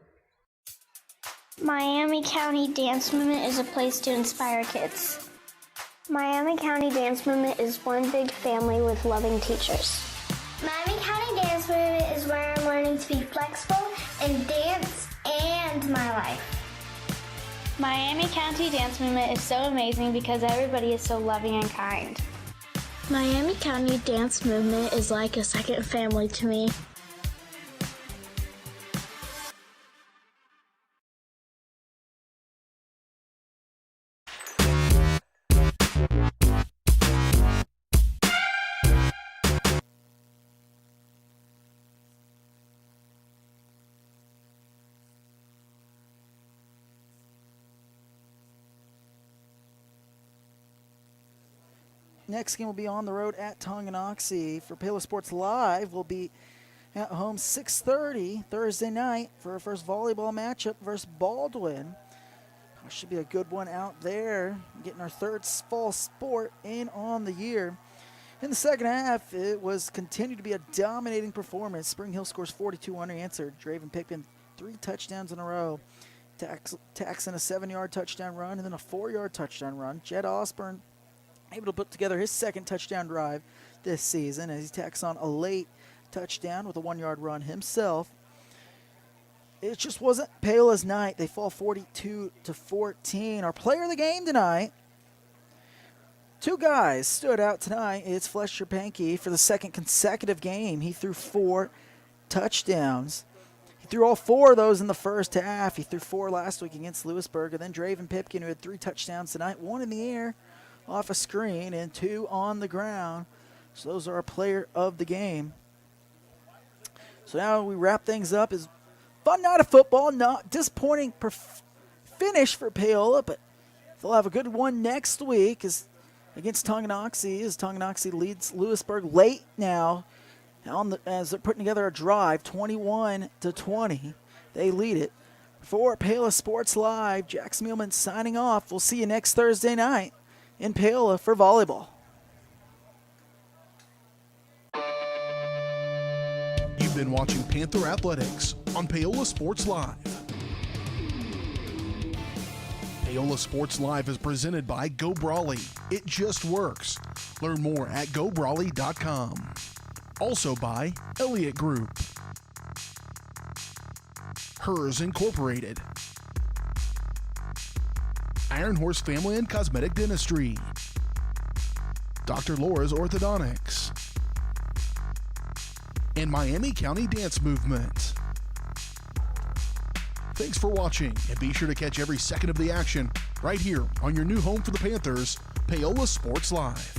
Miami County Dance Movement is a place to inspire kids. Miami County Dance Movement is one big family with loving teachers. Miami County Dance Movement is where I'm learning to be flexible in dance and my life. Miami County Dance Movement is so amazing because everybody is so loving and kind. Miami County Dance Movement is like a second family to me. Next game will be on the road at Tonganoxie. For Paola Sports Live, we'll be at home 6:30 Thursday night for our first volleyball matchup versus Baldwin. Should be a good one out there. Getting our third fall sport in on the year. In the second half, it was continued to be a dominating performance. Spring Hill scores 42 unanswered. Draven picked in 3 touchdowns in a row. Tacks in a 7-yard touchdown run and then a 4-yard touchdown run. Jed Osborne able to put together his second touchdown drive this season as he tacks on a late touchdown with a 1-yard run himself. It just wasn't Paola's night. They fall 42-14. Our player of the game tonight, 2 guys stood out tonight. It's Fletcher Pankey for the second consecutive game. He threw 4 touchdowns. He threw all 4 of those in the first half. He threw 4 last week against Lewisburg. And then Draven Pipkin, who had 3 touchdowns tonight, 1 in the air off a screen and 2 on the ground. So those are our player of the game. So now we wrap things up. Is fun night of football. Not disappointing finish for Paola, but they'll have a good one next week against Tonganoxie as Tonganoxie leads Lewisburg late now as they're putting together a drive, 21-20. They lead it. For Paola Sports Live, Jack Smealman signing off. We'll see you next Thursday night in Paola for volleyball. You've been watching Panther Athletics on Paola Sports Live. Paola Sports Live is presented by Go Brawly. It just works. Learn more at GoBrawly.com. Also by Elliott Group. Hers Incorporated. Iron Horse Family and Cosmetic Dentistry. Dr. Laura's Orthodontics. and Miami County Dance Movement. Thanks for watching, and be sure to catch every second of the action right here on your new home for the Panthers, Paola Sports Live.